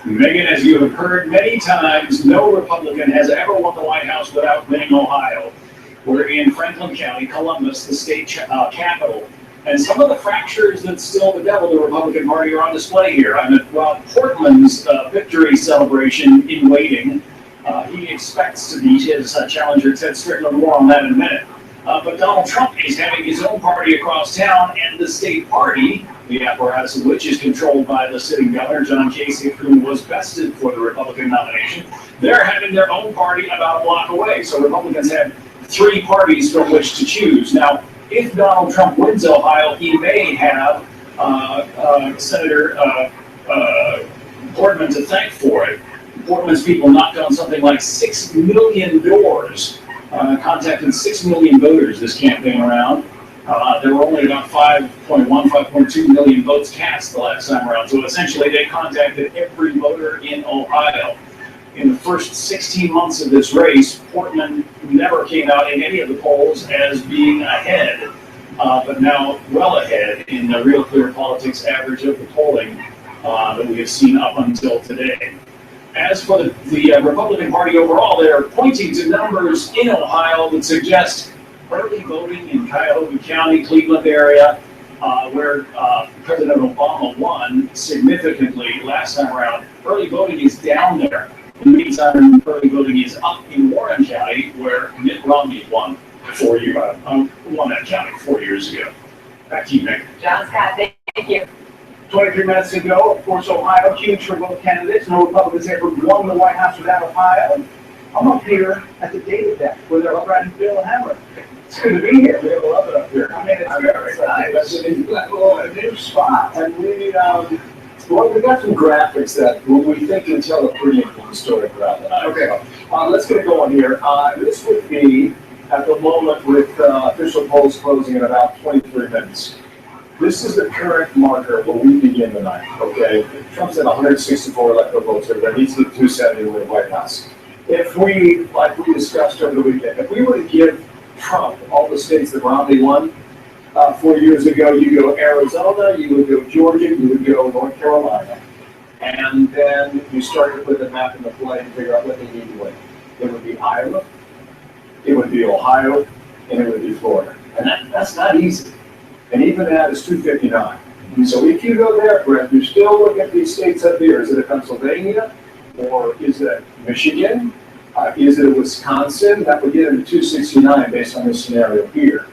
Megan, as you have heard many times, no Republican has ever won the White House without winning Ohio. We're in Franklin County, Columbus, the state capital. And some of the fractures that still bedevil the Republican Party are on display here. I'm at Portman's victory celebration in waiting. He expects to beat his challenger, Ted Strickland. More on that in a minute. But Donald Trump is having his own party across town, and the state party, the apparatus of which is controlled by the sitting governor, John Kasich, who was bested for the Republican nomination. They're having their own party about a block away. So Republicans have three parties from which to choose. Now, if Donald Trump wins Ohio, he may have Senator Portman to thank for it. Portman's people knocked on something like 6 million doors, contacted 6 million voters this campaign around. There were only about 5.2 million votes cast the last time around. So essentially, they contacted every voter in Ohio. In the first 16 months of this race, Portman never came out in any of the polls as being ahead, but now well ahead in the Real Clear Politics average of the polling that we have seen up until today. As for the Republican Party overall, they're pointing to numbers in Ohio that suggest early voting in Cuyahoga County, Cleveland area, where President Obama won significantly last time around. Early voting is down there. In the meantime, early voting is up in Warren County, where Mitt Romney won that county 4 years ago. Back to you, Nick. John Scott, thank you. 23 minutes to go. Of course, Ohio, huge for both candidates. No Republicans ever won the White House without Ohio. I'm up here at the data deck where they're up riding Bill and Hammer. It's good to be here. We have a love it up here. I mean, it's very nice. It's a new spot. And we got some graphics that we think can tell a pretty important story about that. Okay. Let's get going here. This would be at the moment with official polls closing in about 23 minutes. This is the current marker where we begin the night, okay? Trump's at 164 electoral votes, there needs to be 270 to win the White House. If we, like we discussed over the weekend, if we were to give Trump all the states that Romney won 4 years ago, you go Arizona, you would go Georgia, you would go North Carolina. And then you start to put the map in the play and figure out what they need to win. It would be Iowa, it would be Ohio, and it would be Florida. And that's not easy. And even that is 259. So if you go there, Brett, you still look at these states up here. Is it a Pennsylvania? Or is it Michigan? Is it Wisconsin? That would get into 269 based on this scenario here.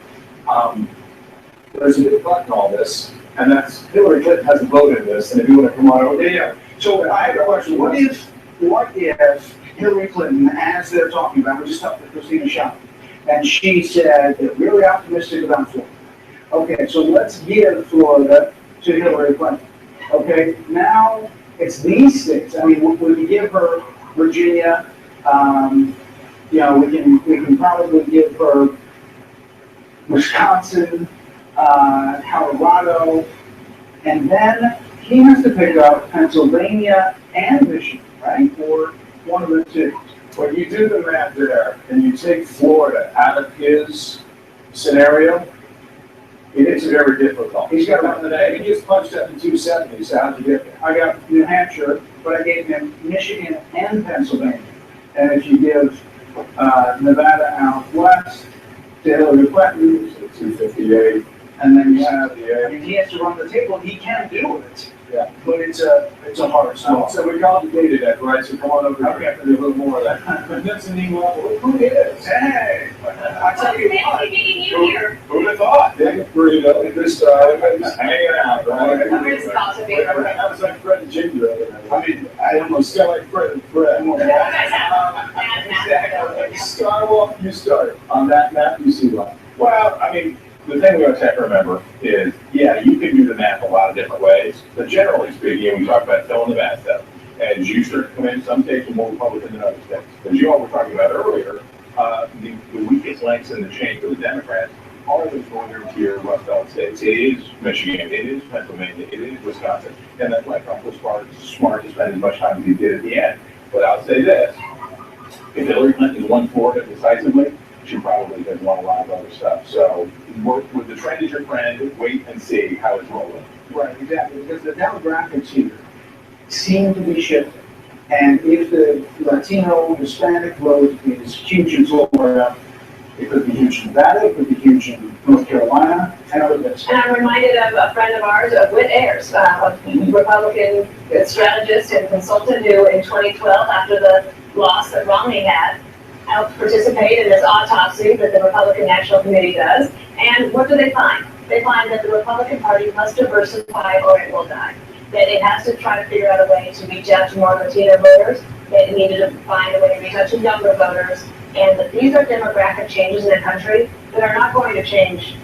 There's a big button in all this, and that's Hillary Clinton hasn't voted in this. And if you want to come on over, Yeah. So I have a question. What if Hillary Clinton, as they're talking about, we just talked to Christina Shop, and she said they're really optimistic about Florida. Okay, so let's give Florida to Hillary Clinton. Okay, now it's these states. I mean, would we give her Virginia? You know, we can probably give her Wisconsin, Colorado, and then he has to pick up Pennsylvania and Michigan, right? Or one of the two. when you do the math there and you take Florida out of his scenario, it is very difficult. He's got one today. He just punched up to 270. So how'd you get there? I got New Hampshire, but I gave him Michigan and Pennsylvania. And if you give Nevada out west to Hillary Clinton, 258. and then you have, I mean, he has to run the table, and he can do it. Yeah. But it's a hard slog. So we complicated that, right? So come on over here and do a little more of that. Convincing level. Who is? Hey, I tell you what. Who would have thought? Big burrito, this everybody's hanging out, right? Everybody's gossiping. That was like Fred and Ginger over there. I mean, I almost got like Fred and Fred. Exactly. Start off, you start. On that map, you see one. Well, I mean, the thing we have to remember is, yeah, you can do the math a lot of different ways, but generally speaking, we talk about filling the bathtub. As you start to come in, some states are more Republican than other states. As you all were talking about earlier, the weakest links in the chain for the Democrats are those northern tier Rust Belt states. It is Michigan, it is Pennsylvania, it is Wisconsin, and that's why Trump was smart to spend as much time as he did at the end. But I'll say this, if Hillary Clinton won Florida decisively, she probably has won a lot of other stuff. So work with the trend as your friend, wait and see how it's rolling. Right, exactly, because the demographics here seem to be shifting. And if the Latino Hispanic vote is huge in Florida, it could be huge in Nevada, it could be huge in North Carolina, and other places. And I'm reminded of a friend of ours, of Whit Ayers, a Republican strategist and consultant who in 2012, after the loss that Romney had, helped participate in this autopsy that the Republican National Committee does. And what do they find? They find that the Republican Party must diversify or it will die. That it has to try to figure out a way to reach out to more Latino voters. It needed to find a way to reach out to younger voters. And that these are demographic changes in the country that are not going to change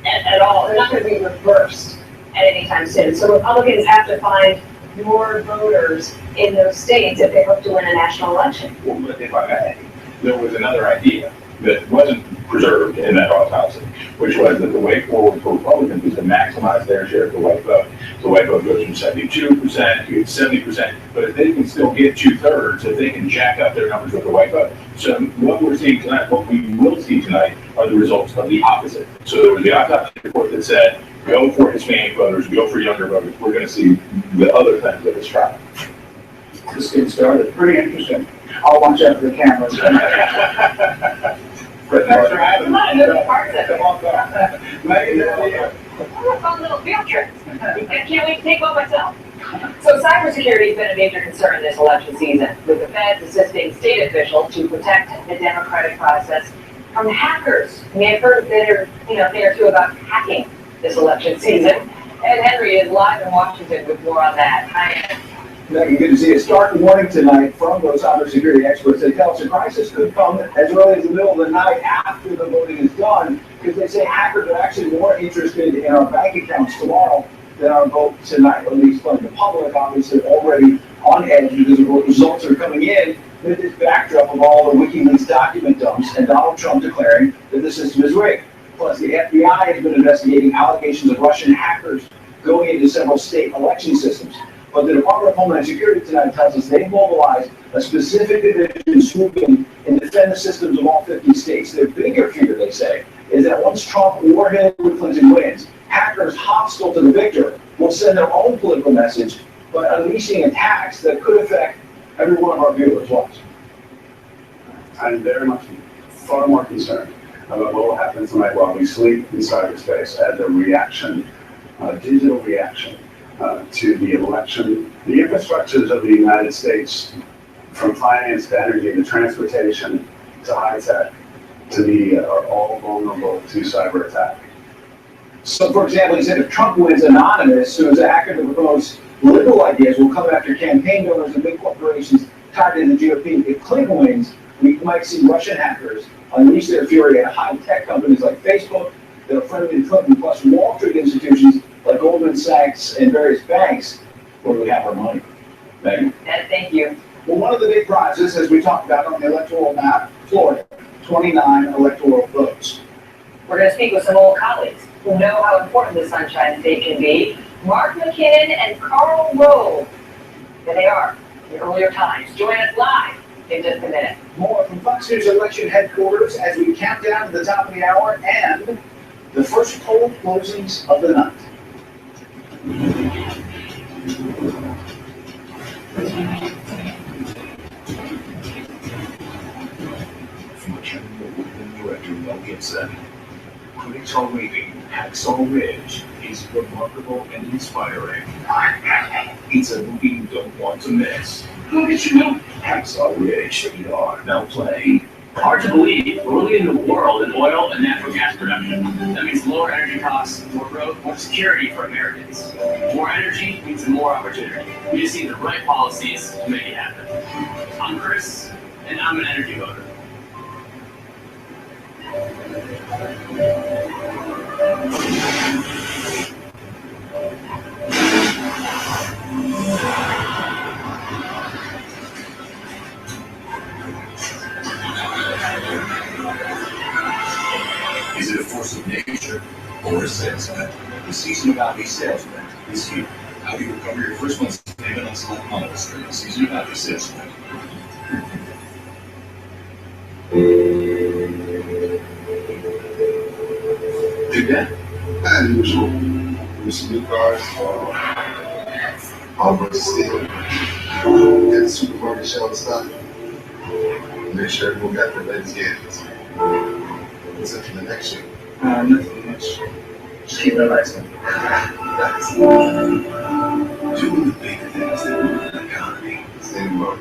at all. They're not going to be reversed at any time soon. So Republicans have to find more voters in those states if they hope to win a national election. Well, but if I may, there was another idea that wasn't preserved in that autopsy, which was that the way forward for Republicans is to maximize their share of the white vote. The white vote goes from 72% to 70%, but if they can still get 2/3, if they can jack up their numbers with the white vote. So what we're seeing tonight, what we will see tonight, are the results of the opposite. So there was the autopsy report that said, go for Hispanic voters, go for younger voters. We're going to see the other things of this trial. This getting started, pretty interesting. I'll watch out for the cameras. That's right. Come on, another part of it. Come on, Fun little field trip. Can't wait to take one myself. So cybersecurity has been a major concern this election season, with the feds assisting state officials to protect the democratic process from hackers. You may have heard a thing or two about hacking this election season. Ed Henry is live in Washington with more on that. Hi. Good to see a stark warning tonight from those cybersecurity experts. They tell us the crisis could come as early as the middle of the night after the voting is done, because they say hackers are actually more interested in our bank accounts tomorrow than our vote tonight, or at least from the public, obviously already on edge because the results are coming in. with this backdrop of all the WikiLeaks document dumps and Donald Trump declaring that the system is rigged. Plus, the FBI has been investigating allegations of Russian hackers going into several state election systems. But the Department of Homeland Security tonight tells us they've mobilized a specific division swooping and defend the systems of all 50 states. Their bigger fear, they say, is that once Trump or Hillary Clinton wins, hackers hostile to the victor will send their own political message, but unleashing attacks that could affect every one of our viewers. Watch. I'm very much far more concerned about what will happen tonight while we sleep in cyberspace as a reaction, digital reaction to the election. The infrastructures of the United States, from finance to energy to transportation to high tech to media, are all vulnerable to cyber attack. So, for example, he said if Trump wins, Anonymous, who is a hacker that promotes liberal ideas, will come after campaign donors and big corporations tied to the GOP. If Clinton wins, we might see Russian hackers unleash their fury at high-tech companies like Facebook that are friendly to Clinton, plus Wall Street institutions like Goldman Sachs and various banks where we have our money. Megan? Thank you. Well, one of the big prizes, as we talked about on the electoral map, Florida, 29 electoral votes. We're going to speak with some old colleagues who know how important the Sunshine State can be. Mark McKinnon and Carl Rove. There they are, in the earlier times. Join us live in just a minute. More from Fox News election headquarters as we count down to the top of the hour and the first poll closings of the night. From Academy Award-winning director Mel Gibson, critics are raving Hacksaw Ridge is remarkable and inspiring. It's a movie you don't want to miss. How did you know? Hacksaw Ridge, ER, now playing. Hard to believe, we're leading the world in oil and natural gas production. That means lower energy costs, more growth, more security for Americans. More energy means more opportunity. We just need the right policies to make it happen. I'm Chris, and I'm an energy voter. Is it a force of nature or a salesman? The season about me salesman is here. How do you recover your first month's payment on select models during the season about me salesman? Did that? As usual. With some new cars, almost still. Get the supermarket shelf stock. Make sure everyone got their latest gadgets. What's up for the next year? Nothing much. Just keep it nice. Doing the big things that move the economy. Same work.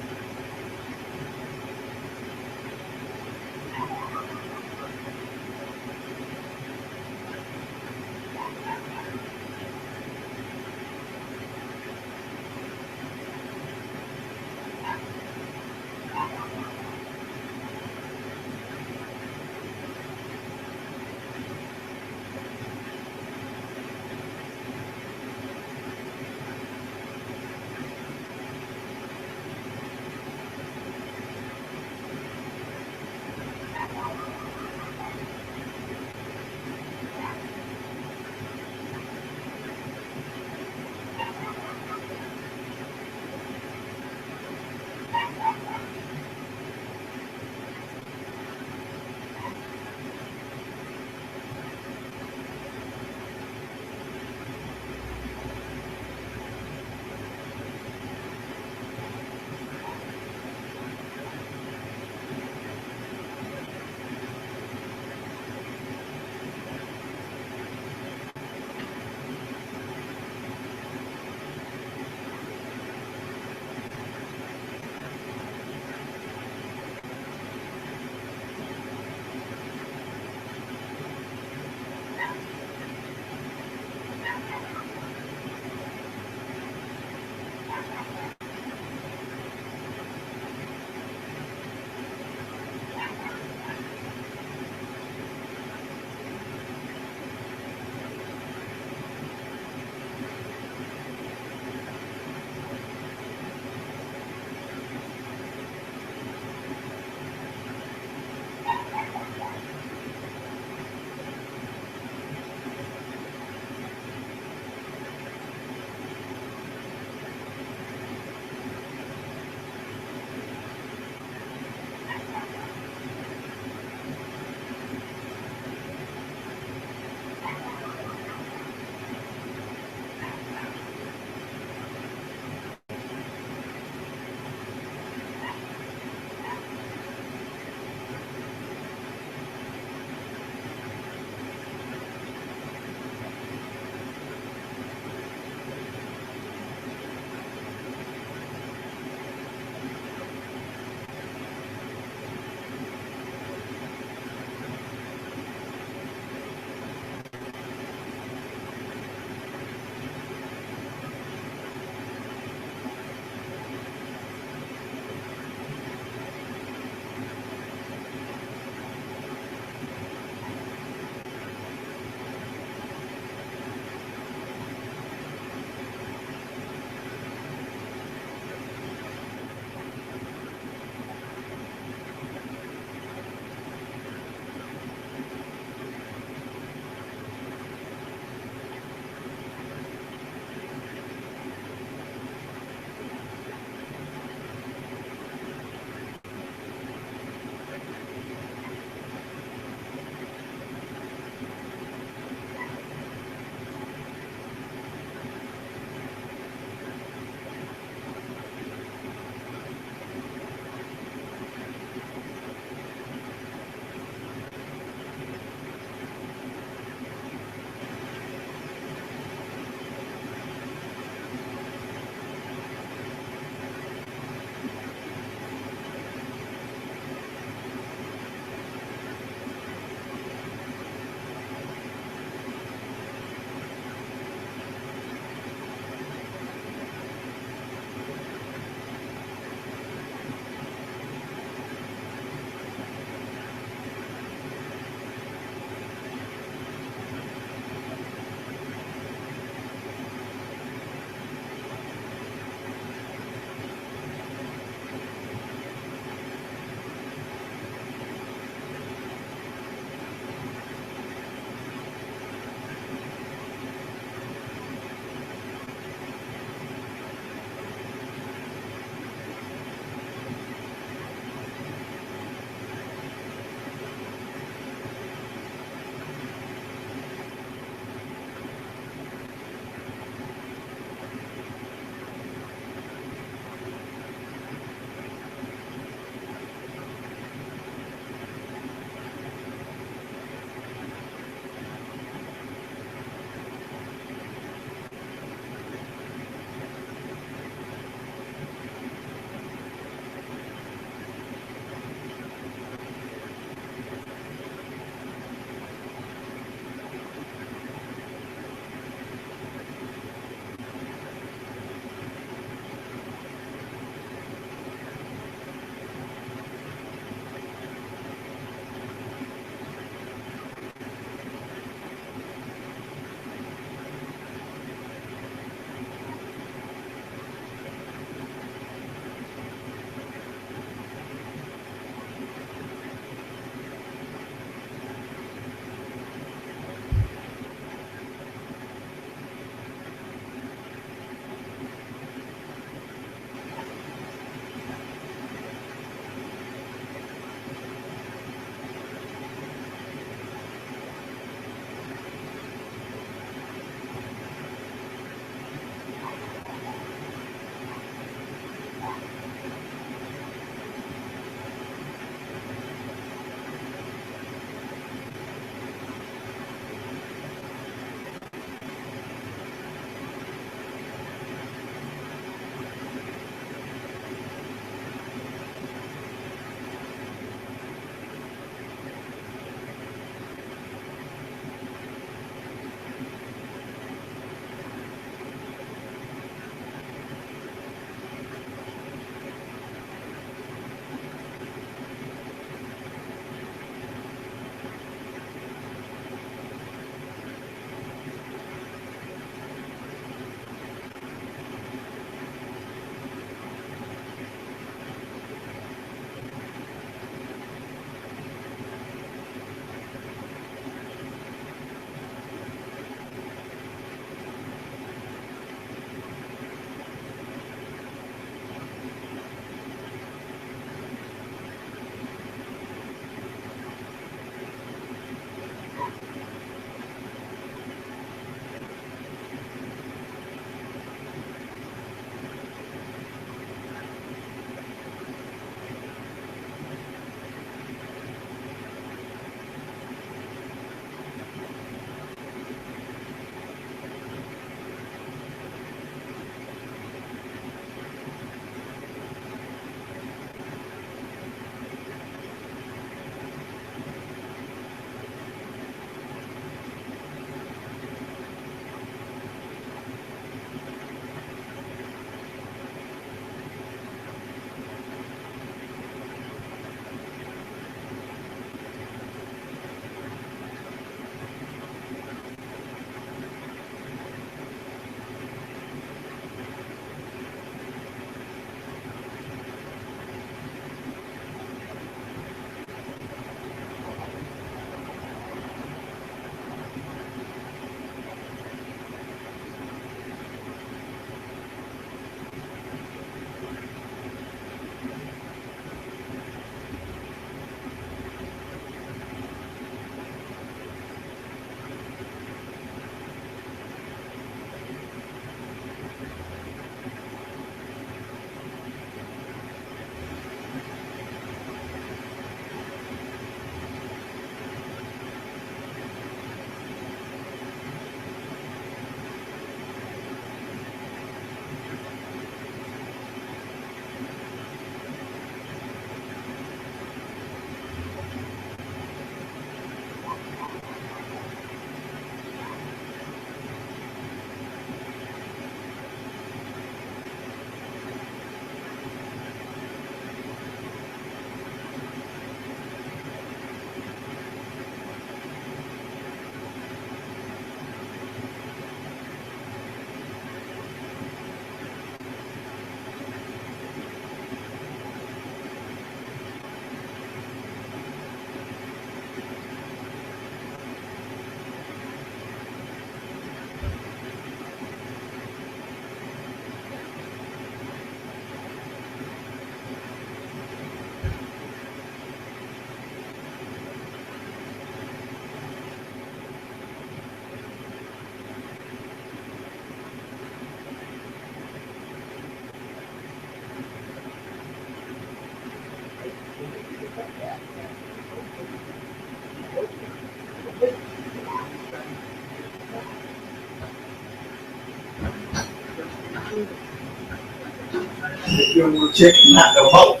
You're checking out the vote.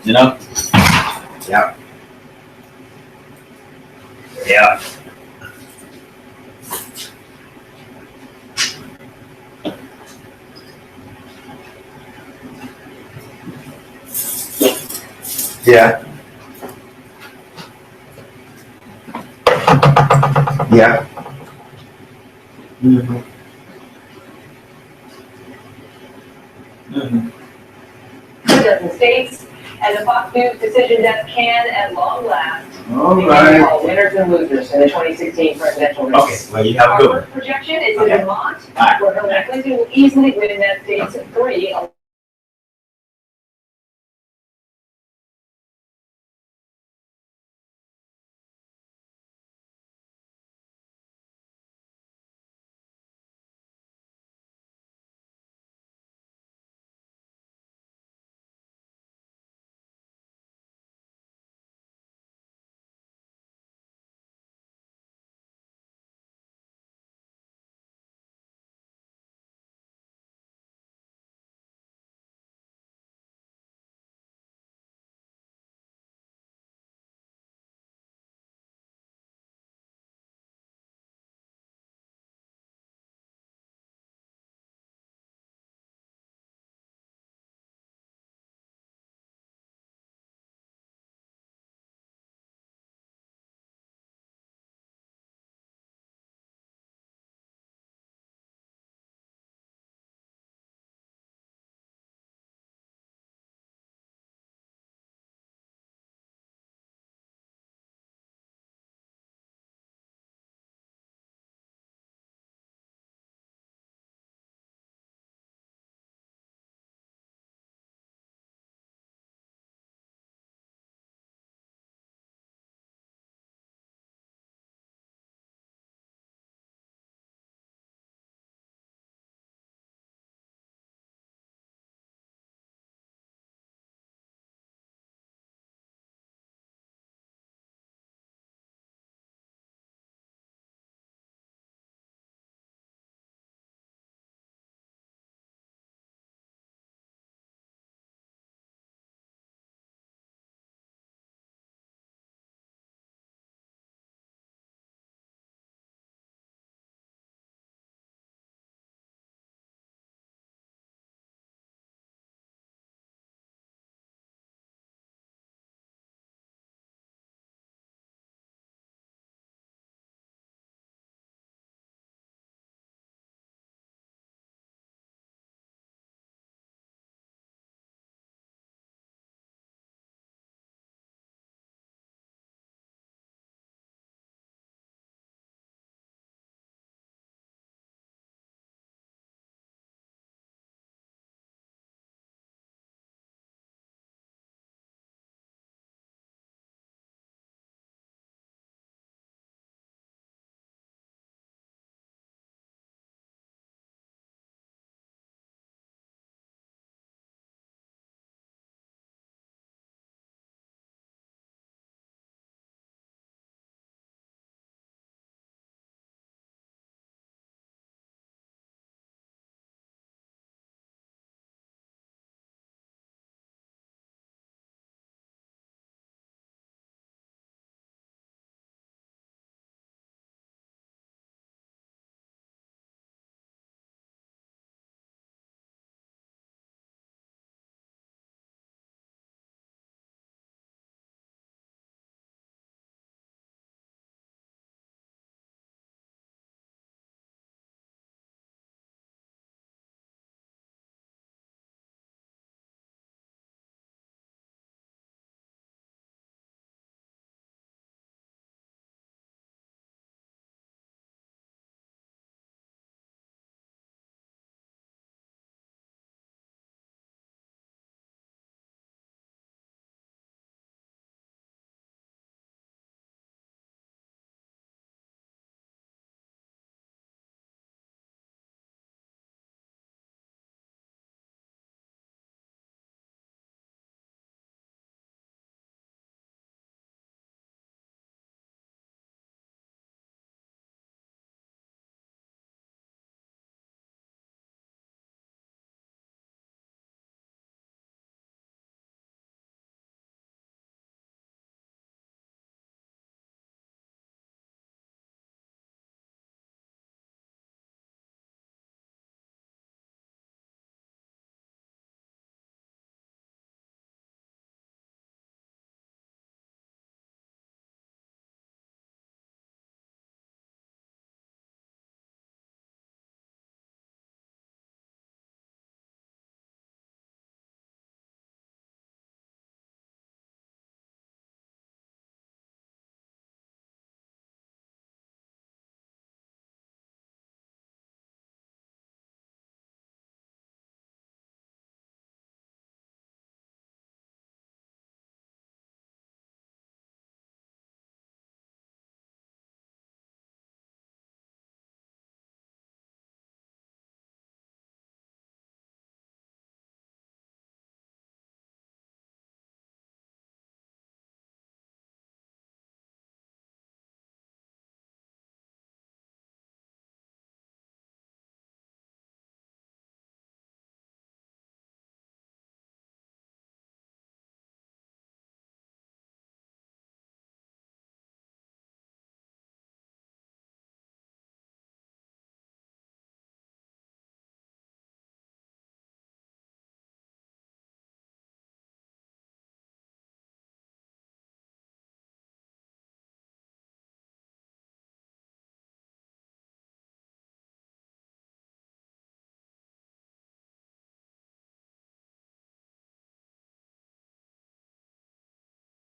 You know? Yeah. Yeah. Yeah. Yeah. Mm-hmm. Mm-hmm. Dozen states, and the Fox News decision desk can, at long last, All be right. all winners and losers in the 2016 presidential race. Okay, well, you have a Our good one. first projection is in Okay. Vermont, All right. where Hillary Clinton will easily win that state's 3